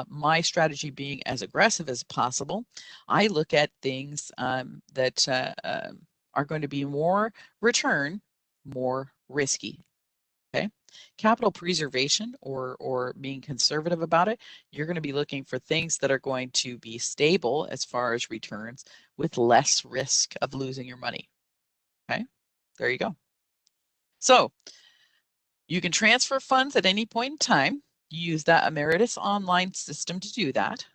My strategy being as aggressive as possible, I look at things that are going to be more return, more risky. Okay, capital preservation or being conservative about it, you're going to be looking for things that are going to be stable as far as returns with less risk of losing your money. Okay, there you go. So you can transfer funds at any point in time. You use that Emeritus online system to do that.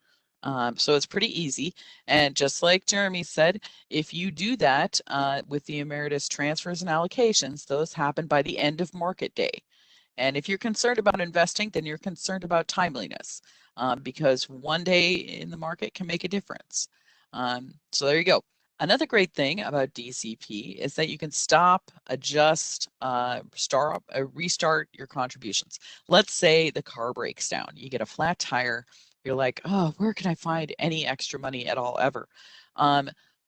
So it's pretty easy. And just like Jeremy said, if you do that with the Emeritus transfers and allocations, those happen by the end of market day. And if you're concerned about investing, then you're concerned about timeliness because one day in the market can make a difference. So there you go. Another great thing about DCP is that you can stop, adjust, restart your contributions. Let's say the car breaks down, you get a flat tire, you're like, oh, where can I find any extra money at all ever?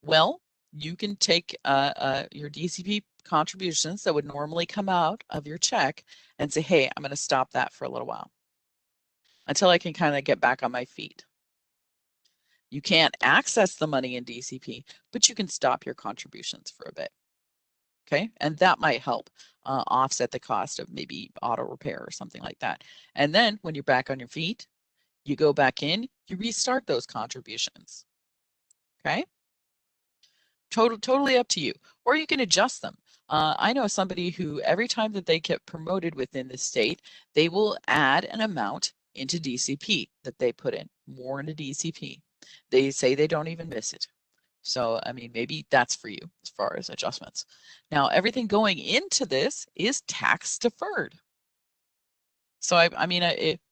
Well, you can take your DCP contributions that would normally come out of your check and say, hey, I'm going to stop that for a little while until I can kind of get back on my feet. You can't access the money in DCP, but you can stop your contributions for a bit. Okay, and that might help offset the cost of maybe auto repair or something like that. And then when you're back on your feet, you go back in, you restart those contributions. Okay, totally up to you, or you can adjust them. I know somebody who every time that they get promoted within the state, they will add an amount into DCP that they put in, more into DCP. They say they don't even miss it. So, I mean, maybe that's for you as far as adjustments. Now, everything going into this is tax deferred. So, I mean,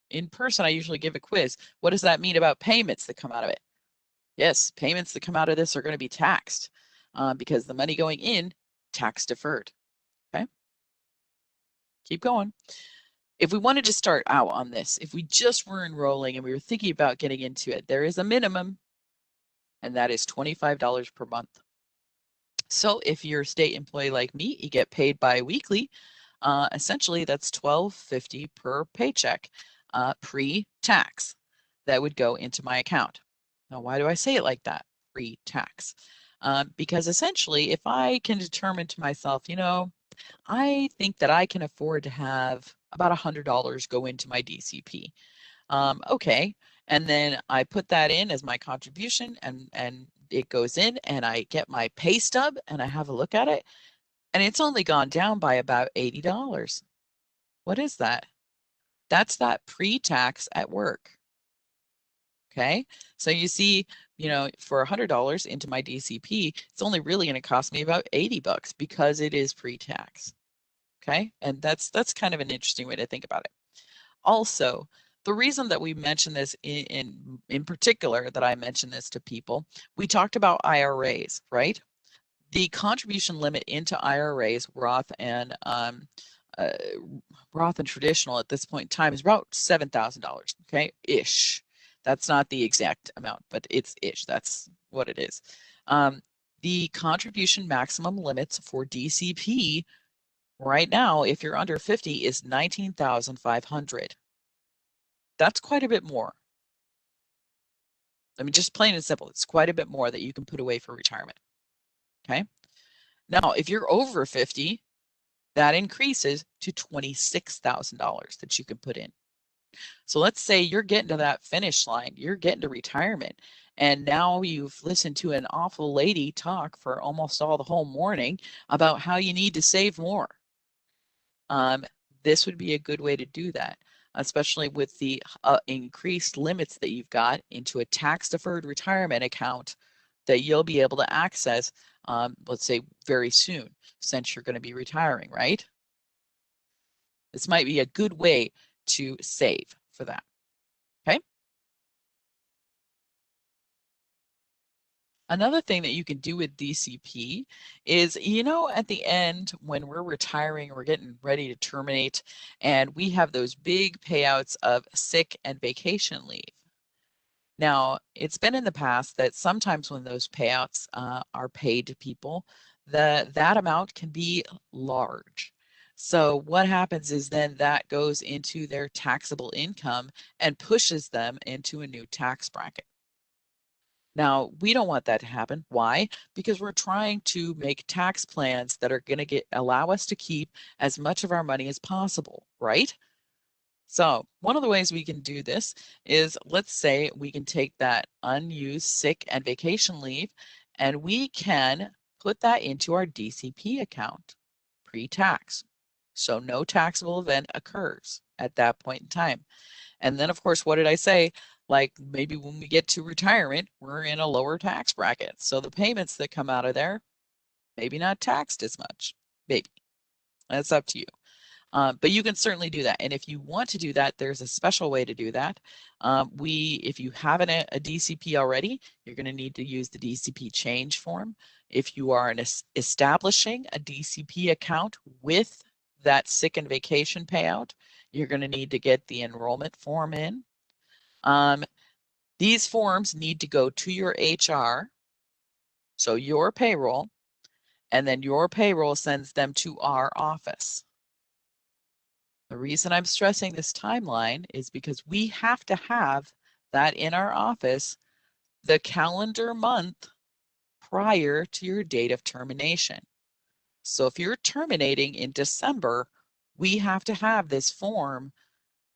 in person, I usually give a quiz. What does that mean about payments that come out of it? Yes, payments that come out of this are going to be taxed because the money going in, tax deferred. Okay. Keep going. If we wanted to start out on this, if we just were enrolling and we were thinking about getting into it, there is a minimum, and that is $25 per month. So if you're a state employee like me, you get paid bi-weekly. Essentially, that's $12.50 per paycheck pre-tax that would go into my account. Now, why do I say it like that? Pre-tax. Because essentially, if I can determine to myself, you know, I think that I can afford to have about $100 go into my DCP. Okay, and then I put that in as my contribution, and it goes in, and I get my pay stub, and I have a look at it, and it's only gone down by about $80. What is that? That's that pre-tax at work. Okay, so you see, you know, for $100 into my DCP, it's only really going to cost me about $80 because it is pre-tax. Okay, and that's kind of an interesting way to think about it. Also, the reason that we mention this in particular, that I mention this to people, we talked about IRAs, right? The contribution limit into IRAs, Roth and traditional at this point in time is about $7,000. Okay, ish. That's not the exact amount, but it's ish. That's what it is. The contribution maximum limits for DCP right now, if you're under 50, is $19,500. That's quite a bit more. I mean, just plain and simple, it's quite a bit more that you can put away for retirement. Okay. Now, if you're over 50, that increases to $26,000 that you can put in. So let's say you're getting to that finish line, you're getting to retirement, and now you've listened to an awful lady talk for almost all the whole morning about how you need to save more. This would be a good way to do that, especially with the increased limits that you've got into a tax-deferred retirement account that you'll be able to access, let's say, very soon, since you're going to be retiring, right? This might be a good way to save for that. Okay. Another thing that you can do with DCP is, you know, at the end when we're retiring, we're getting ready to terminate, and we have those big payouts of sick and vacation leave. Now, it's been in the past that sometimes when those payouts are paid to people, that amount can be large. So what happens is then that goes into their taxable income and pushes them into a new tax bracket. Now, we don't want that to happen. Why? Because we're trying to make tax plans that are going to allow us to keep as much of our money as possible, right? So one of the ways we can do this is, let's say we can take that unused sick and vacation leave, and we can put that into our DCP account pre-tax. So no taxable event occurs at that point in time. And then, of course, what did I say? Like maybe when we get to retirement, we're in a lower tax bracket. So the payments that come out of there, maybe not taxed as much. Maybe. That's up to you. But you can certainly do that. And if you want to do that, there's a special way to do that. If you have a DCP already, you're going to need to use the DCP change form. If you are establishing a DCP account with that sick and vacation payout, you're going to need to get the enrollment form in. These forms need to go to your HR, so your payroll, and then your payroll sends them to our office. The reason I'm stressing this timeline is because we have to have that in our office the calendar month prior to your date of termination. So if you're terminating in December, we have to have this form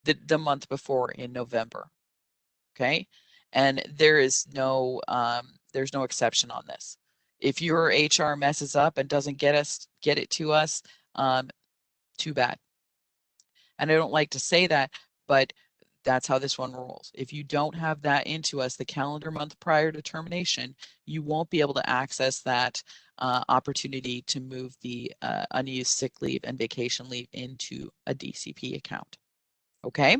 the month before in November. Okay, and there's no exception on this. If your HR messes up and doesn't get it to us, too bad. And I don't like to say that, but that's how this one rolls. If you don't have that into us the calendar month prior to termination, you won't be able to access that opportunity to move the unused sick leave and vacation leave into a DCP account. Okay.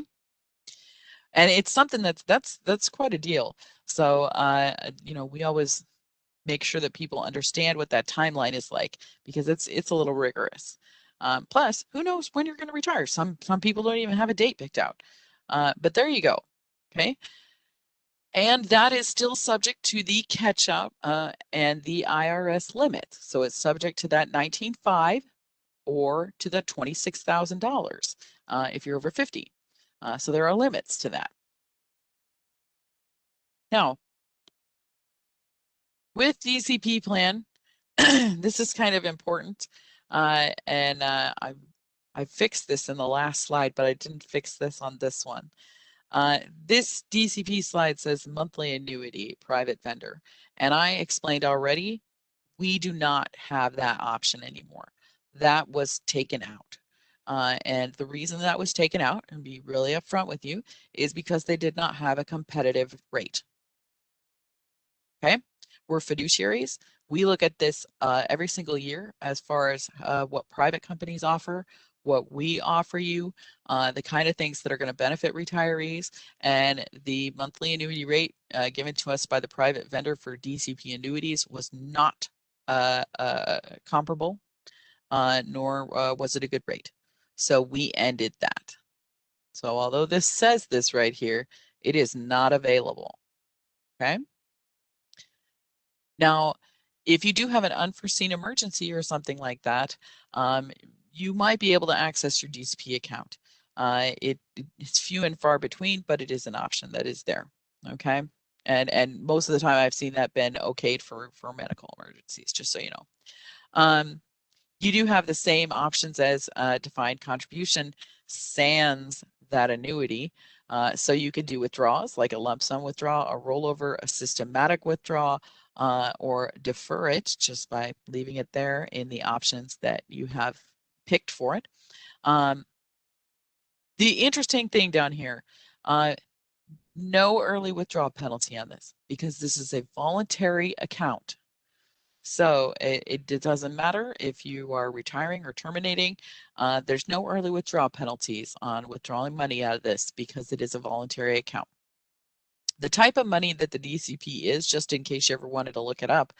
And it's something that's quite a deal. So, we always make sure that people understand what that timeline is like, because it's a little rigorous. Plus, who knows when you're going to retire? Some people don't even have a date picked out. But there you go. Okay. And that is still subject to the catch-up and the IRS limit. So it's subject to that $19,500 or to the $26,000 if you're over 50. So there are limits to that. Now, with DCP plan, this is kind of important, and I fixed this in the last slide, but I didn't fix this on this one. This DCP slide says monthly annuity private vendor, and I explained already, we do not have that option anymore. That was taken out. And the reason that was taken out, and be really upfront with you, is because they did not have a competitive rate. Okay, we're fiduciaries. We look at this every single year as far as what private companies offer, what we offer you, the kind of things that are going to benefit retirees, and the monthly annuity rate given to us by the private vendor for DCP annuities was not comparable, nor was it a good rate. So we ended that. So although this says this right here, it is not available. Okay. Now, if you do have an unforeseen emergency or something like that, you might be able to access your DCP account. It's few and far between, but it is an option that is there. Okay. And most of the time I've seen that been okayed for medical emergencies, just so you know. You do have the same options as defined contribution sans that annuity. So you could do withdrawals like a lump sum withdrawal, a rollover, a systematic withdrawal, or defer it just by leaving it there in the options that you have picked for it. The interesting thing down here, no early withdrawal penalty on this because this is a voluntary account. So it doesn't matter if you are retiring or terminating. There's no early withdrawal penalties on withdrawing money out of this because it is a voluntary account. The type of money that the DCP is, just in case you ever wanted to look it up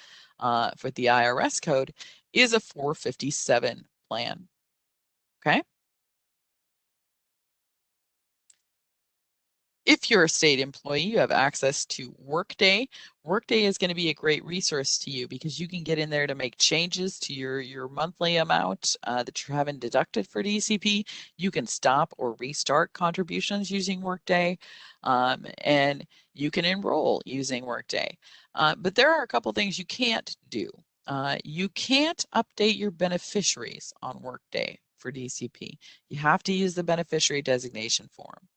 for the IRS code, is a 457 plan. Okay. If you're a state employee, you have access to Workday. Workday is going to be a great resource to you because you can get in there to make changes to your monthly amount that you're having deducted for DCP. You can stop or restart contributions using Workday, and you can enroll using Workday. But there are a couple things you can't do. You can't update your beneficiaries on Workday for DCP. You have to use the beneficiary designation form.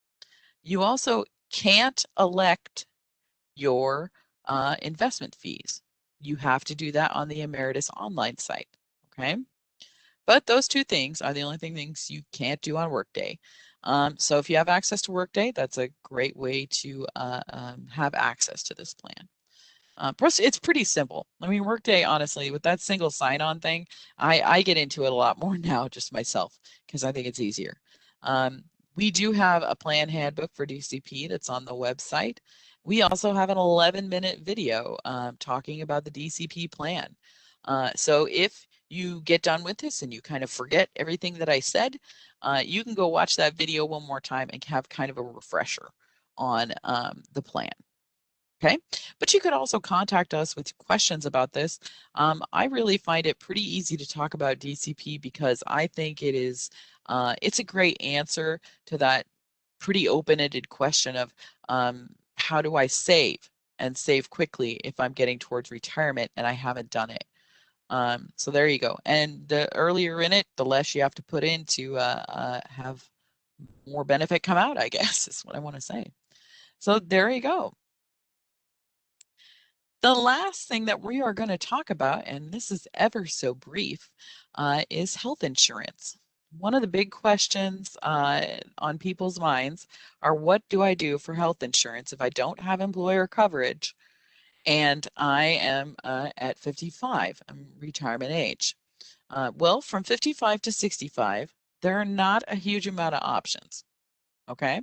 You also can't elect your investment fees. You have to do that on the Emeritus online site, okay? But those two things are the only things you can't do on Workday. So if you have access to Workday, that's a great way to have access to this plan. Plus, it's pretty simple. I mean, Workday, honestly, with that single sign-on thing, I get into it a lot more now just myself because I think it's easier. We do have a plan handbook for DCP that's on the website. We also have an 11-minute video talking about the DCP plan. So if you get done with this and you kind of forget everything that I said, you can go watch that video one more time and have kind of a refresher on the plan. Okay, but you could also contact us with questions about this. I really find it pretty easy to talk about DCP because I think it's a great answer to that pretty open-ended question of how do I save and save quickly if I'm getting towards retirement and I haven't done it. So there you go. And the earlier in it, the less you have to put in to have more benefit come out, I guess, is what I want to say. So there you go. The last thing that we are going to talk about, and this is ever so brief, is health insurance. One of the big questions on people's minds are, what do I do for health insurance if I don't have employer coverage and I am at 55, I'm retirement age? Well, from 55 to 65, there are not a huge amount of options, okay?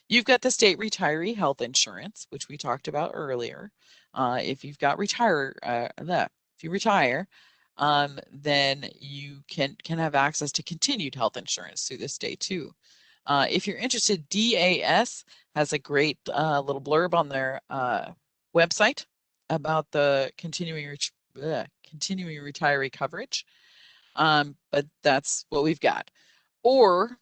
You've got the state retiree health insurance, which we talked about earlier. If you've got if you retire, then you can have access to continued health insurance through this day too. If you're interested, DAS has a great little blurb on their website about the continuing retiree coverage. But that's what we've got. Or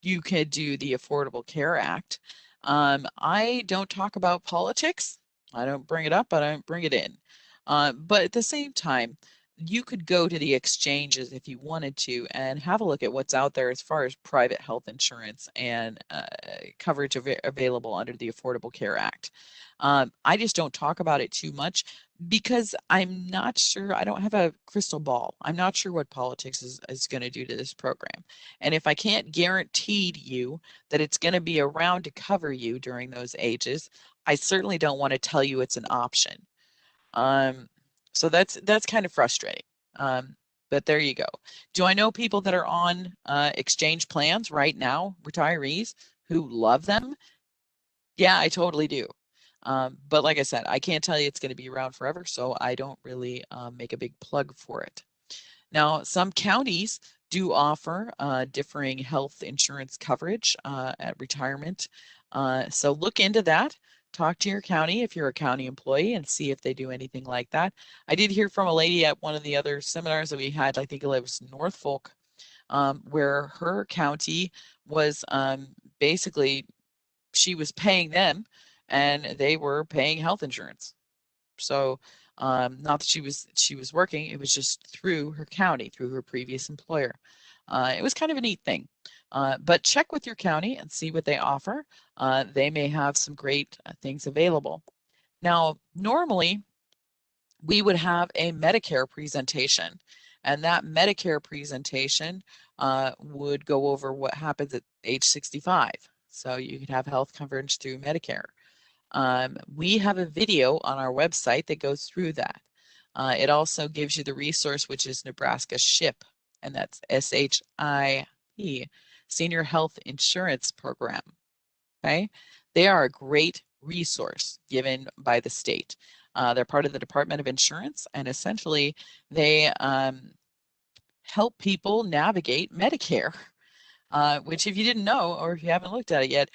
you could do the Affordable Care Act. I don't talk about politics. I don't bring it up, I don't bring it in. But at the same time, you could go to the exchanges if you wanted to and have a look at what's out there as far as private health insurance and coverage available under the Affordable Care Act. I just don't talk about it too much because I'm not sure, I don't have a crystal ball. I'm not sure what politics is going to do to this program. And if I can't guarantee to you that it's going to be around to cover you during those ages, I certainly don't want to tell you it's an option. So that's kind of frustrating. But there you go. Do I know people that are on exchange plans right now, retirees, who love them? Yeah, I totally do. But like I said, I can't tell you it's going to be around forever, so I don't really make a big plug for it. Now, some counties do offer differing health insurance coverage at retirement. So look into that. Talk to your county if you're a county employee and see if they do anything like that. I did hear from a lady at one of the other seminars that we had, I think it was Norfolk, where her county was basically, she was paying them and they were paying health insurance. So not that she was working, it was just through her county, through her previous employer. It was kind of a neat thing. But check with your county and see what they offer. They may have some great things available. Now, normally we would have a Medicare presentation, and that Medicare presentation would go over what happens at age 65. So you could have health coverage through Medicare. We have a video on our website that goes through that. It also gives you the resource, which is Nebraska SHIP, and that's SHIP, Senior Health Insurance Program. Okay, they are a great resource given by the state. They're part of the Department of Insurance, and essentially they help people navigate Medicare. Which if you didn't know, or if you haven't looked at it yet,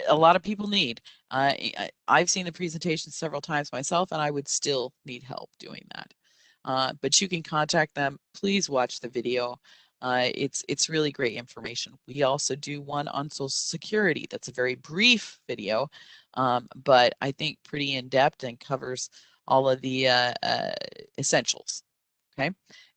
a lot of people need. I've seen the presentation several times myself, and I would still need help doing that. But you can contact them. Please watch the video. It's really great information. We also do one on Social Security. That's a very brief video, but I think pretty in-depth and covers all of the essentials. Okay.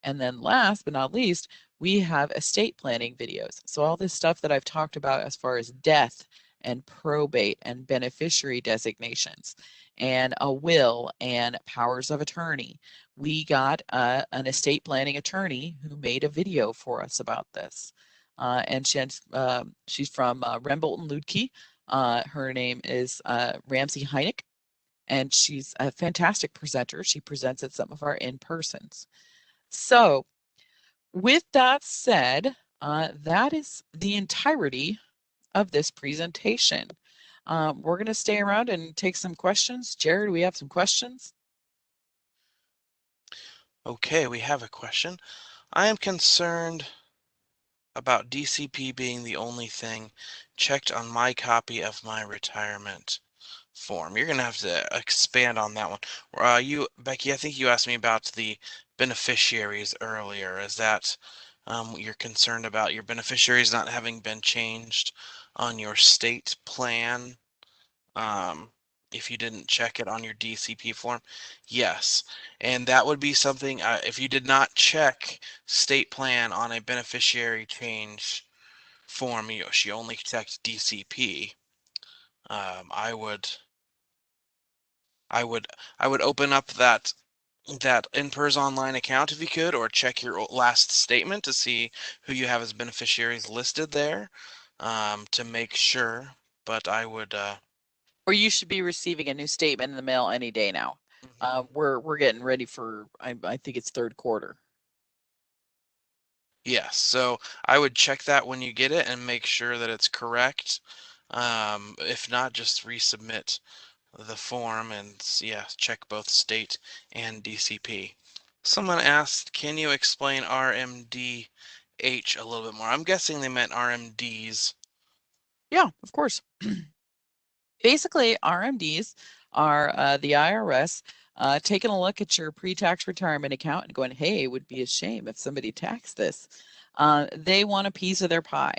And then last but not least, we have estate planning videos. So all this stuff that I've talked about as far as death and probate and beneficiary designations and a will and powers of attorney. We got an estate planning attorney who made a video for us about this. And she's from Rembolt and Ludke. Her name is Ramsey Heineck, and she's a fantastic presenter. She presents at some of our in-persons. So with that said, that is the entirety of this presentation. We're going to stay around and take some questions. Jared, we have some questions. Okay, we have a question. I am concerned about DCP being the only thing checked on my copy of my retirement form. You're going to have to expand on that one. Becky, I think you asked me about the beneficiaries earlier. Is that you're concerned about your beneficiaries not having been changed on your state plan? if you didn't check it on your DCP form? Yes. And that would be something, if you did not check state plan on a beneficiary change form, she only checked DCP. I would I would I would open up that NPERS online account if you could, or check your last statement to see who you have as beneficiaries listed there, to make sure. But I would Or you should be receiving a new statement in the mail any day now. mhm. We're getting ready for, I think it's third quarter. Yes, so I would check that when you get it and make sure that it's correct. If not, just resubmit the form and yeah, check both state and DCP. Someone asked, can you explain RMDH a little bit more? I'm guessing they meant RMDs. Yeah, of course. Basically, RMDs are the IRS taking a look at your pre-tax retirement account and going, hey, it would be a shame if somebody taxed this. They want a piece of their pie.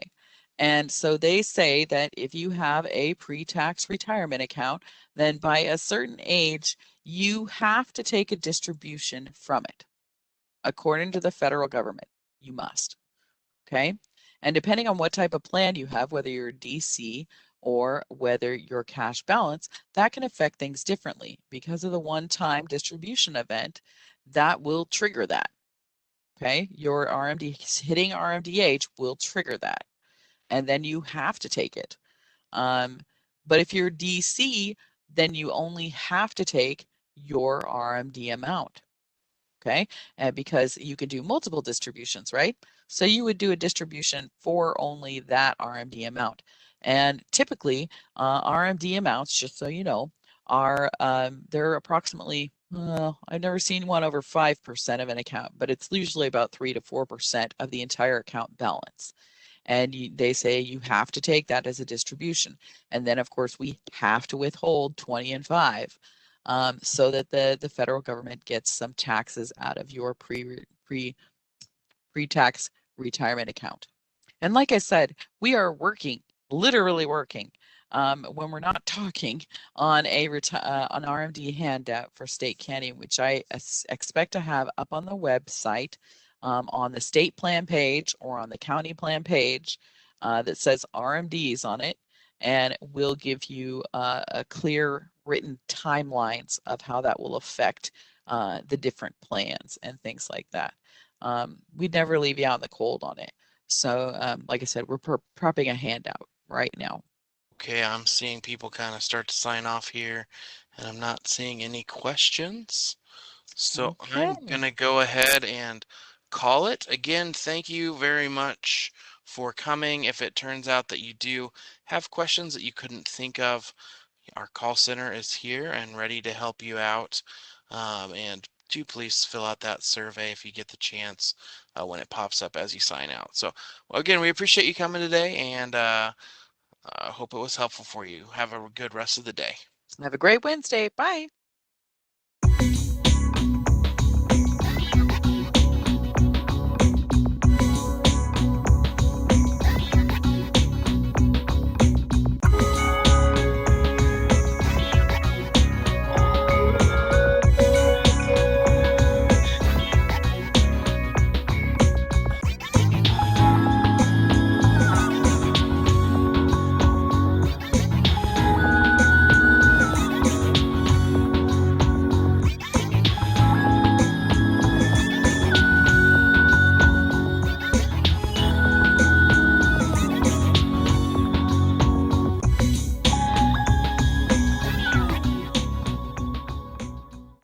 And so they say that if you have a pre-tax retirement account, then by a certain age, you have to take a distribution from it. According to the federal government, you must. Okay. And depending on what type of plan you have, whether you're DC or whether you're cash balance, that can affect things differently because of the one-time distribution event that will trigger that. Okay. Your RMD hitting RMDH will trigger that. And then you have to take it. But if you're DC, then you only have to take your RMD amount. Okay, because you can do multiple distributions, right? So you would do a distribution for only that RMD amount. And typically, RMD amounts, just so you know, are they're approximately, I've never seen one over 5% of an account, but it's usually about 3 to 4% of the entire account balance. And they say you have to take that as a distribution. And then, of course, we have to withhold 20 and 5 so that the federal government gets some taxes out of your pre-tax retirement account. And like I said, we are working, literally working, when we're not talking on an RMD handout for state county, which I expect to have up on the website, on the state plan page or on the county plan page, that says RMDs on it, and we'll give you a clear written timelines of how that will affect the different plans and things like that. We'd never leave you out in the cold on it. So, like I said, we're prepping a handout right now. Okay, I'm seeing people kind of start to sign off here, and I'm not seeing any questions. So I'm Okay. gonna go ahead and call it. Again, thank you very much for coming. If it turns out that you do have questions that you couldn't think of, our call center is here and ready to help you out. And do please fill out that survey if you get the chance when it pops up as you sign out. So, well, again, we appreciate you coming today, and I hope it was helpful for you. Have a good rest of the day. Have a great Wednesday. Bye.